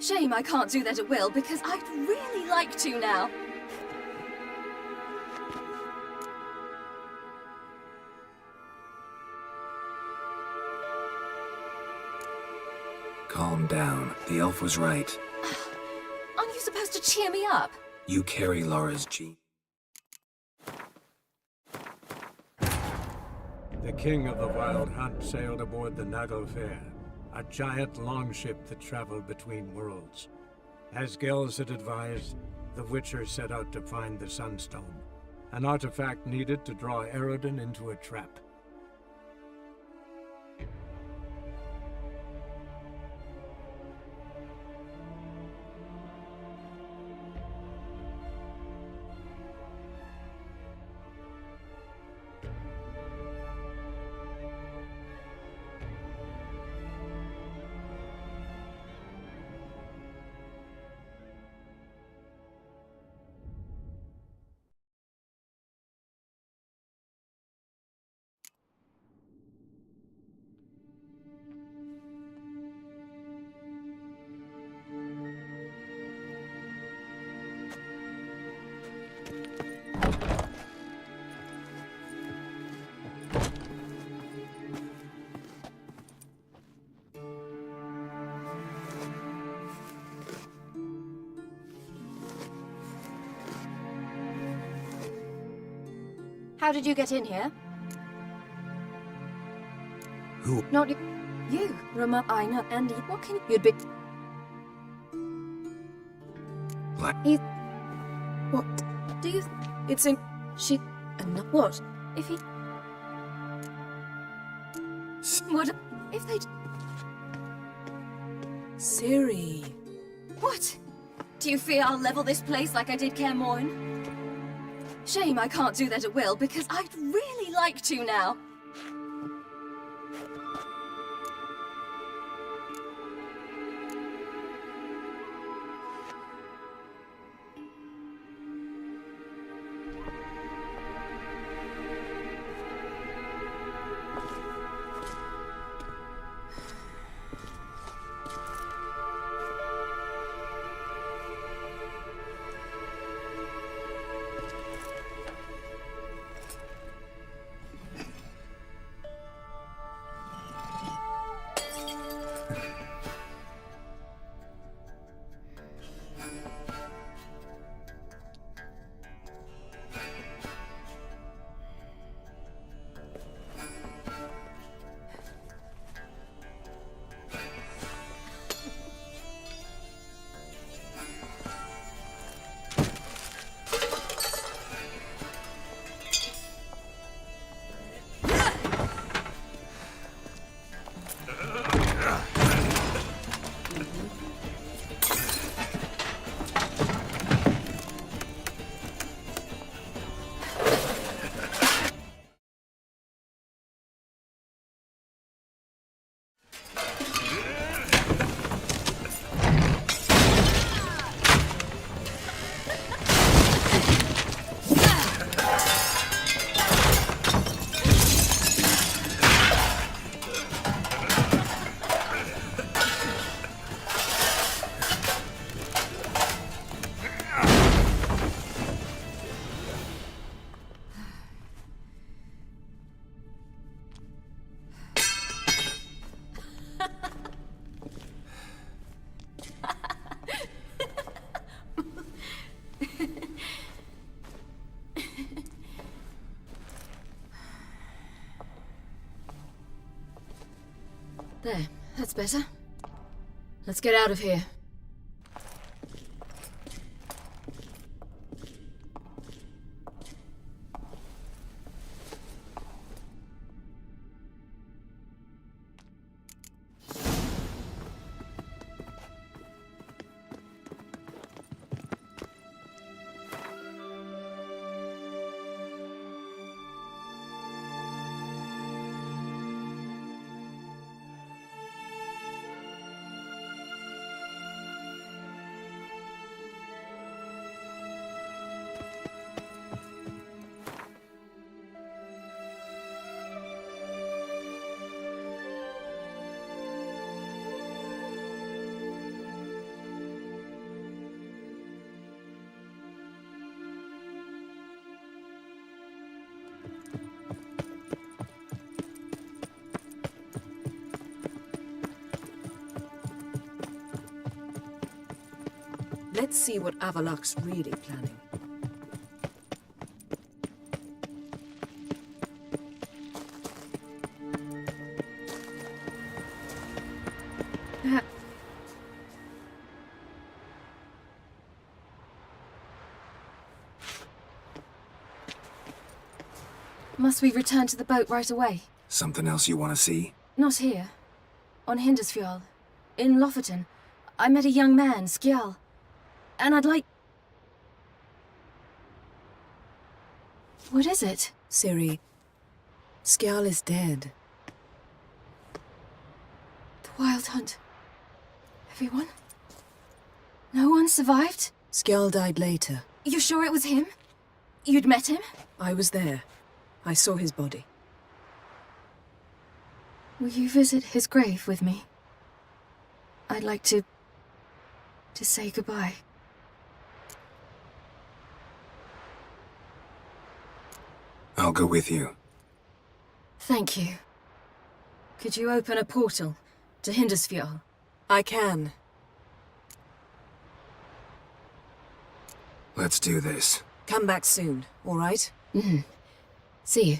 Shame I can't do that at will, because I'd really like to now. Calm down. The elf was right. Aren't you supposed to cheer me up? You carry Lara's gene. The king of the Wild Hunt sailed aboard the Naglfar, a giant longship that traveled between worlds. As Gels had advised, the Witcher set out to find the Sunstone, an artifact needed to draw Eredin into a trap. How did you get in here? Who? Not you. You. Remember, I know. And what can you'd be? Like. What? Do you? It's in. She. And what? If he. What? If they. Ciri. What? Do you fear I'll level this place like I did Kaer Morhen? Shame I can't do that at will, because I'd really like to now. There, that's better. Let's get out of here. Let's see what Avalok's really planning. Must we return to the boat right away? Something else you want to see? Not here. On Hindisfjall. In Lofoten. I met a young man, Skjal. And I'd like... What is it? Ciri, Skjal is dead. The Wild Hunt. Everyone? No one survived? Skjal died later. You sure it was him? You'd met him? I was there. I saw his body. Will you visit his grave with me? I'd like to say goodbye. I'll go with you. Thank you. Could you open a portal to Hindisfjall? I can. Let's do this. Come back soon, all right? Mm-hmm. See you.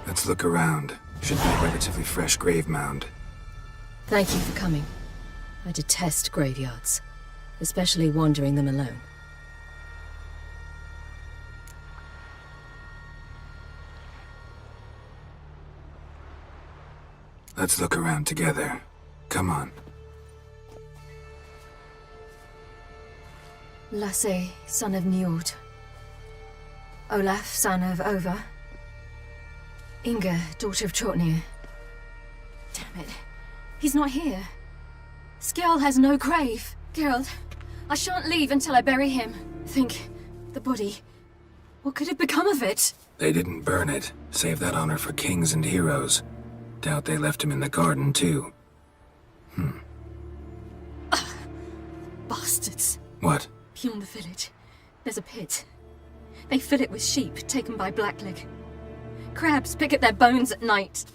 Let's look around. Should be a relatively fresh grave mound. Thank you for coming. I detest graveyards, especially wandering them alone. Let's look around together. Come on. Lasse, son of Njord. Olaf, son of Over. Inga, daughter of Trotnir. Damn it. He's not here. Skjall has no grave. Geralt, I shan't leave until I bury him. Think, the body. What could have become of it? They didn't burn it. Save that honor for kings and heroes. Doubt they left him in the garden, too. Bastards. What? Beyond the village, there's a pit. They fill it with sheep taken by Blackleg. Crabs pick at their bones at night.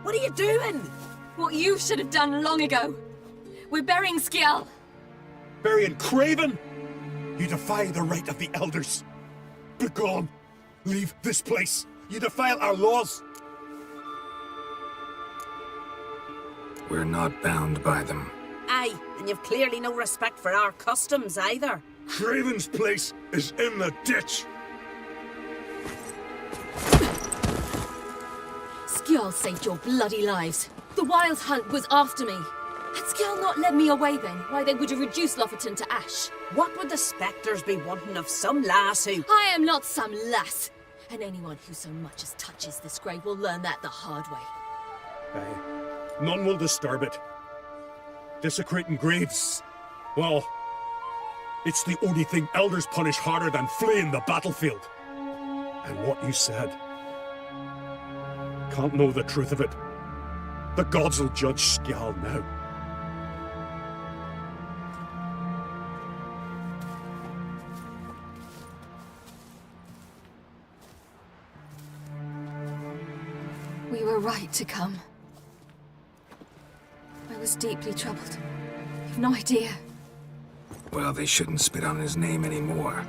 What are you doing? What you should have done long ago. We're burying Skjall. Burying Craven? You defy the right of the elders. Begone. Leave this place. You defile our laws. We're not bound by them. Aye, and you've clearly no respect for our customs either. Craven's place is in the ditch. Skjall saved your bloody lives. The Wild Hunt was after me. Had Skjall not led me away then, why they would have reduced Lofoten to ash. What would the spectres be wanting of some lass who... I am not some lass. And anyone who so much as touches this grave will learn that the hard way. Aye. None will disturb it. Desecrating graves, well, it's the only thing elders punish harder than fleeing the battlefield. And what you said. Can't know the truth of it. The gods will judge Skjall now. We were right to come. I was deeply troubled. You've no idea. Well, they shouldn't spit on his name anymore.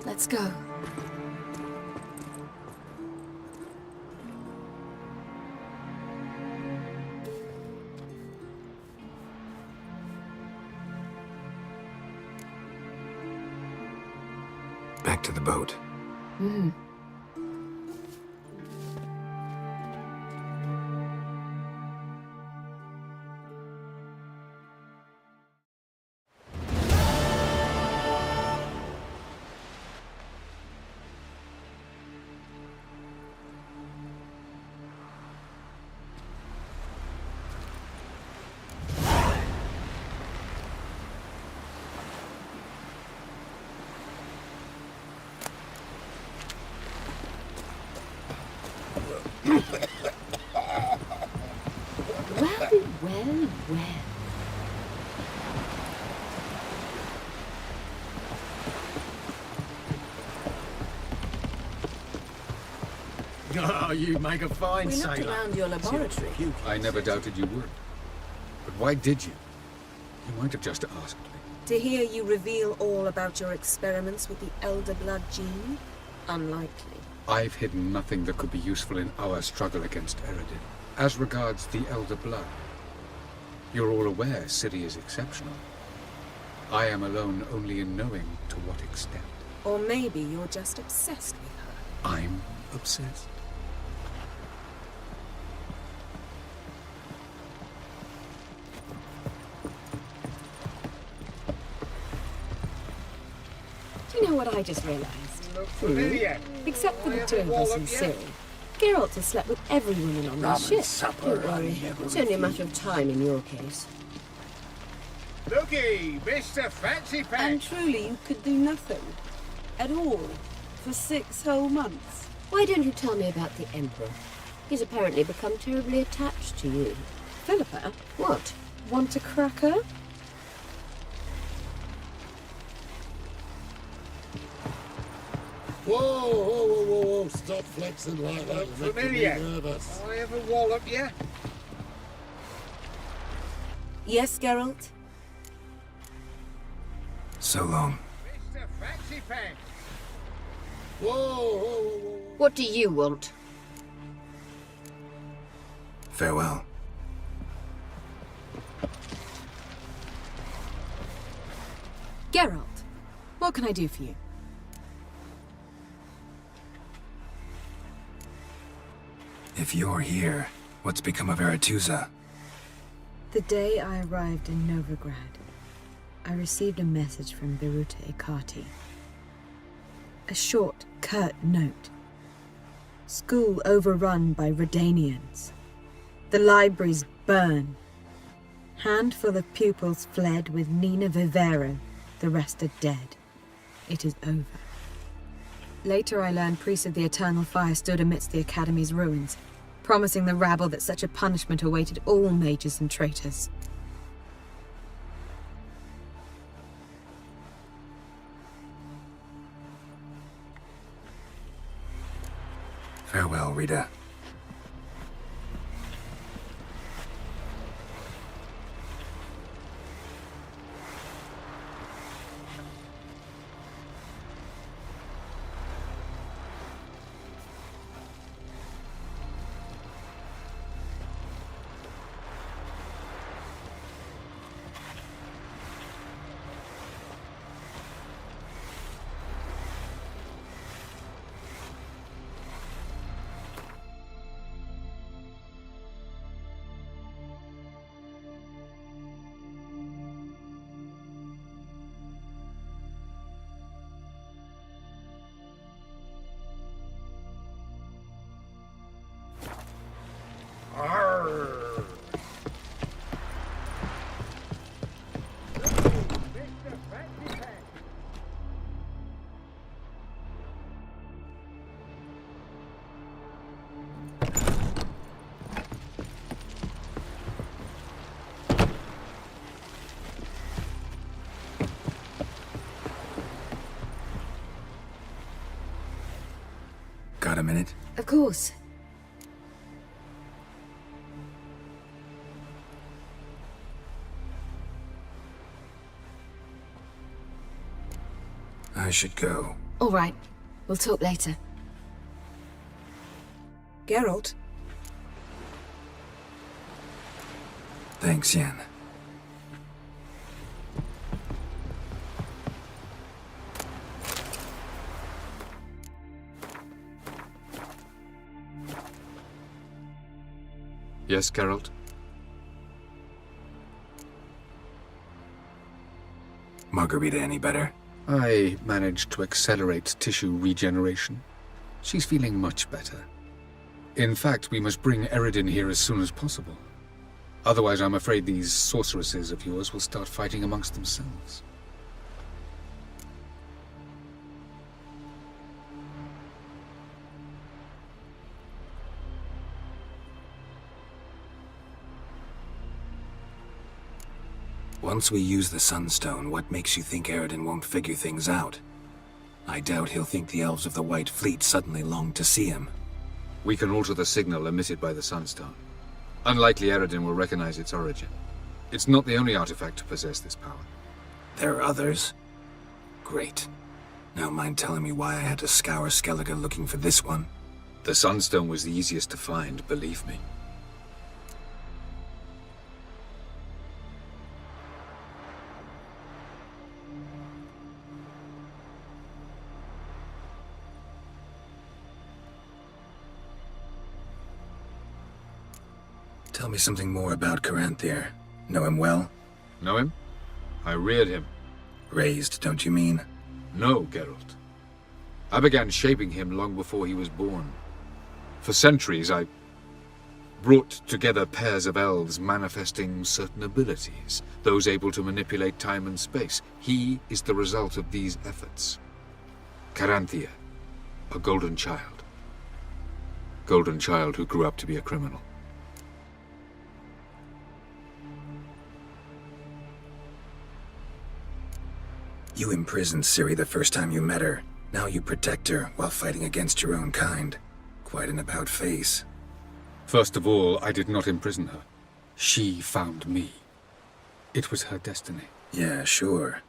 Let's go. Back to the boat. Mm-hmm. Well. Oh, you make a fine We sailor. looked around your laboratory. I never doubted you would. But why did you? You might have just asked me. To hear you reveal all about your experiments with the Elder Blood gene? Unlikely. I've hidden nothing that could be useful in our struggle against Eredin. As regards the Elder Blood, You're all aware Ciri is exceptional. I am alone only in knowing to what extent. Or maybe you're just obsessed with her. I'm obsessed. Do you know what I just realised? Except for the two of us and Ciri, Geralt has slept with every woman on this ship. Don't worry, it's only a matter of time in your case. Looky, Mr. Fancy Pants. And truly you could do nothing. At all. For 6 whole months. Why don't you tell me about the Emperor? He's apparently become terribly attached to you. Philippa? What? Want to crack her? Whoa, whoa, whoa, whoa, whoa, stop flexing like that. You're making me nervous. I ever wallop you? Yes, Geralt? So long. Mr. Fancy Pants. Whoa, whoa, whoa, whoa. What do you want? Farewell. Geralt, what can I do for you? If you're here, what's become of Aretuza? The day I arrived in Novigrad, I received a message from Viruta Ikati. A short, curt note. School overrun by Redanians. The libraries burn. Handful of pupils fled with Nina Vivero. The rest are dead. It is over. Later I learned priests of the Eternal Fire stood amidst the Academy's ruins, promising the rabble that such a punishment awaited all mages and traitors. Farewell, Rita. Got a minute? Of course. I should go. All right. We'll talk later. Geralt? Thanks, Yen. Yes, Geralt? Margarita any better? I managed to accelerate tissue regeneration. She's feeling much better. In fact, we must bring Eredin here as soon as possible. Otherwise, I'm afraid these sorceresses of yours will start fighting amongst themselves. Once we use the Sunstone, what makes you think Eredin won't figure things out? I doubt he'll think the elves of the White Fleet suddenly long to see him. We can alter the signal emitted by the Sunstone. Unlikely Eredin will recognize its origin. It's not the only artifact to possess this power. There are others? Great. Now mind telling me why I had to scour Skellige looking for this one? The Sunstone was the easiest to find, believe me. Tell me something more about Caranthir. Know him well? Know him? I reared him. Raised, don't you mean? No, Geralt. I began shaping him long before he was born. For centuries, I brought together pairs of elves manifesting certain abilities, those able to manipulate time and space. He is the result of these efforts. Caranthir, a golden child. Golden child who grew up to be a criminal. You imprisoned Ciri the first time you met her. Now you protect her while fighting against your own kind. Quite an about-face. First of all, I did not imprison her. She found me. It was her destiny. Yeah, sure.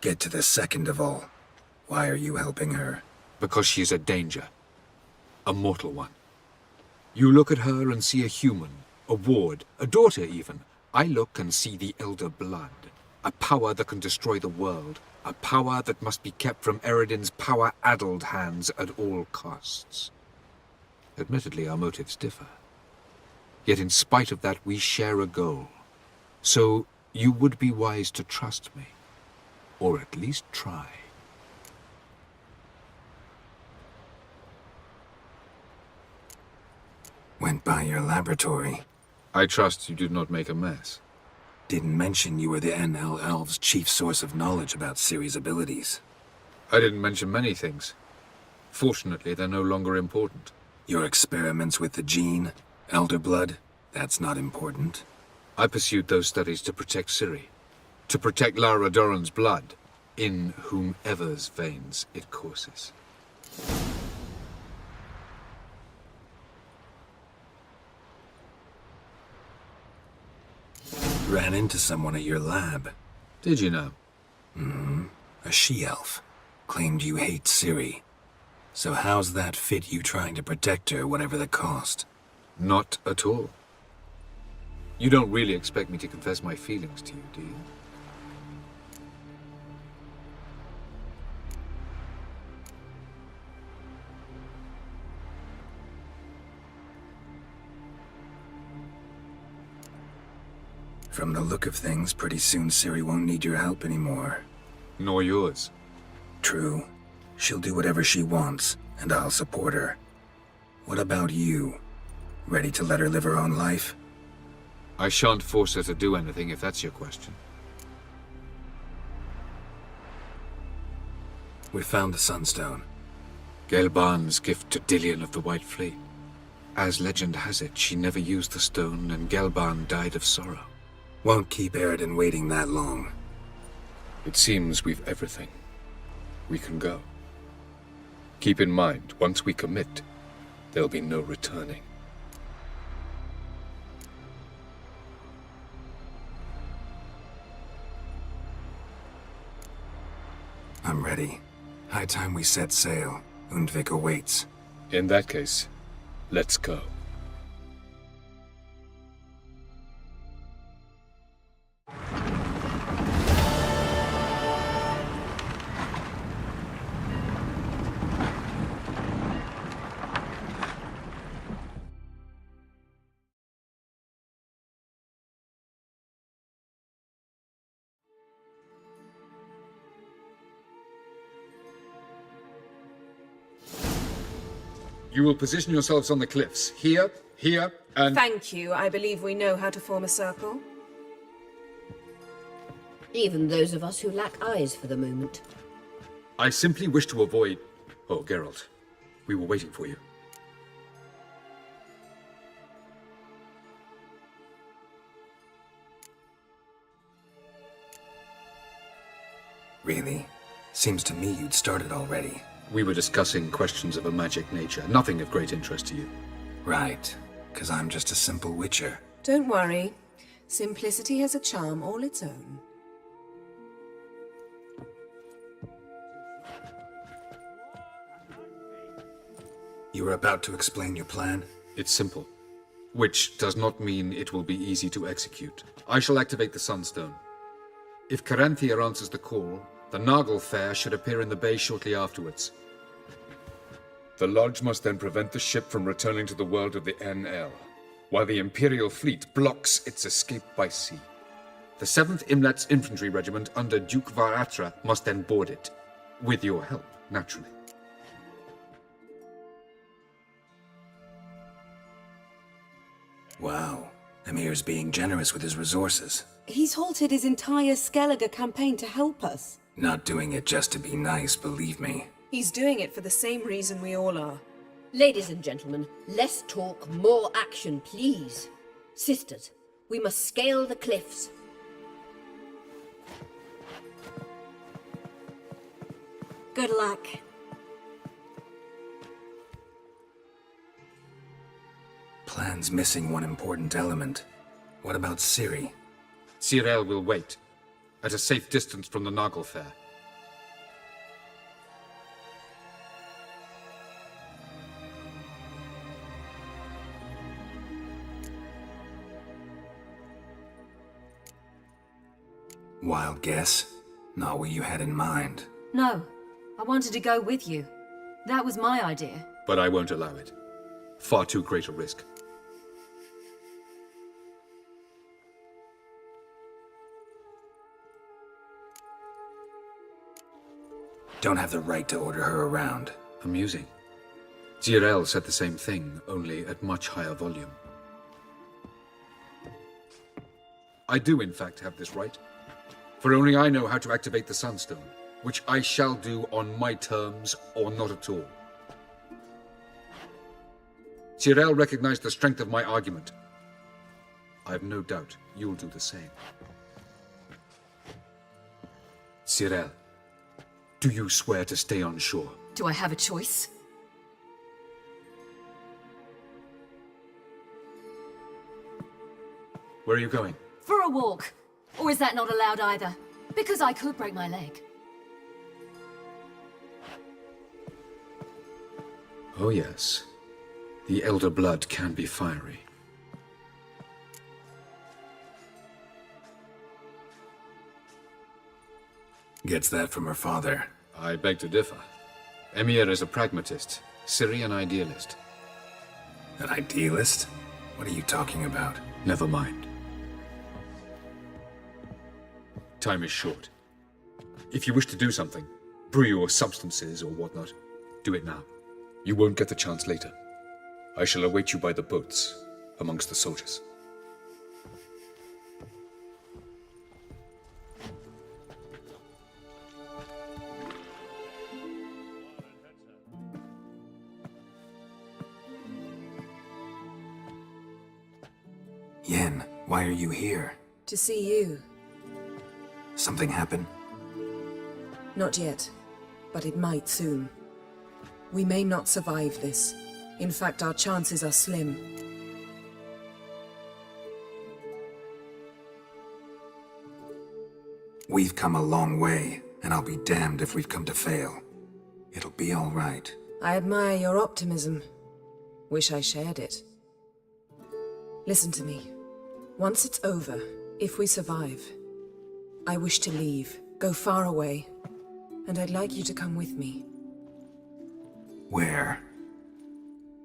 Get to the second of all. Why are you helping her? Because she is a danger. A mortal one. You look at her and see a human, a ward, a daughter even. I look and see the Elder Blood. A power that can destroy the world. A power that must be kept from Eredin's power-addled hands at all costs. Admittedly, our motives differ. Yet in spite of that, we share a goal. So, you would be wise to trust me. Or at least try. Went by your laboratory. I trust you did not make a mess. Didn't mention you were the NL Elves' chief source of knowledge about Ciri's abilities. I didn't mention many things. Fortunately, they're no longer important. Your experiments with the gene, Elder Blood, that's not important. I pursued those studies to protect Ciri. To protect Lara Doran's blood, in whomever's veins it courses. Ran into someone at your lab. Did you know? Mm-hmm. A she-elf. Claimed you hate Ciri. So how's that fit you trying to protect her, whatever the cost? Not at all. You don't really expect me to confess my feelings to you, do you? From the look of things, pretty soon Ciri won't need your help anymore. Nor yours. True. She'll do whatever she wants, and I'll support her. What about you? Ready to let her live her own life? I shan't force her to do anything if that's your question. We found the Sunstone. Gelban's gift to Dillion of the White Fleet. As legend has it, she never used the stone, and Gelban died of sorrow. Won't keep Eredin waiting that long. It seems we've everything. We can go. Keep in mind, once we commit, there'll be no returning. I'm ready. High time we set sail. Undvik awaits. In that case, let's go. You will position yourselves on the cliffs. Here, here, and... Thank you. I believe we know how to form a circle. Even those of us who lack eyes for the moment. I simply wish to avoid... Oh, Geralt. We were waiting for you. Really? Seems to me you'd started already. We were discussing questions of a magic nature, nothing of great interest to you. Right, because I'm just a simple witcher. Don't worry. Simplicity has a charm all its own. You were about to explain your plan? It's simple. Which does not mean it will be easy to execute. I shall activate the Sunstone. If Caranthir answers the call, the Nagel Fair should appear in the bay shortly afterwards. The Lodge must then prevent the ship from returning to the world of the NL. while the Imperial fleet blocks its escape by sea. The 7th Imlet's infantry regiment under Duke Varatra must then board it. With your help, naturally. Wow. Emir's being generous with his resources. He's halted his entire Skellige campaign to help us. Not doing it just to be nice, believe me. He's doing it for the same reason we all are. Ladies and gentlemen, less talk, more action, please. Sisters, we must scale the cliffs. Good luck. Plan's missing one important element. What about Ciri? Cyril will wait, at a safe distance from the Nagelfair. Wild guess? Not what you had in mind. No, I wanted to go with you. That was my idea. But I won't allow it. Far too great a risk. Don't have the right to order her around. Amusing. Geralt said the same thing, only at much higher volume. I do, in fact, have this right. For only I know how to activate the Sunstone, which I shall do on my terms or not at all. Cyril recognized the strength of my argument. I have no doubt you'll do the same. Cyril, do you swear to stay on shore? Do I have a choice? Where are you going? For a walk. Or is that not allowed either? Because I could break my leg. Oh yes. The elder blood can be fiery. Gets that from her father. I beg to differ. Emir is a pragmatist, Ciri an idealist. An idealist? What are you talking about? Never mind. Time is short. If you wish to do something, brew your substances or whatnot, do it now. You won't get the chance later. I shall await you by the boats, amongst the soldiers. Yen, why are you here? To see you. Something happen? Not yet, but it might soon. We may not survive this. In fact, our chances are slim. We've come a long way, and I'll be damned if we've come to fail. It'll be all right. I admire your optimism. Wish I shared it. Listen to me. Once it's over, if we survive, I wish to leave, go far away, and I'd like you to come with me. Where?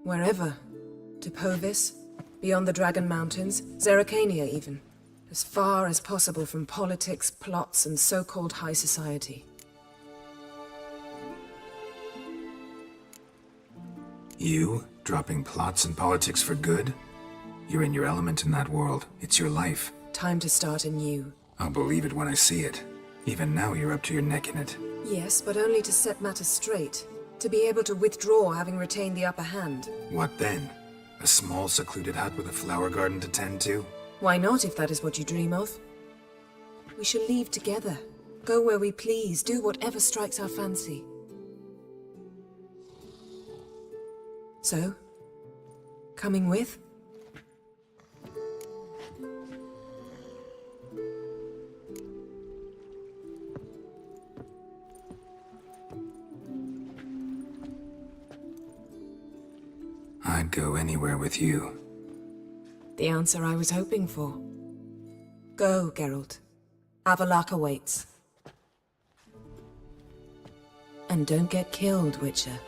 Wherever. To Povis, beyond the Dragon Mountains, Zerrikania even. As far as possible from politics, plots, and so-called high society. You? Dropping plots and politics for good? You're in your element in that world. It's your life. Time to start anew. I'll believe it when I see it. Even now you're up to your neck in it. Yes, but only to set matters straight. To be able to withdraw having retained the upper hand. What then? A small secluded hut with a flower garden to tend to? Why not, if that is what you dream of? We shall leave together. Go where we please, do whatever strikes our fancy. So? Coming with? I'd go anywhere with you. The answer I was hoping for. Go, Geralt. Avalak awaits. And don't get killed, Witcher.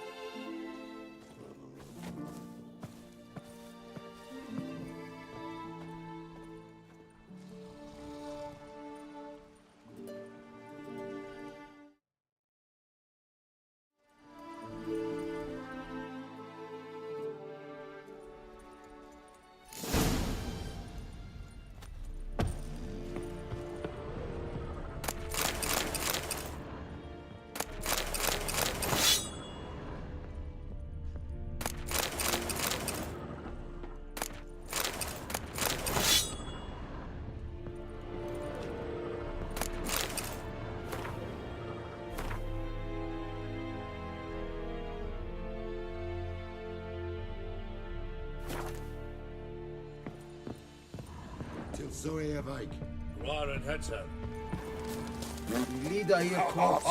Till Zoe Avike. War and Hetzer. Die Lieder hier kurz.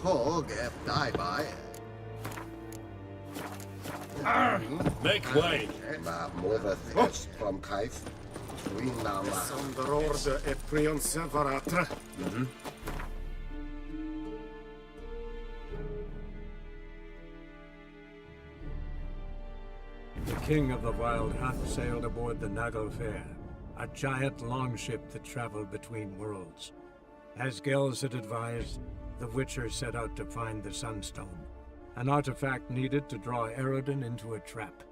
Hog, die by. Make way. Ma mother thirst from Kaif. Sonder orde e prion sevaratra. The king of the Wild Hunt sailed aboard the Naglfair, a giant longship that traveled between worlds. As Gels had advised, the Witcher set out to find the Sunstone, an artifact needed to draw Eredin into a trap.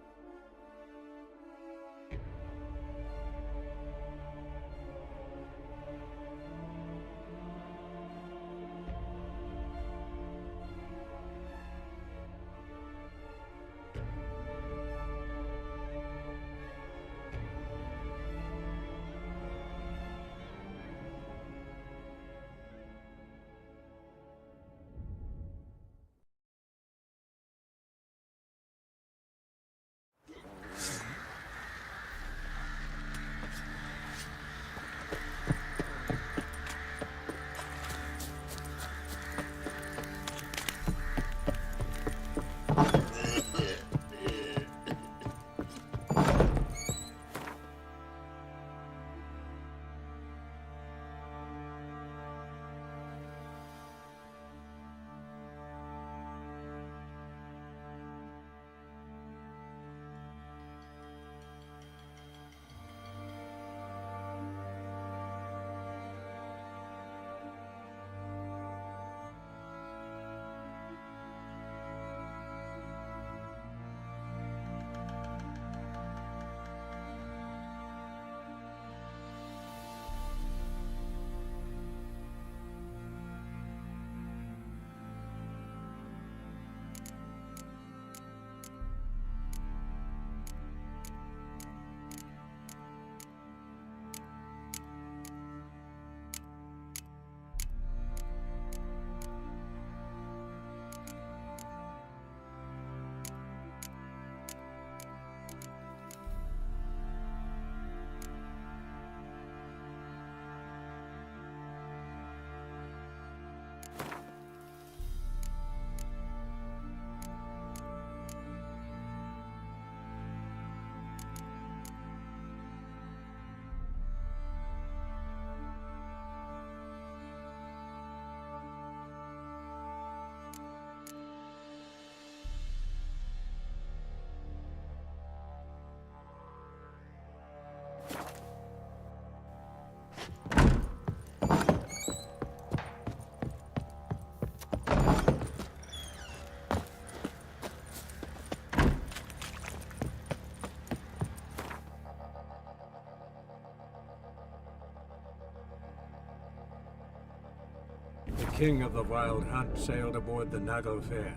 The king of the Wild Hunt sailed aboard the Naglfair,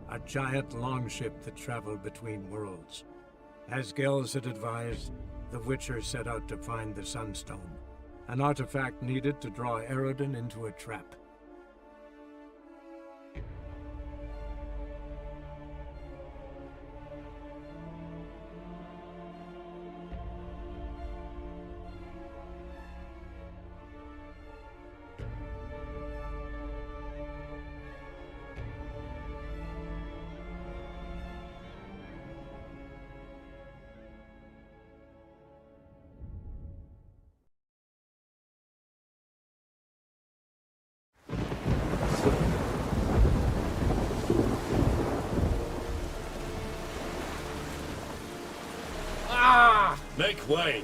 a giant longship that traveled between worlds. As Gels had advised, the Witcher set out to find the Sunstone, an artifact needed to draw Eredin into a trap. Make way!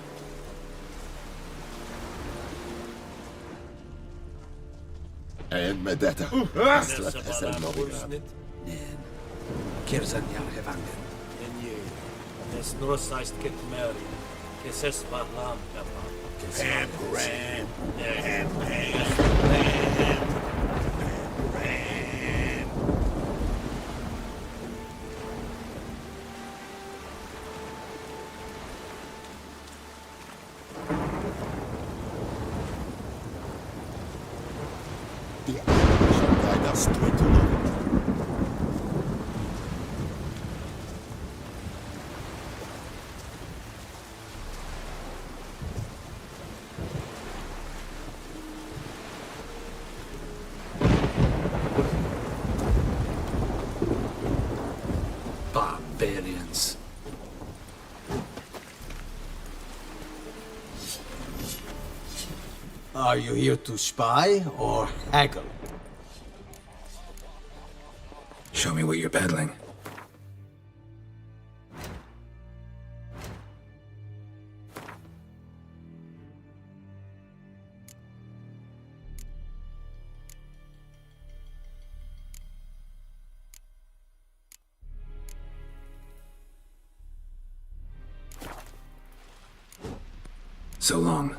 En med detta. Släpp SL Novigrad. Kirzan Yarhevangan. Enye, nes norsaist kit meri, keses bahlam kapa. Ram. The animal shall guide us straight to Novigrad. Are you here to spy or haggle? Show me what you're peddling. So long.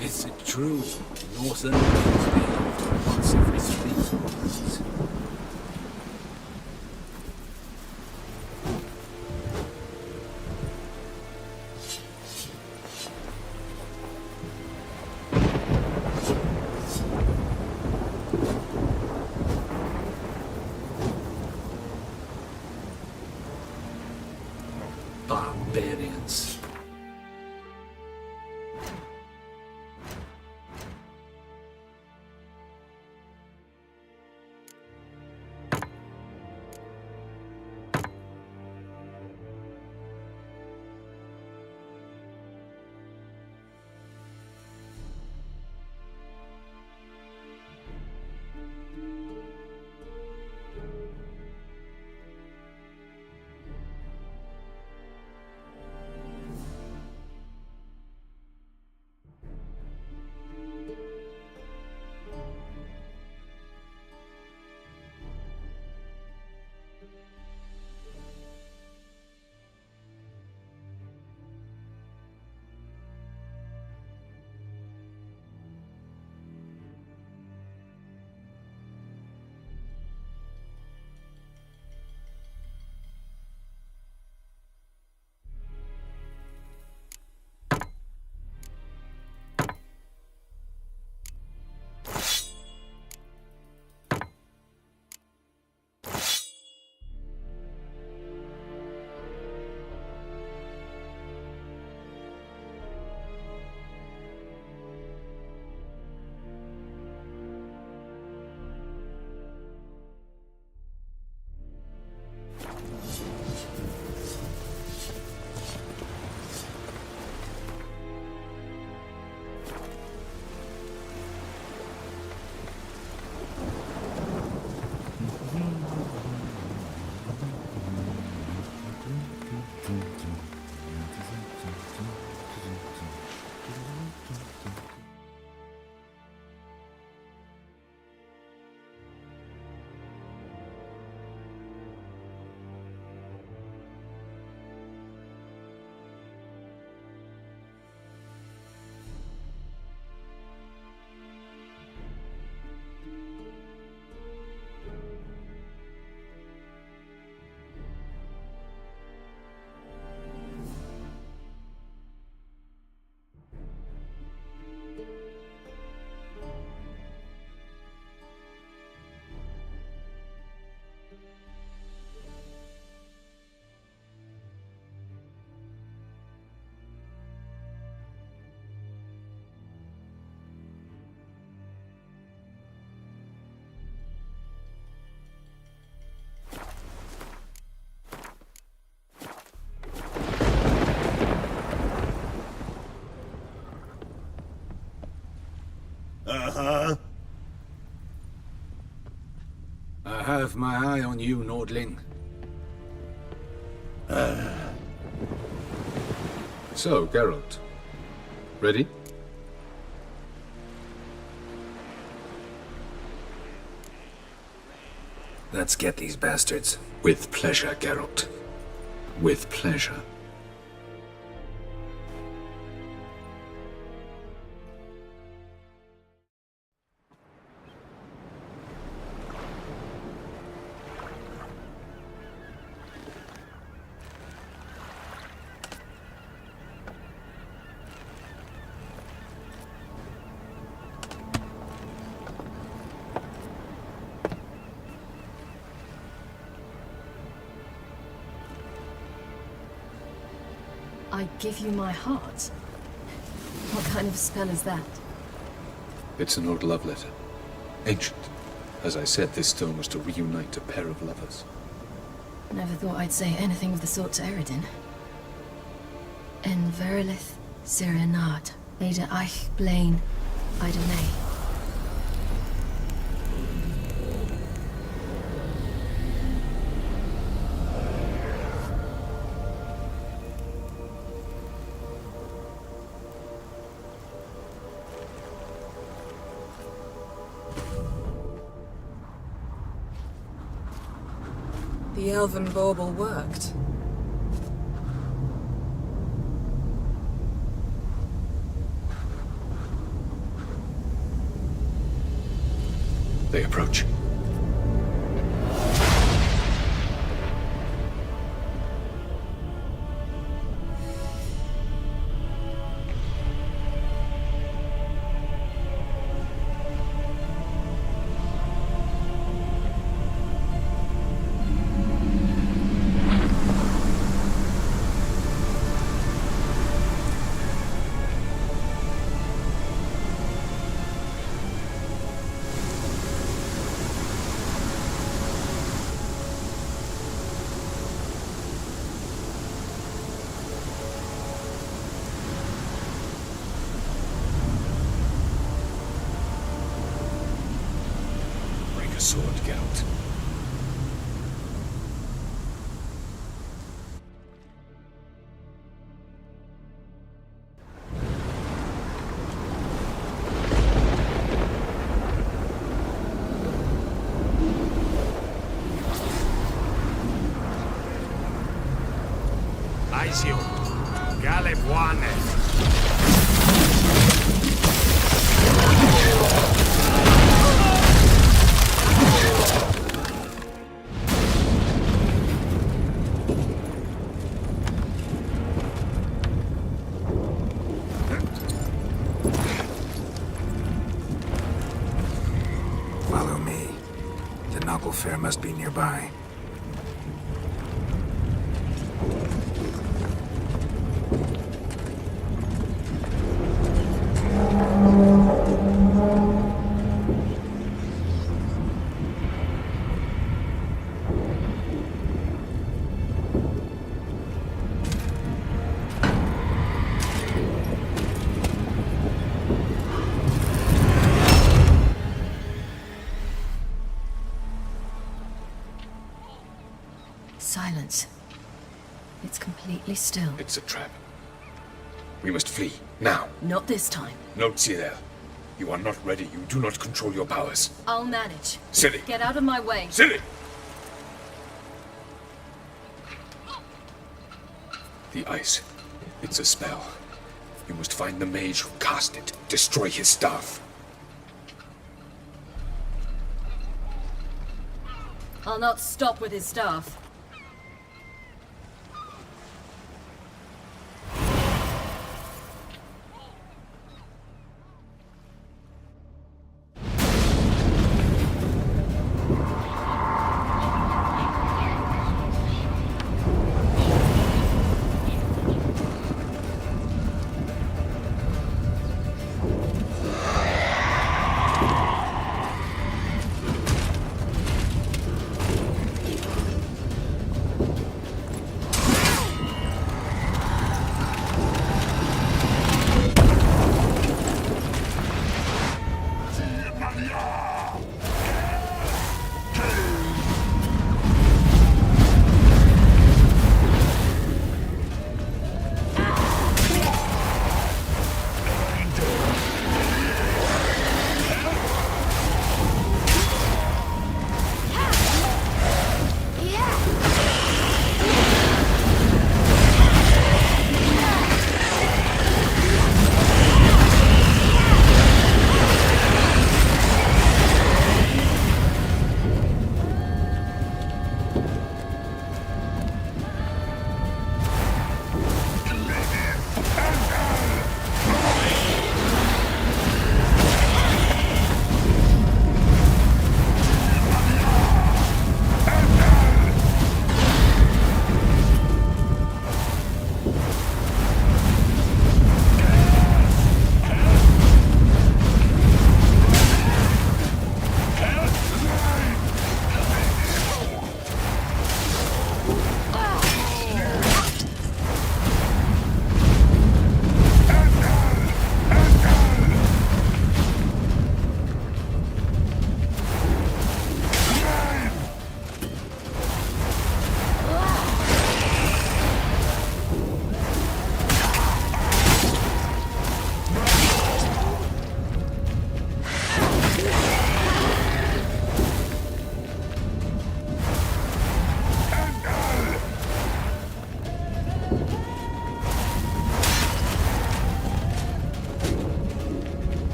Is it true? Northern Wales once every 3 months. Barbarians. Uh-huh. I have my eye on you, Nordling. So, Geralt. Ready? Let's get these bastards. With pleasure, Geralt. With pleasure. I give you my heart? What kind of spell is that? It's an old love letter. Ancient. As I said, this stone was to reunite a pair of lovers. Never thought I'd say anything of the sort to Eredin. En verilith Sirenad, Ada eich blaen, Ida May. The elven bauble worked. They approach. Sword, Geralt. Aizio, Galebuane. Follow me. The Knuckle Fair must be nearby. Silence. It's completely still. It's a trap. We must flee, now. Not this time. No, Cyril. You are not ready. You do not control your powers. I'll manage. Silly. Get out of my way. Silly! The ice. It's a spell. You must find the mage who cast it. Destroy his staff. I'll not stop with his staff.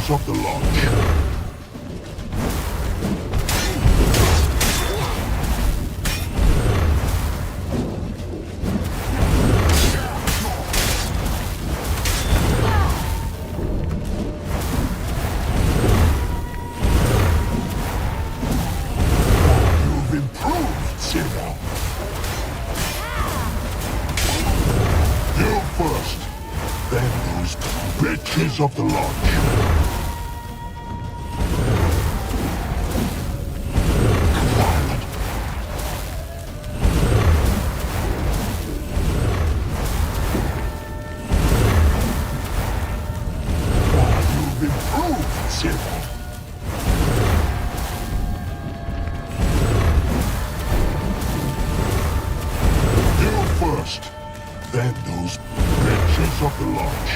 Bridges of the Lodge. Of the Lodge. You've improved, Silver. You first, then those bitches of the Lodge.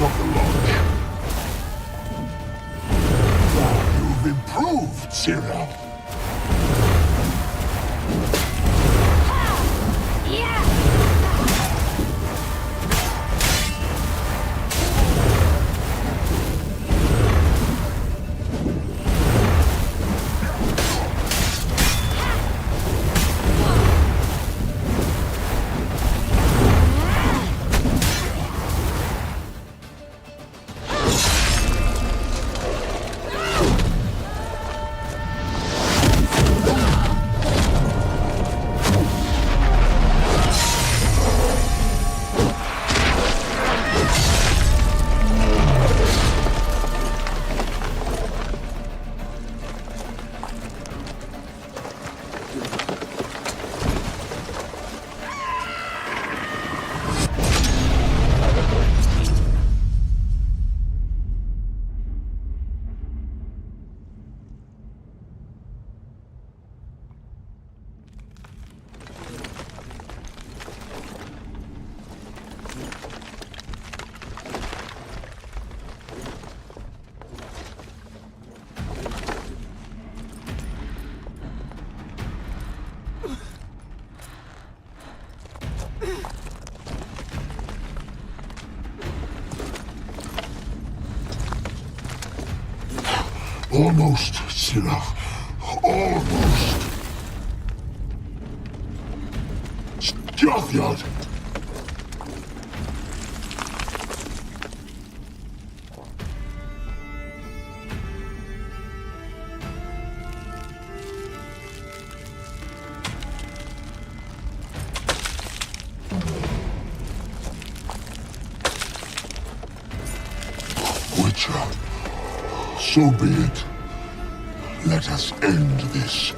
Of the Lodge. You've improved, Cyril. Almost, Sirach. Almost. Stjafjad! Witcher, so be it. Let us end this.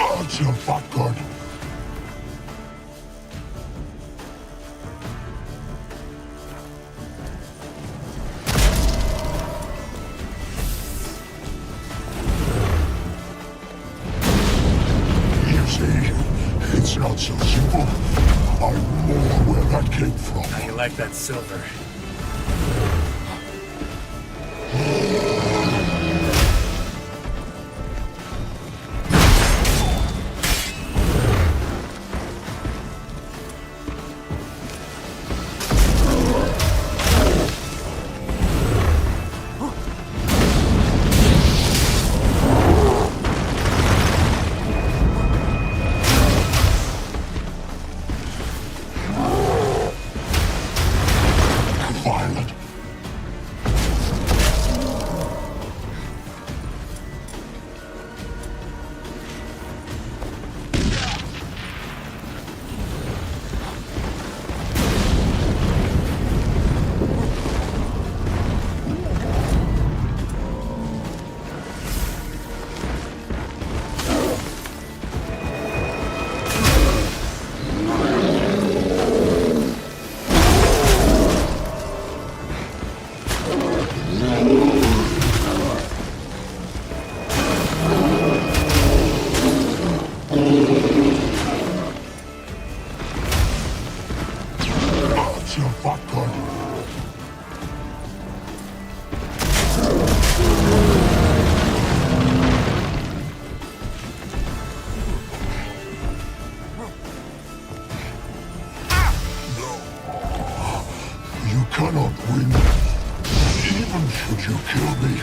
Answer, fat god. It's not so simple. I'm more where that came from. How you like that silver? Where's your vodka? You cannot win, even should you kill me.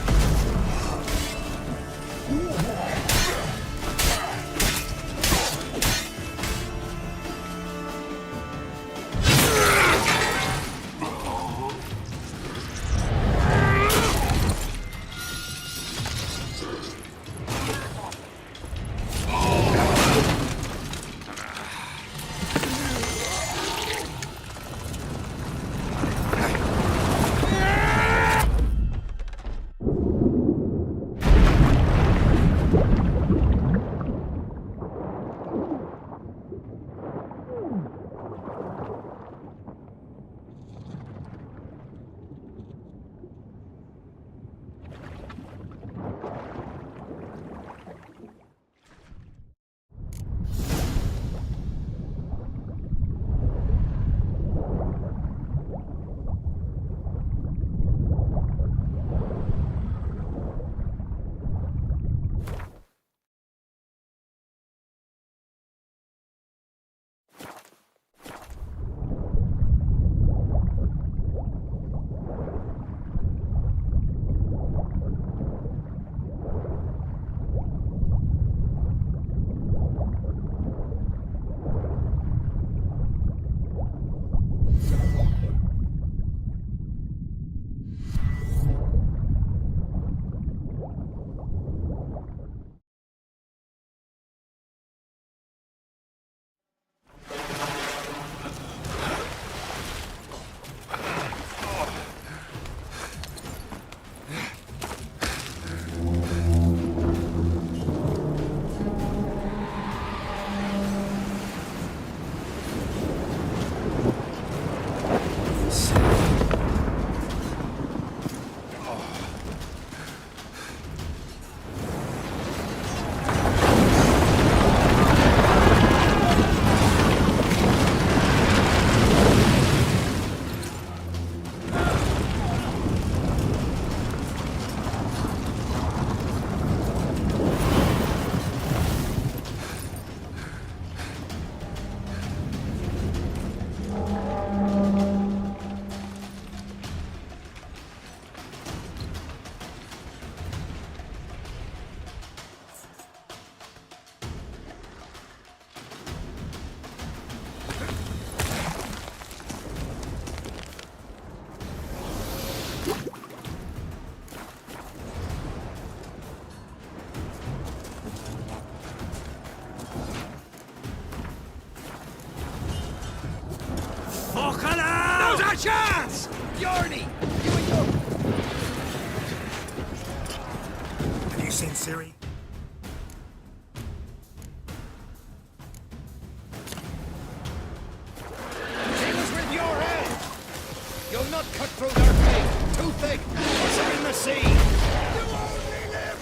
Not a chance! Yarny! You and you! Have you seen Ciri? She was with your head! You'll not cut through their faith! Too thick! Push her in the sea! You only live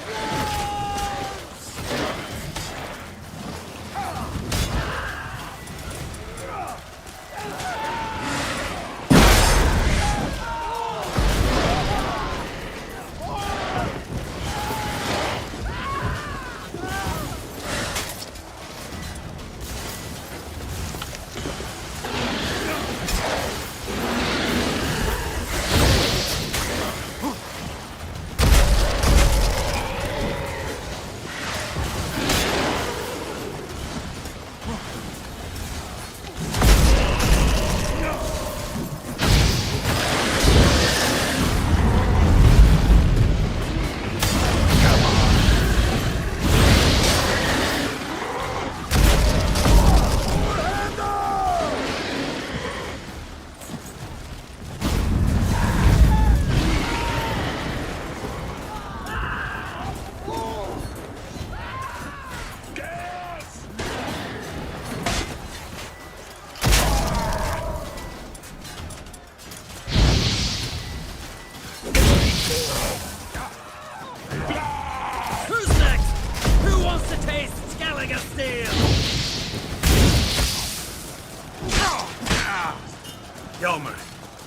somewhere.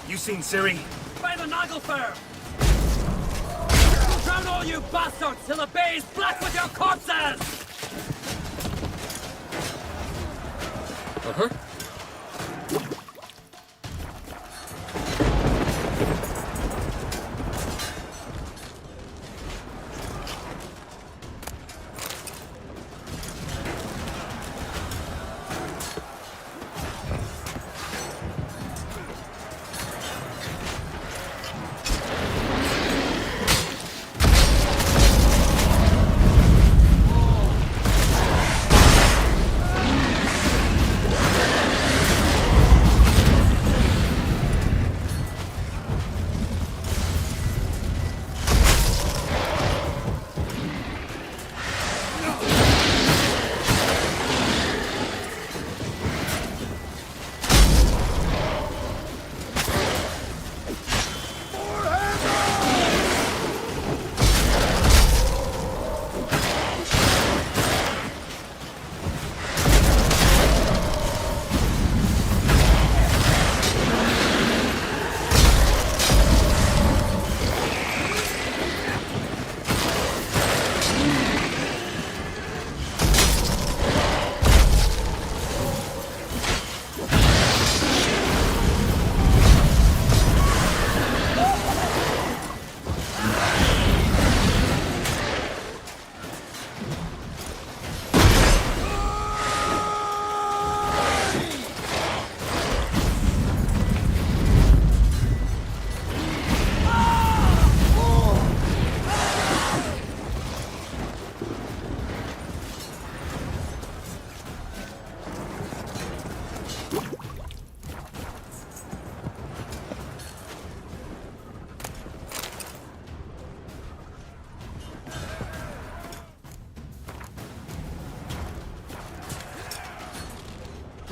You seen Ciri? By the Nagelfur! Drown all you bastards till the bay is black with your corpses! Uh-huh.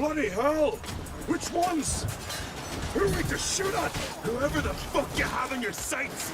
Bloody hell! Which ones? Who are we to shoot at? Whoever the fuck you have in your sights!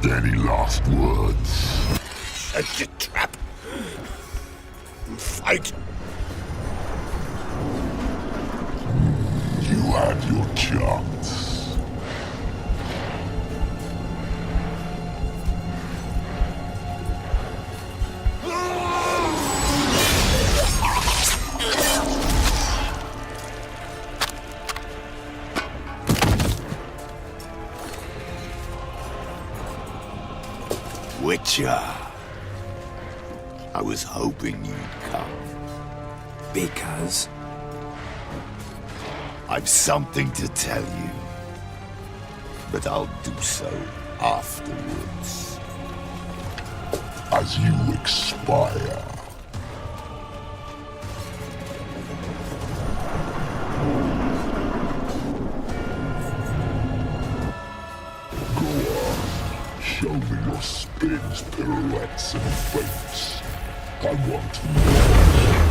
Any last words? Shut your trap. Fight. You had your chance. Witcher. I was hoping you'd come. Because? I've something to tell you. But I'll do so afterwards. As you expire. Show me your spins, pirouettes, and feints. I want to watch.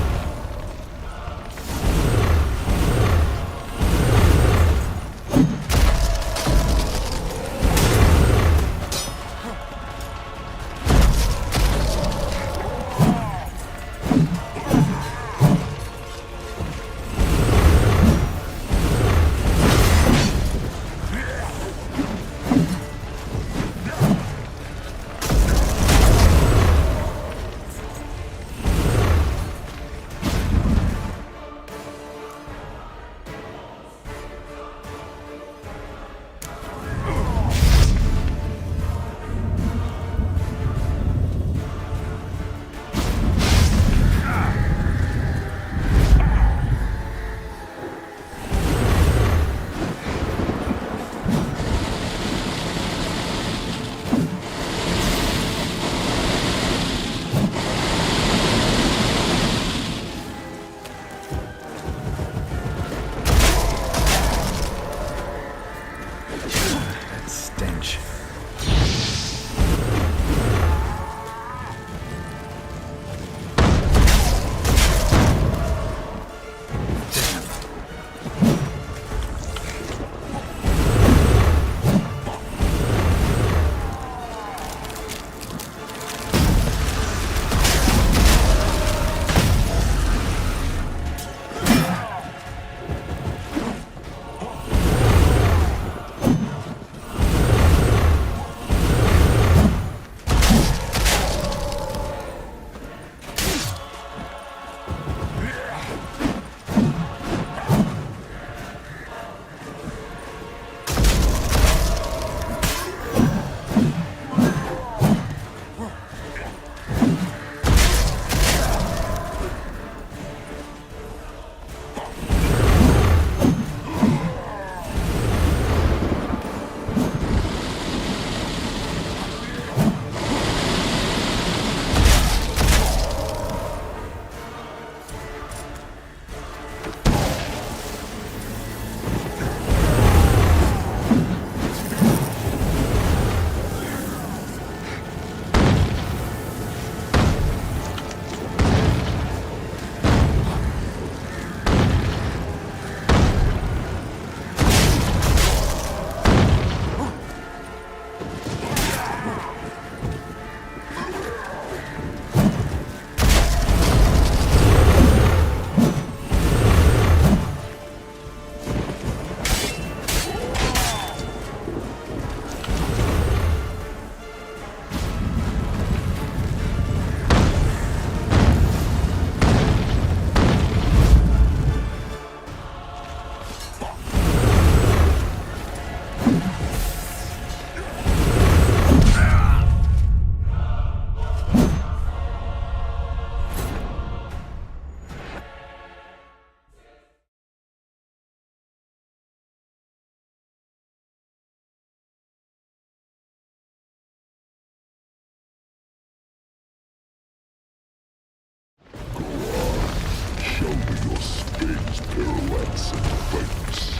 pirouettes and feints.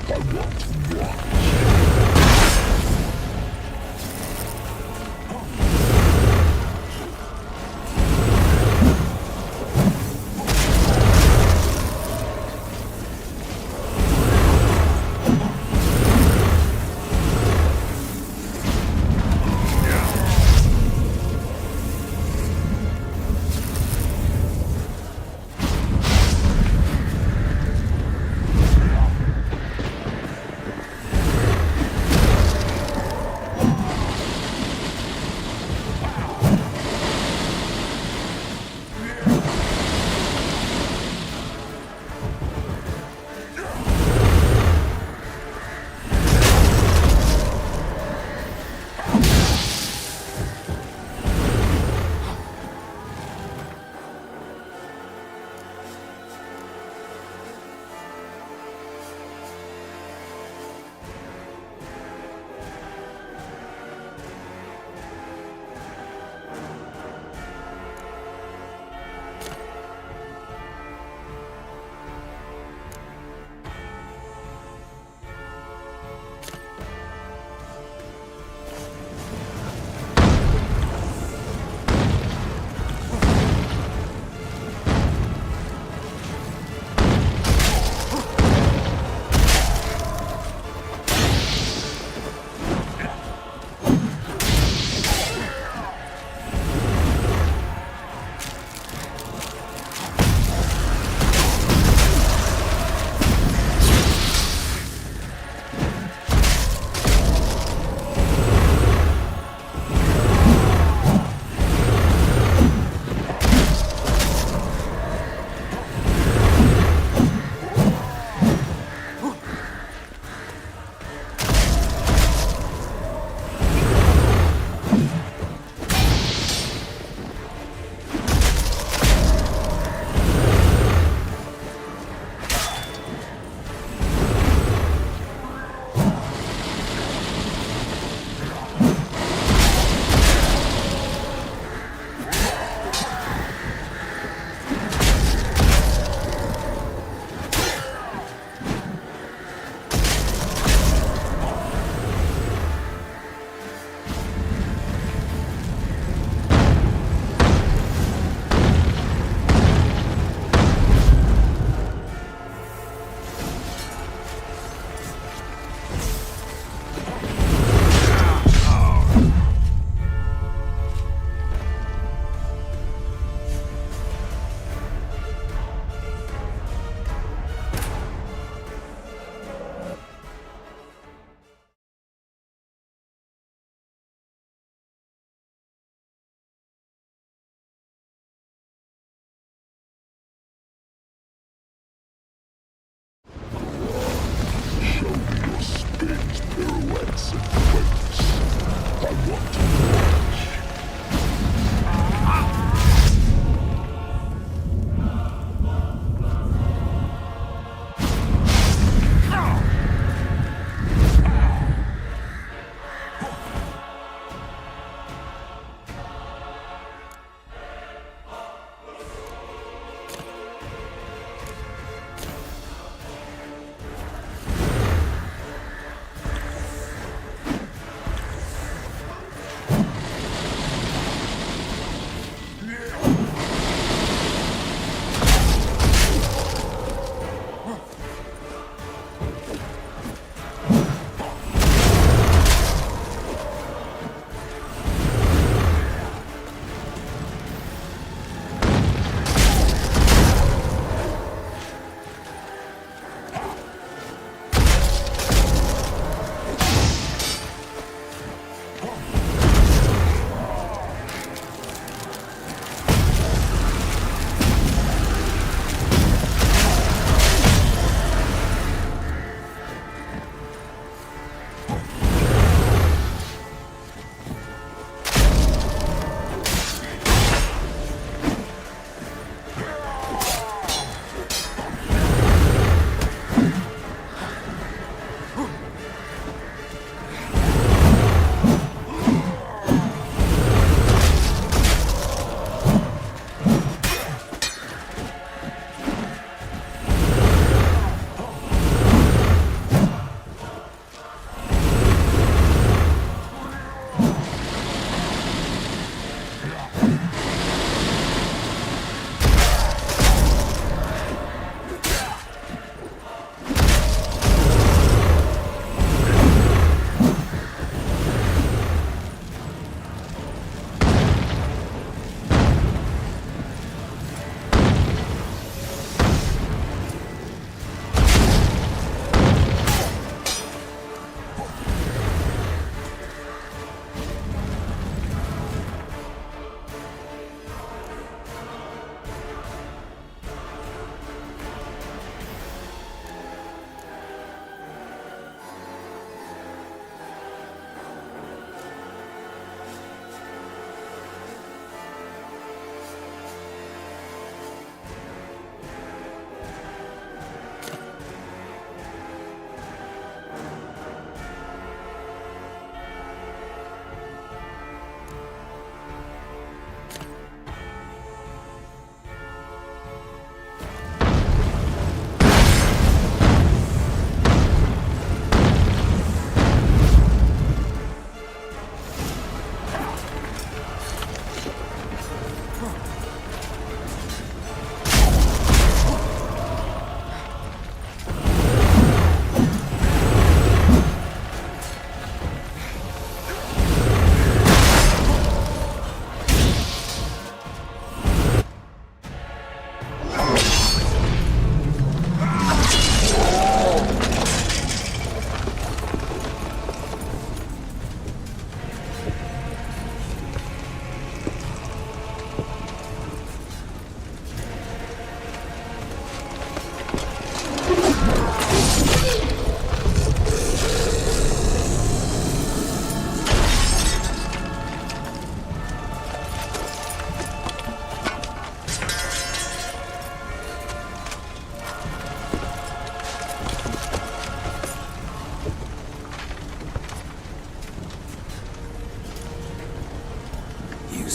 I want to watch.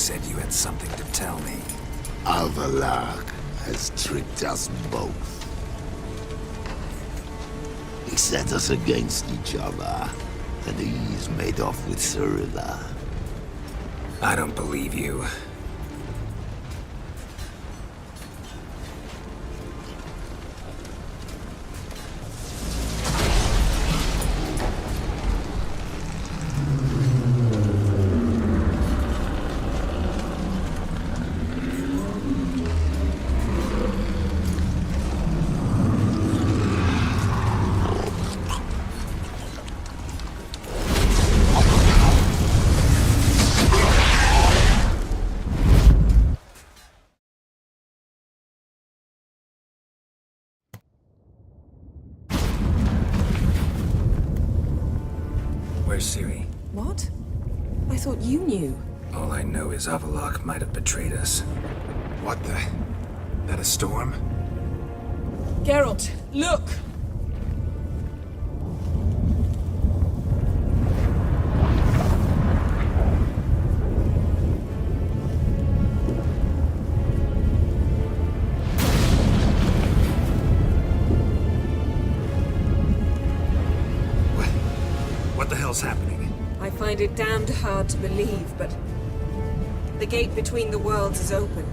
said you had something to tell me. Alvalak has tricked us both. He set us against each other, and he's made off with Cyrilla. I don't believe you. Where's Ciri? What? I thought you knew. All I know is Avallac'h might have betrayed us. What the? That a storm? Geralt, look! What the hell's happening? I find it damned hard to believe, but the gate between the worlds is open.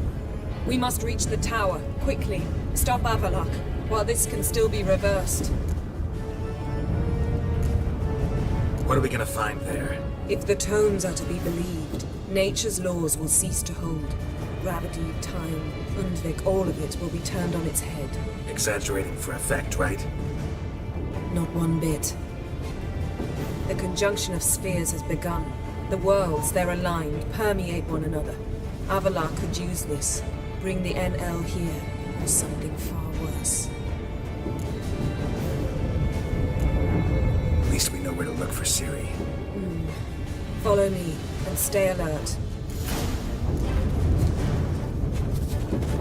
We must reach the tower, quickly. Stop Avallac'h, while this can still be reversed. What are we gonna find there? If the tomes are to be believed, nature's laws will cease to hold. Gravity, time, Undvik, all of it will be turned on its head. Exaggerating for effect, right? Not one bit. The conjunction of spheres has begun. The worlds, they're aligned, permeate one another. Avalar could use this. Bring the NL here, or something far worse. At least we know where to look for Ciri. Follow me, and stay alert.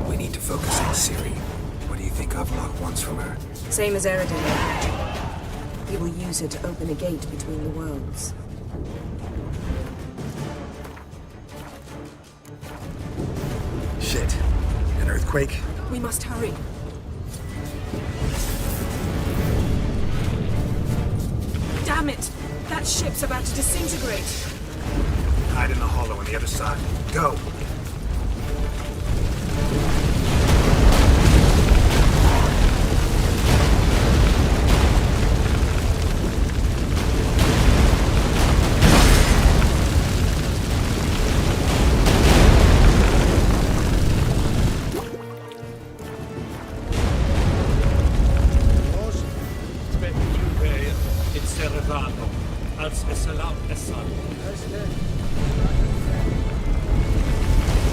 We need to focus on Ciri. What do you think Avlok wants from her? Same as Eredin. He will use it to open a gate between the worlds. Shit. An earthquake? We must hurry. Damn it! That ship's about to disintegrate. Hide in the hollow on the other side. Go!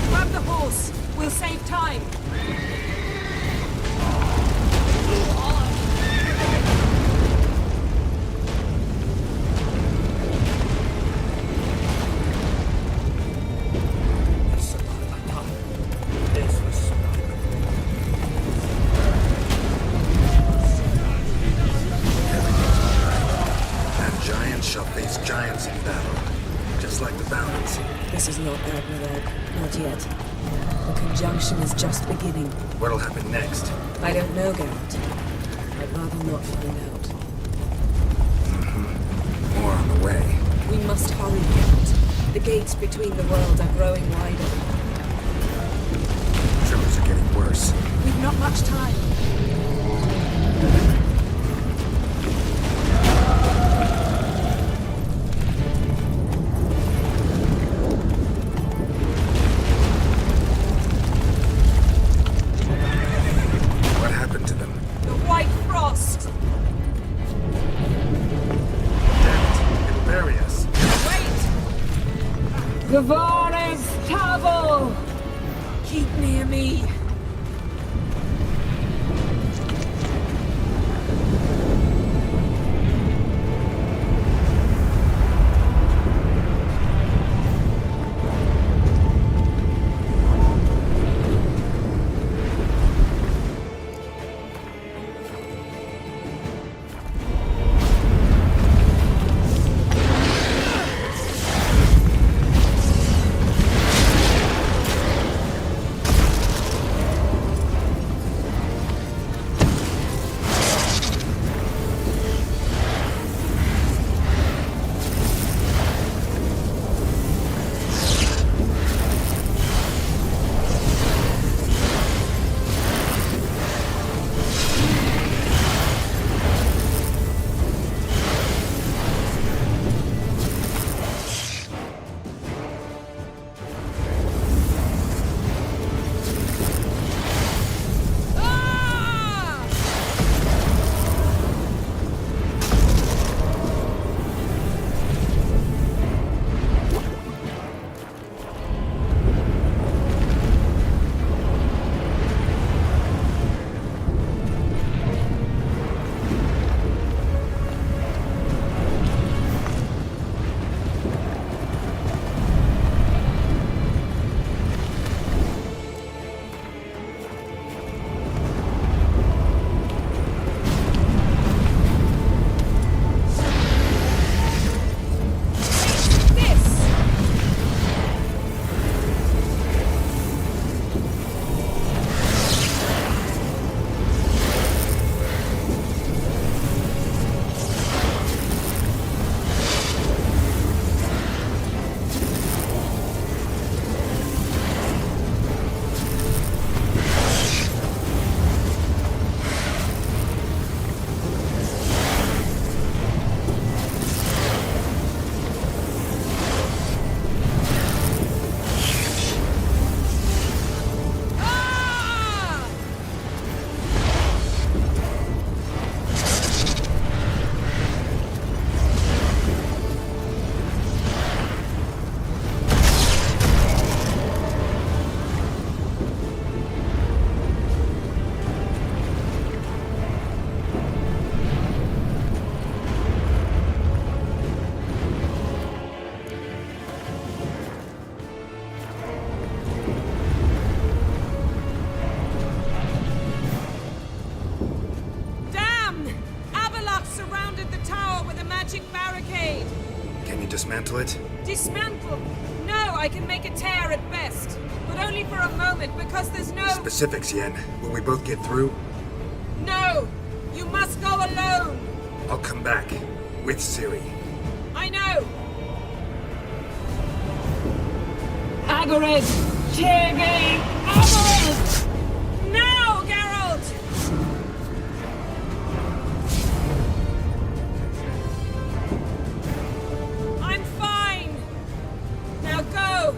Grab the horse! We'll save time! That giant shall face giants in battle. Just like the balance. This is not Ragnarok. Not yet. The conjunction is just beginning. What'll happen next? I don't know, Geralt. I'd rather not find out. More on the way. We must hurry, Geralt. The gates between the worlds are growing wider. Tremors are getting worse. We've not much time. What happened to them? The White Frost! It'll bury us. Wait! Gavares Tavel! Keep near me. dismantle it? Dismantle? No, I can make a tear at best. But only for a moment, because there's no... Specifics, Yen. Will we both get through? No! You must go alone! I'll come back. With Ciri. I know! Agarid! Tirgay! Agarid! Now, Geralt! I'm fine! Now go!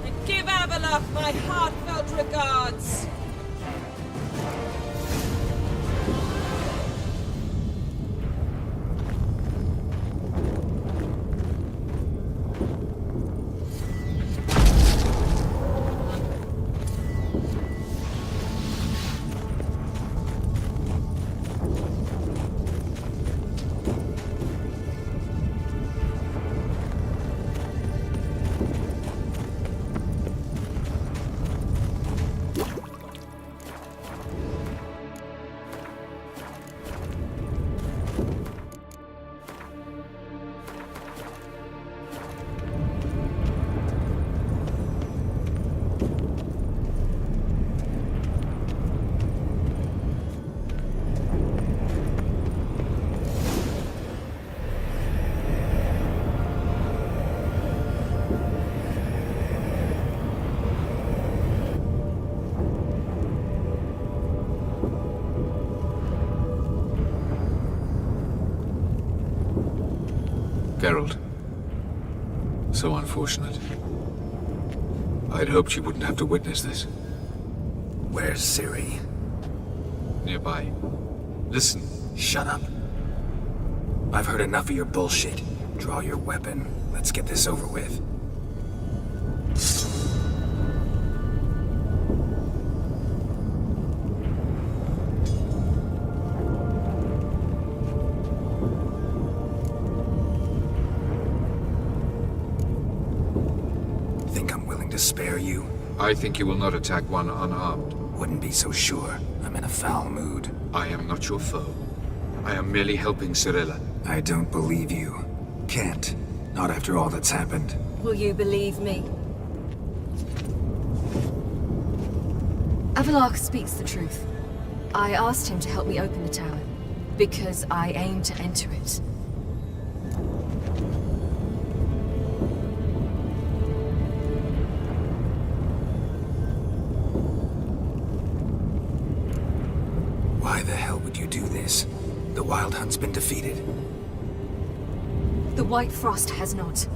And give Avalok my heartfelt regards! Geralt. So unfortunate. I'd hoped you wouldn't have to witness this. Where's Ciri? Nearby. Listen. Shut up. I've heard enough of your bullshit. Draw your weapon. Let's get this over with. Spare you? I think you will not attack one unarmed. Wouldn't be so sure. I'm in a foul mood. I am not your foe. I am merely helping Cirilla. I don't believe you. Can't. Not after all that's happened. Will you believe me? Avalok speaks the truth. I asked him to help me open the tower, because I aim to enter it. Why the hell would you do this? The Wild Hunt's been defeated. The White Frost has not.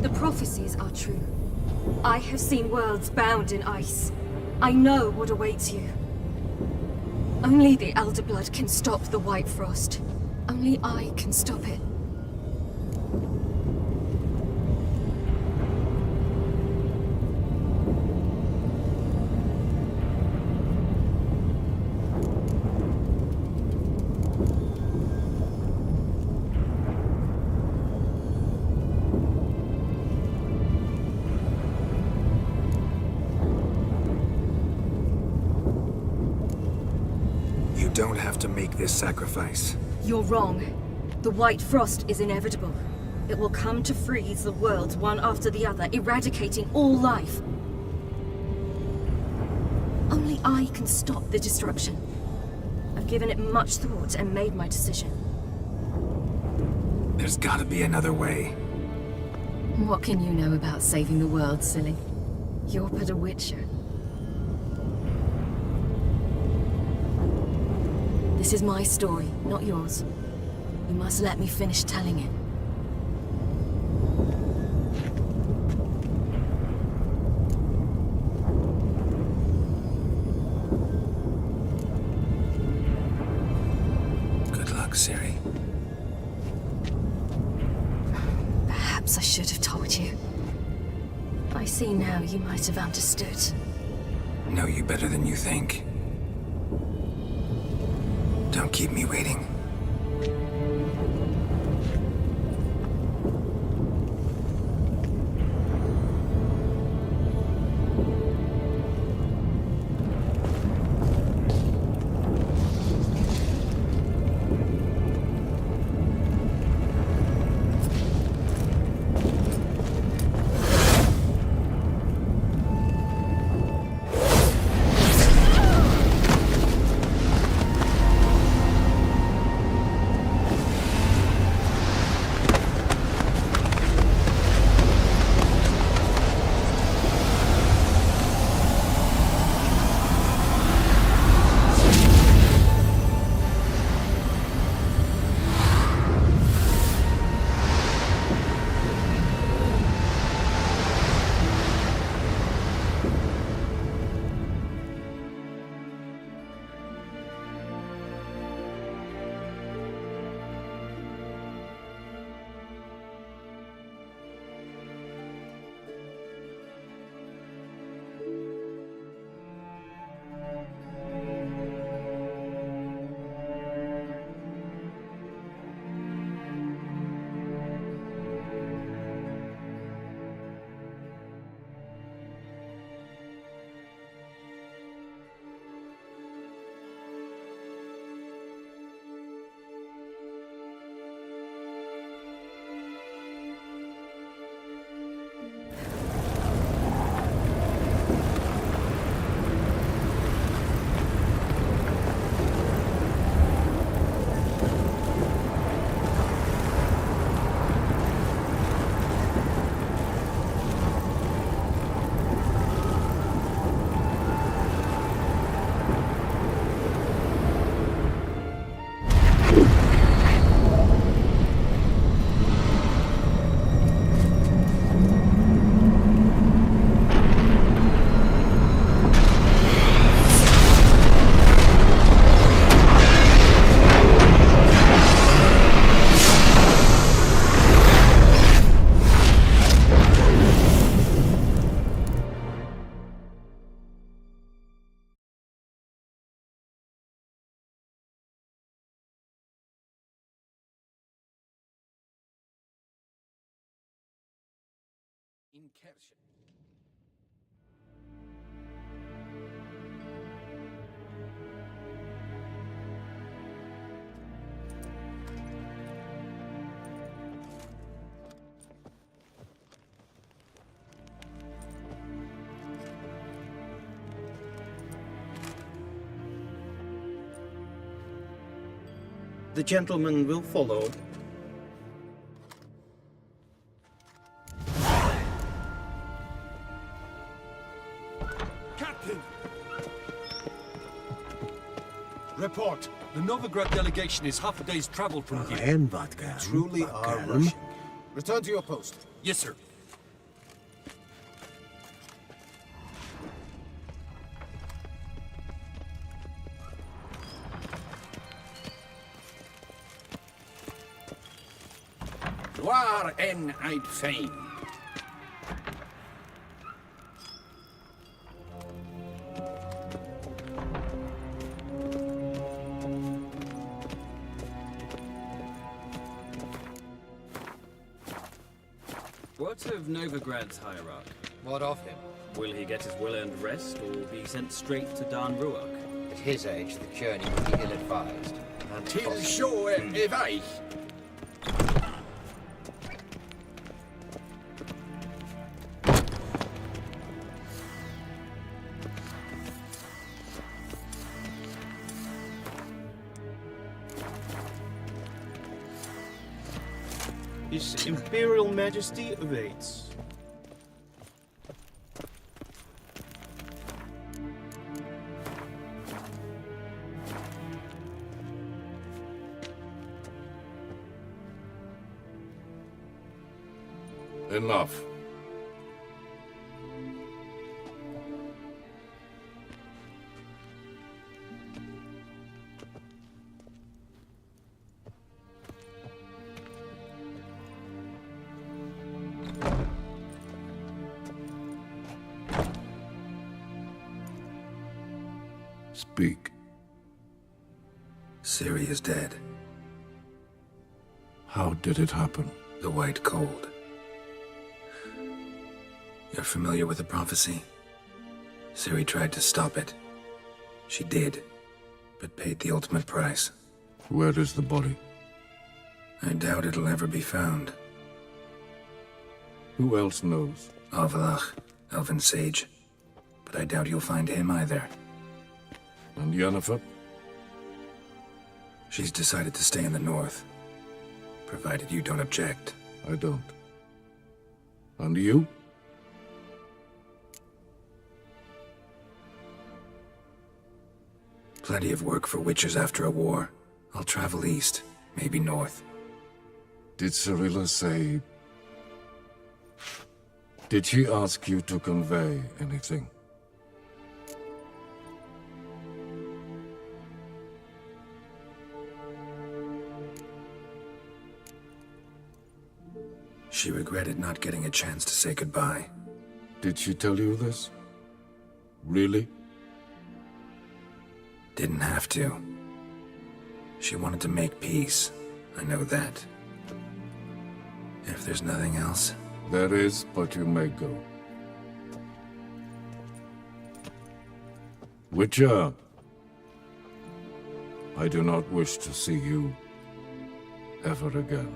The prophecies are true. I have seen worlds bound in ice. I know what awaits you. Only the Elder Blood can stop the White Frost. Only I can stop it. don't have to make this sacrifice. You're wrong. The White Frost is inevitable. It will come to freeze the worlds one after the other, eradicating all life. Only I can stop the destruction. I've given it much thought and made my decision. There's gotta be another way. What can you know about saving the world, silly? You're but a witcher. This is my story, not yours. You must let me finish telling it. Good luck, Ciri. Perhaps I should have told you. I see now you might have understood. Know you better than you think. Don't keep me waiting. Incursion. The gentleman will follow. Captain! Report. The Novigrad delegation is half a day's travel from here. And vodka. Truly are rushing. Return to your post. Yes, sir. War en I'd fain. What of Novigrad's hierarch? What of him? Will he get his well-earned rest, or be sent straight to Dan Ruach? At his age, the journey would be ill-advised. And Till costly. show evaich. His Imperial Majesty awaits. Enough. Speak. Ciri is dead. How did it happen? The White Cold. You're familiar with the prophecy? Ciri tried to stop it. She did, but paid the ultimate price. Where is the body? I doubt it'll ever be found. Who else knows? Avallach, Elven Sage. But I doubt you'll find him either. And Yennefer? She's decided to stay in the north. Provided you don't object. I don't. And you? Plenty of work for witchers after a war. I'll travel east, maybe north. Did Cirilla say... Did she ask you to convey anything? She regretted not getting a chance to say goodbye. Did she tell you this? Really? Didn't have to. She wanted to make peace. I know that. If there's nothing else... There is, but you may go. Witcher, I do not wish to see you ever again.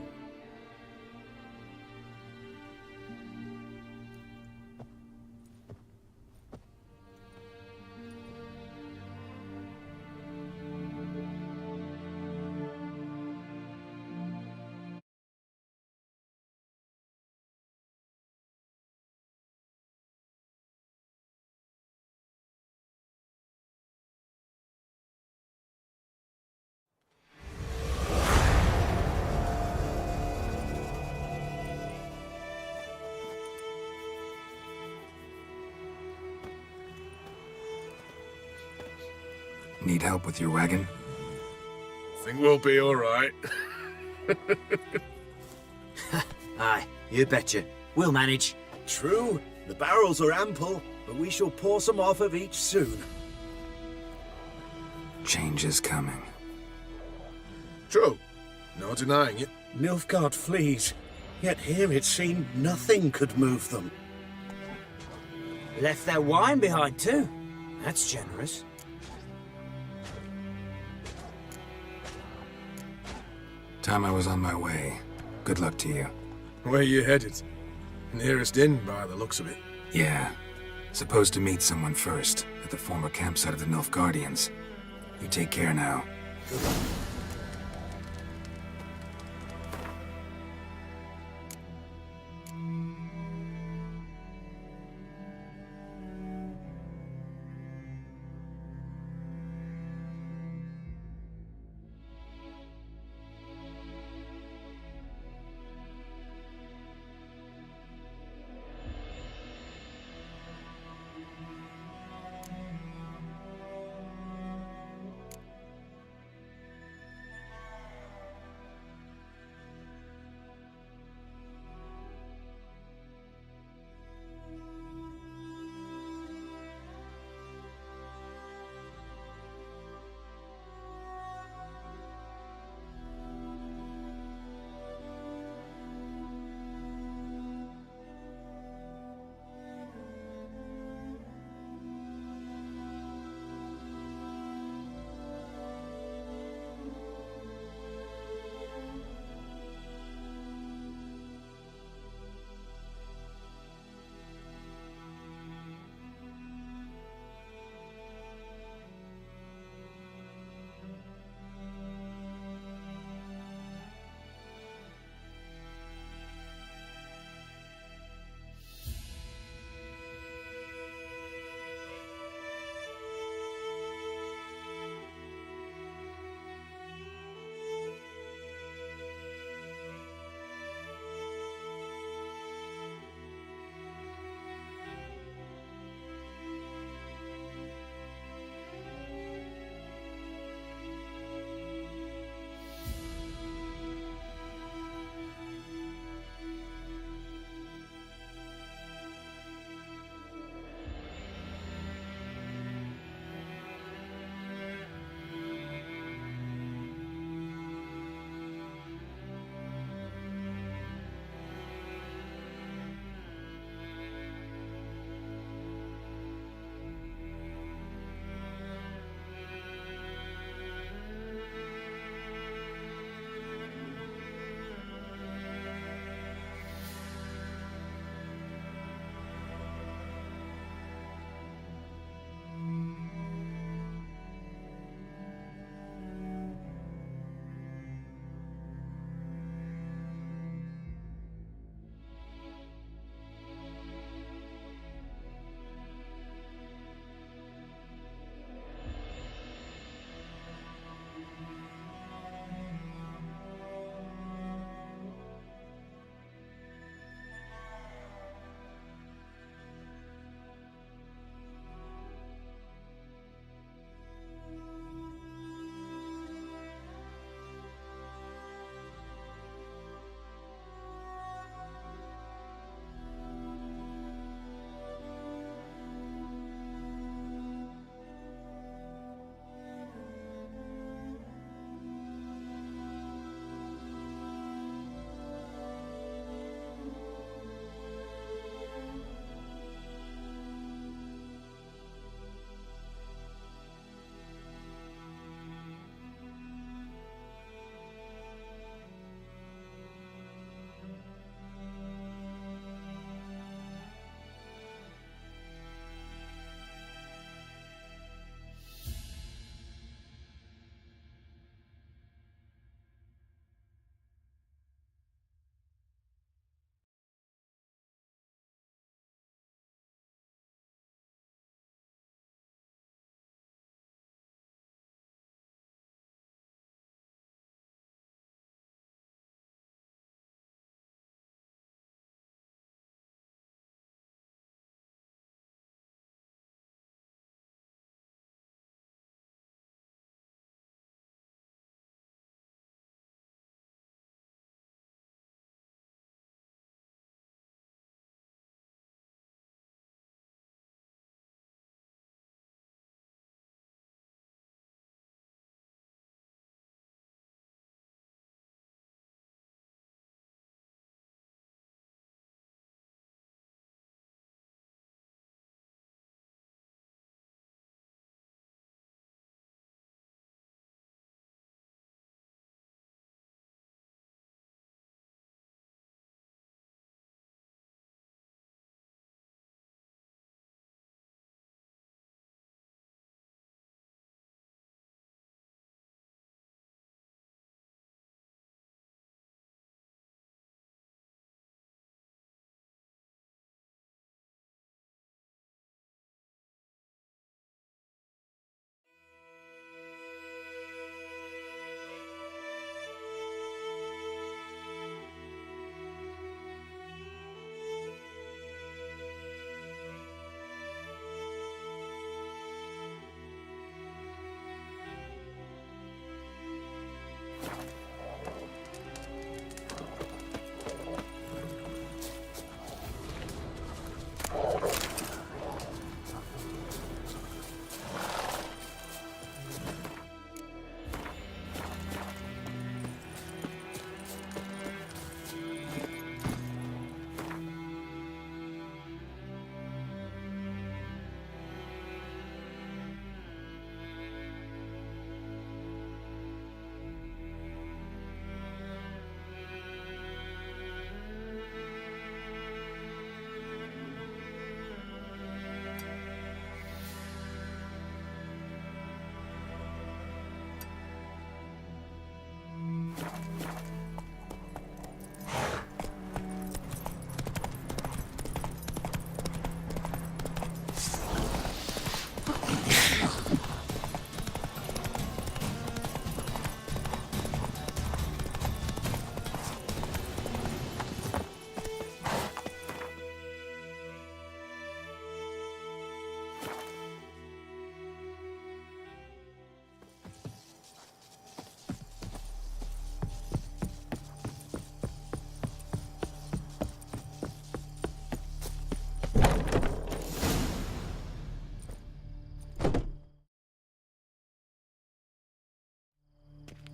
Need help with your wagon? Think we'll be all right. Aye, you betcha. We'll manage. True, the barrels are ample, but we shall pour some off of each soon. Change is coming. True, no denying it. Nilfgaard flees, yet here it seemed nothing could move them. Left their wine behind too. That's generous. Time I was on my way. Good luck to you. Where you headed? Nearest inn, by the looks of it. Yeah. Supposed to meet someone first, at the former campsite of the Nilfgaardians. You take care now.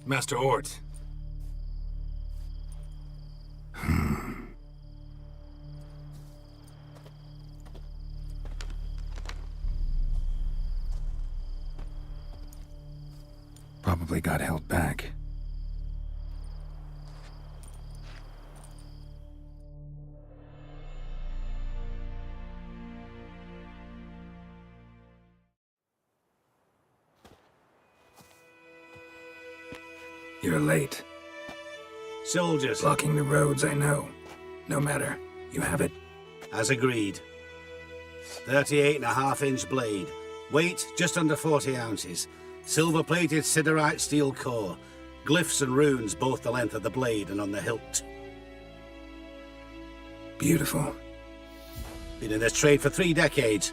Master Ort. Probably got held back. You're late. Soldiers. Blocking the roads, I know. No matter. You have it? As agreed. 38.5-inch blade. Weight just under 40 ounces. Silver-plated siderite steel core. Glyphs and runes both the length of the blade and on the hilt. Beautiful. Been in this trade for 3 decades.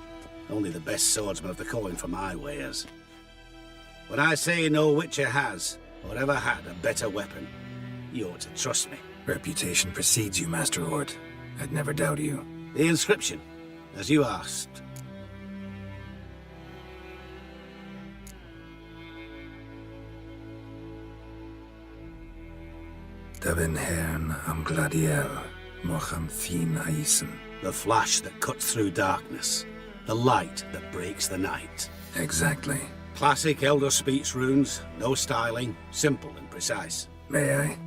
Only the best swordsman of the coin for my wares. When I say no Witcher has, or ever had, a better weapon, you ought to trust me. Reputation precedes you, Master Ort. I'd never doubt you. The inscription, as you asked. Davin Hern am Gladiel, Mocham Fin Aisen. The flash that cuts through darkness. The light that breaks the night. Exactly. Classic Elder Speech runes, no styling, simple and precise. May I?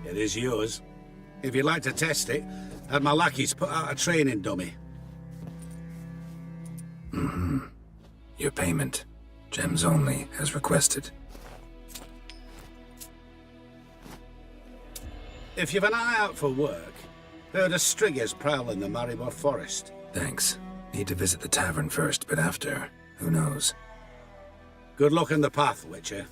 It is yours. If you'd like to test it, had my lackeys put out a training dummy. Mm-hmm. Your payment. Gems only, as requested. If you've an eye out for work, heard of striggers prowling the Maribor forest. Thanks. Need to visit the tavern first, but after, who knows? Good luck in the path, Witcher.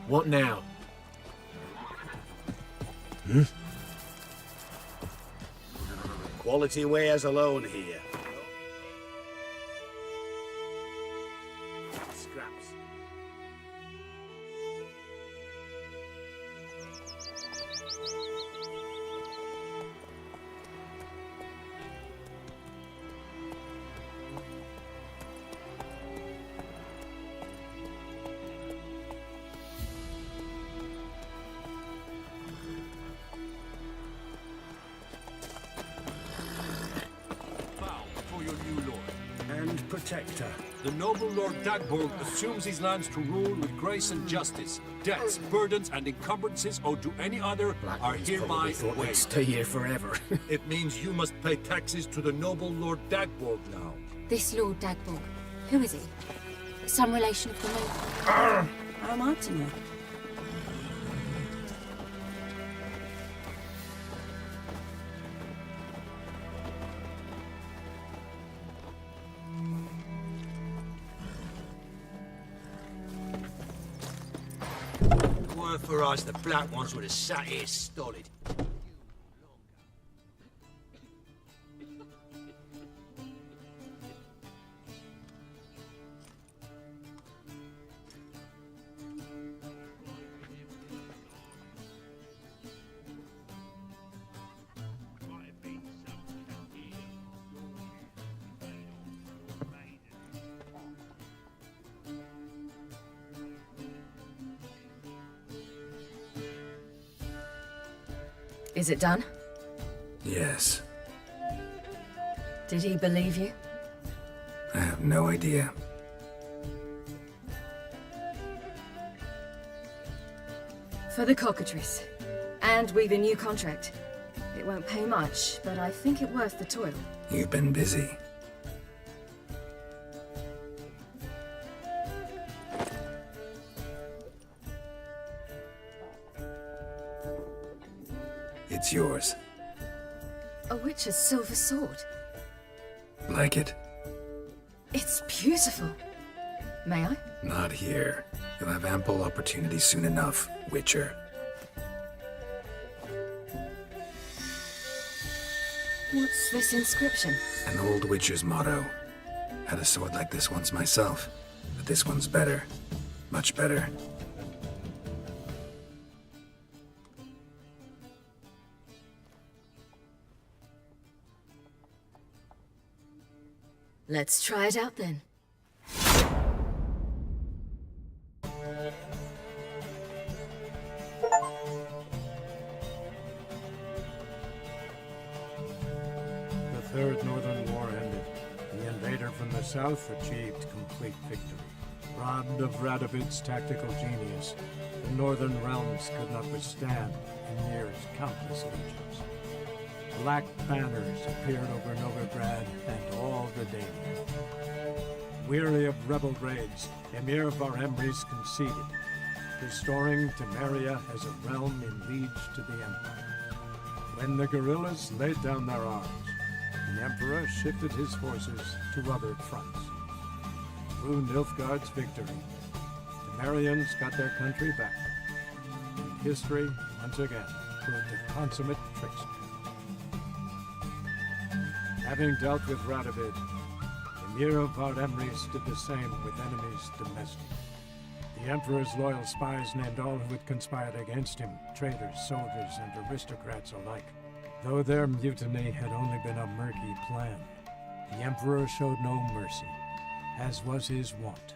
What now? Quality wares alone here. Scraps. Protector. The noble Lord Dagborg assumes his lands to rule with grace and justice. Debts, burdens, and encumbrances owed to any other are hereby waived. Stay here forever. It means you must pay taxes to the noble Lord Dagborg now. This Lord Dagborg, who is he? Some relation of the noble? I'm out to know. For us, the black ones would have sat here stolid. Is it done? Yes. Did he believe you? I have no idea. For the cockatrice. And we've a new contract. It won't pay much, but I think it worth the toil. You've been busy. It's yours. A witch's silver sword. Like it? It's beautiful. May I? Not here. You'll have ample opportunity soon enough, Witcher. What's this inscription? An old Witcher's motto. Had a sword like this once myself, but this one's better. Much better. Let's try it out then. The Third Northern War ended. The invader from the south achieved complete victory. Robbed of Radovid's tactical genius, the northern realms could not withstand Ymir's countless legions. Black banners appeared over Novigrad and all the Daemon. Weary of rebel raids, Emir Varemres conceded, restoring Temeria as a realm in liege to the Empire. When the guerrillas laid down their arms, the Emperor shifted his forces to other fronts. Through Nilfgaard's victory, Temerians got their country back, and history, once again, proved a consummate trickster. Having dealt with Radovid, Emir of Varemres did the same with enemies domestic. The Emperor's loyal spies named all who had conspired against him, traitors, soldiers, and aristocrats alike. Though their mutiny had only been a murky plan, the Emperor showed no mercy, as was his wont.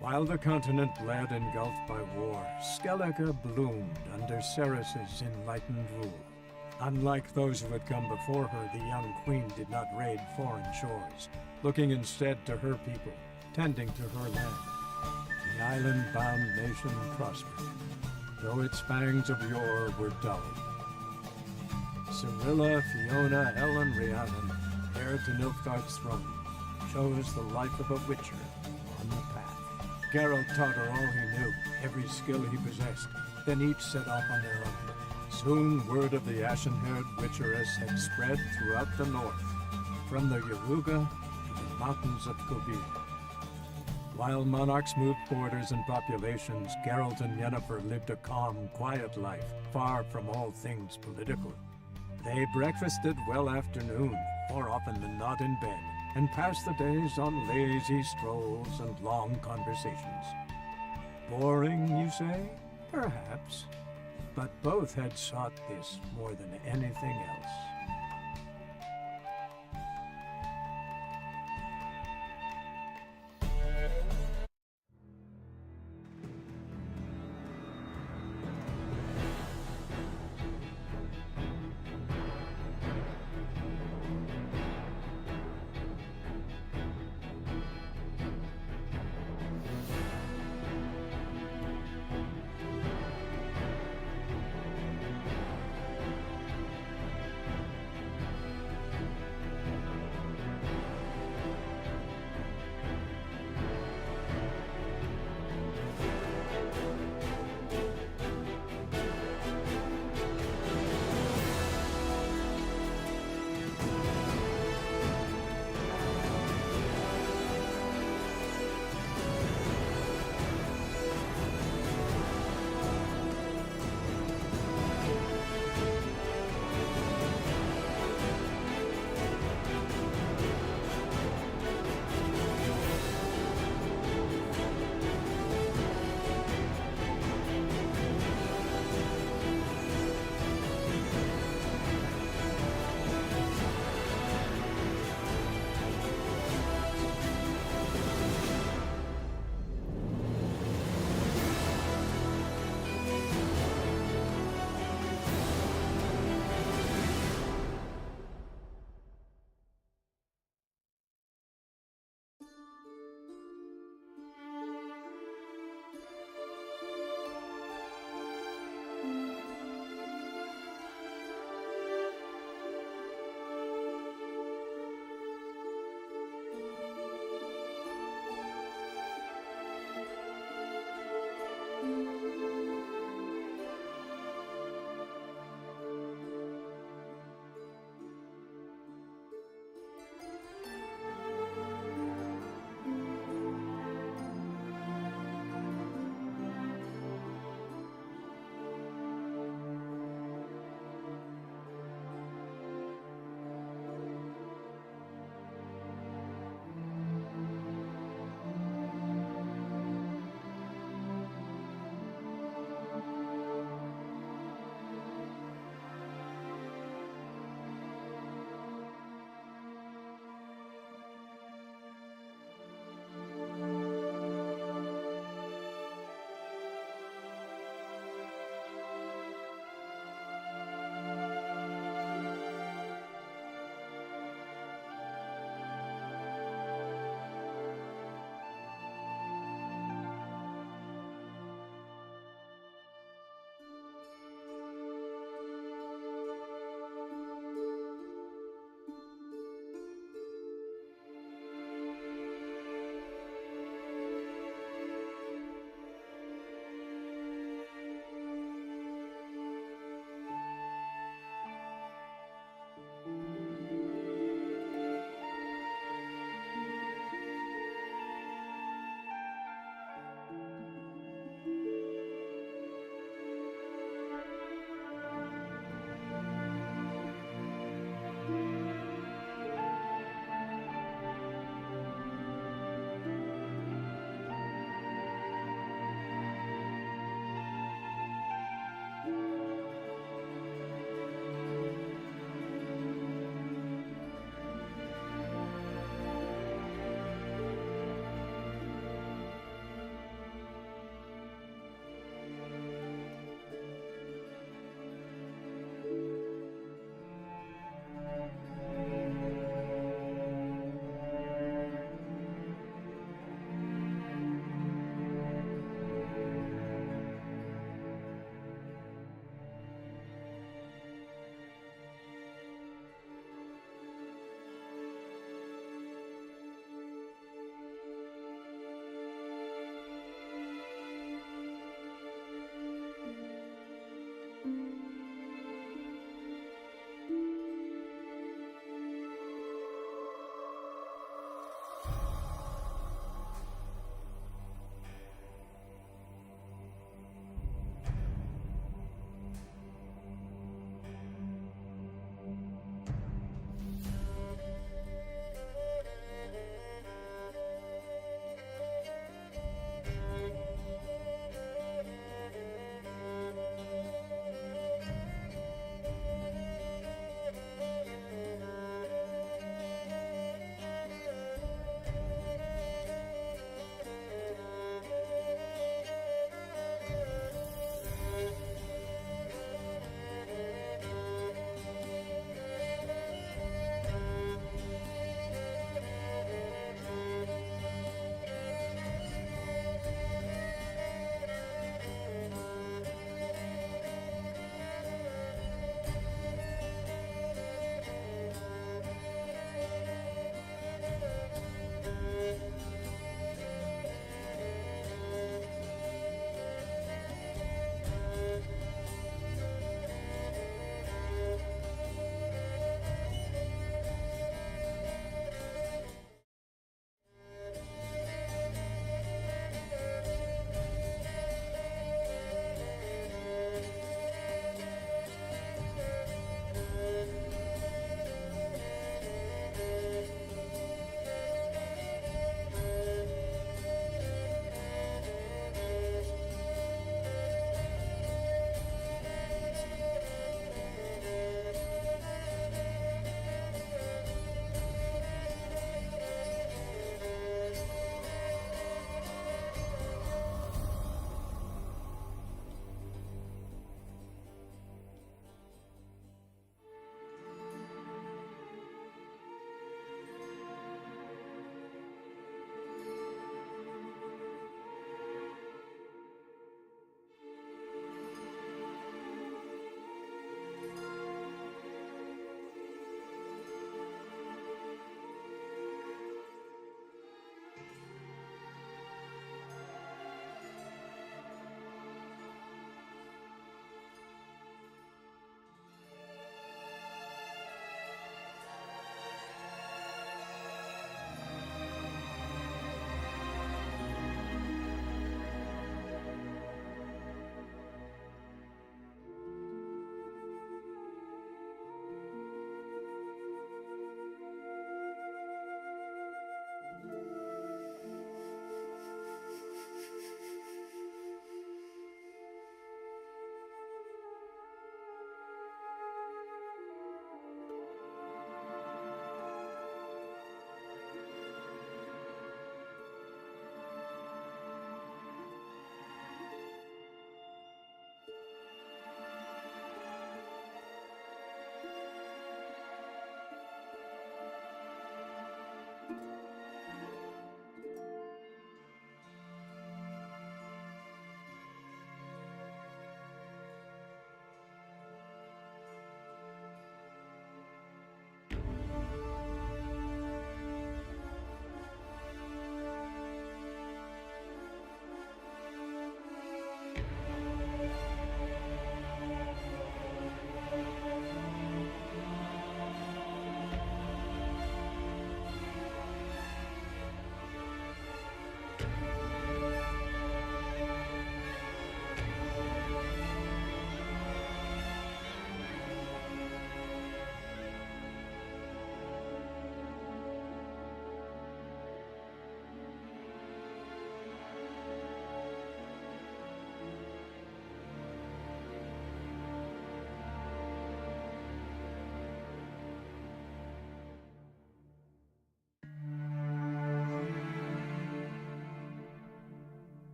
While the continent bled engulfed by war, Skellige bloomed under Ceres's enlightened rule. Unlike those who had come before her, the young queen did not raid foreign shores, looking instead to her people, tending to her land. The island-bound nation prospered, though its fangs of yore were dulled. Cirilla, Fiona, Ellen, Rhiannon, heir to Nilfgaard's throne, chose the life of a witcher on the path. Geralt taught her all he knew, every skill he possessed, then each set off on their own. Soon word of the ashen-haired witcheress had spread throughout the north, from the Yaruga to the mountains of Kobir. While monarchs moved borders and populations, Geralt and Yennefer lived a calm, quiet life, far from all things political. They breakfasted well after noon, more often than not in bed, and passed the days on lazy strolls and long conversations. Boring, you say? Perhaps. But both had sought this more than anything else.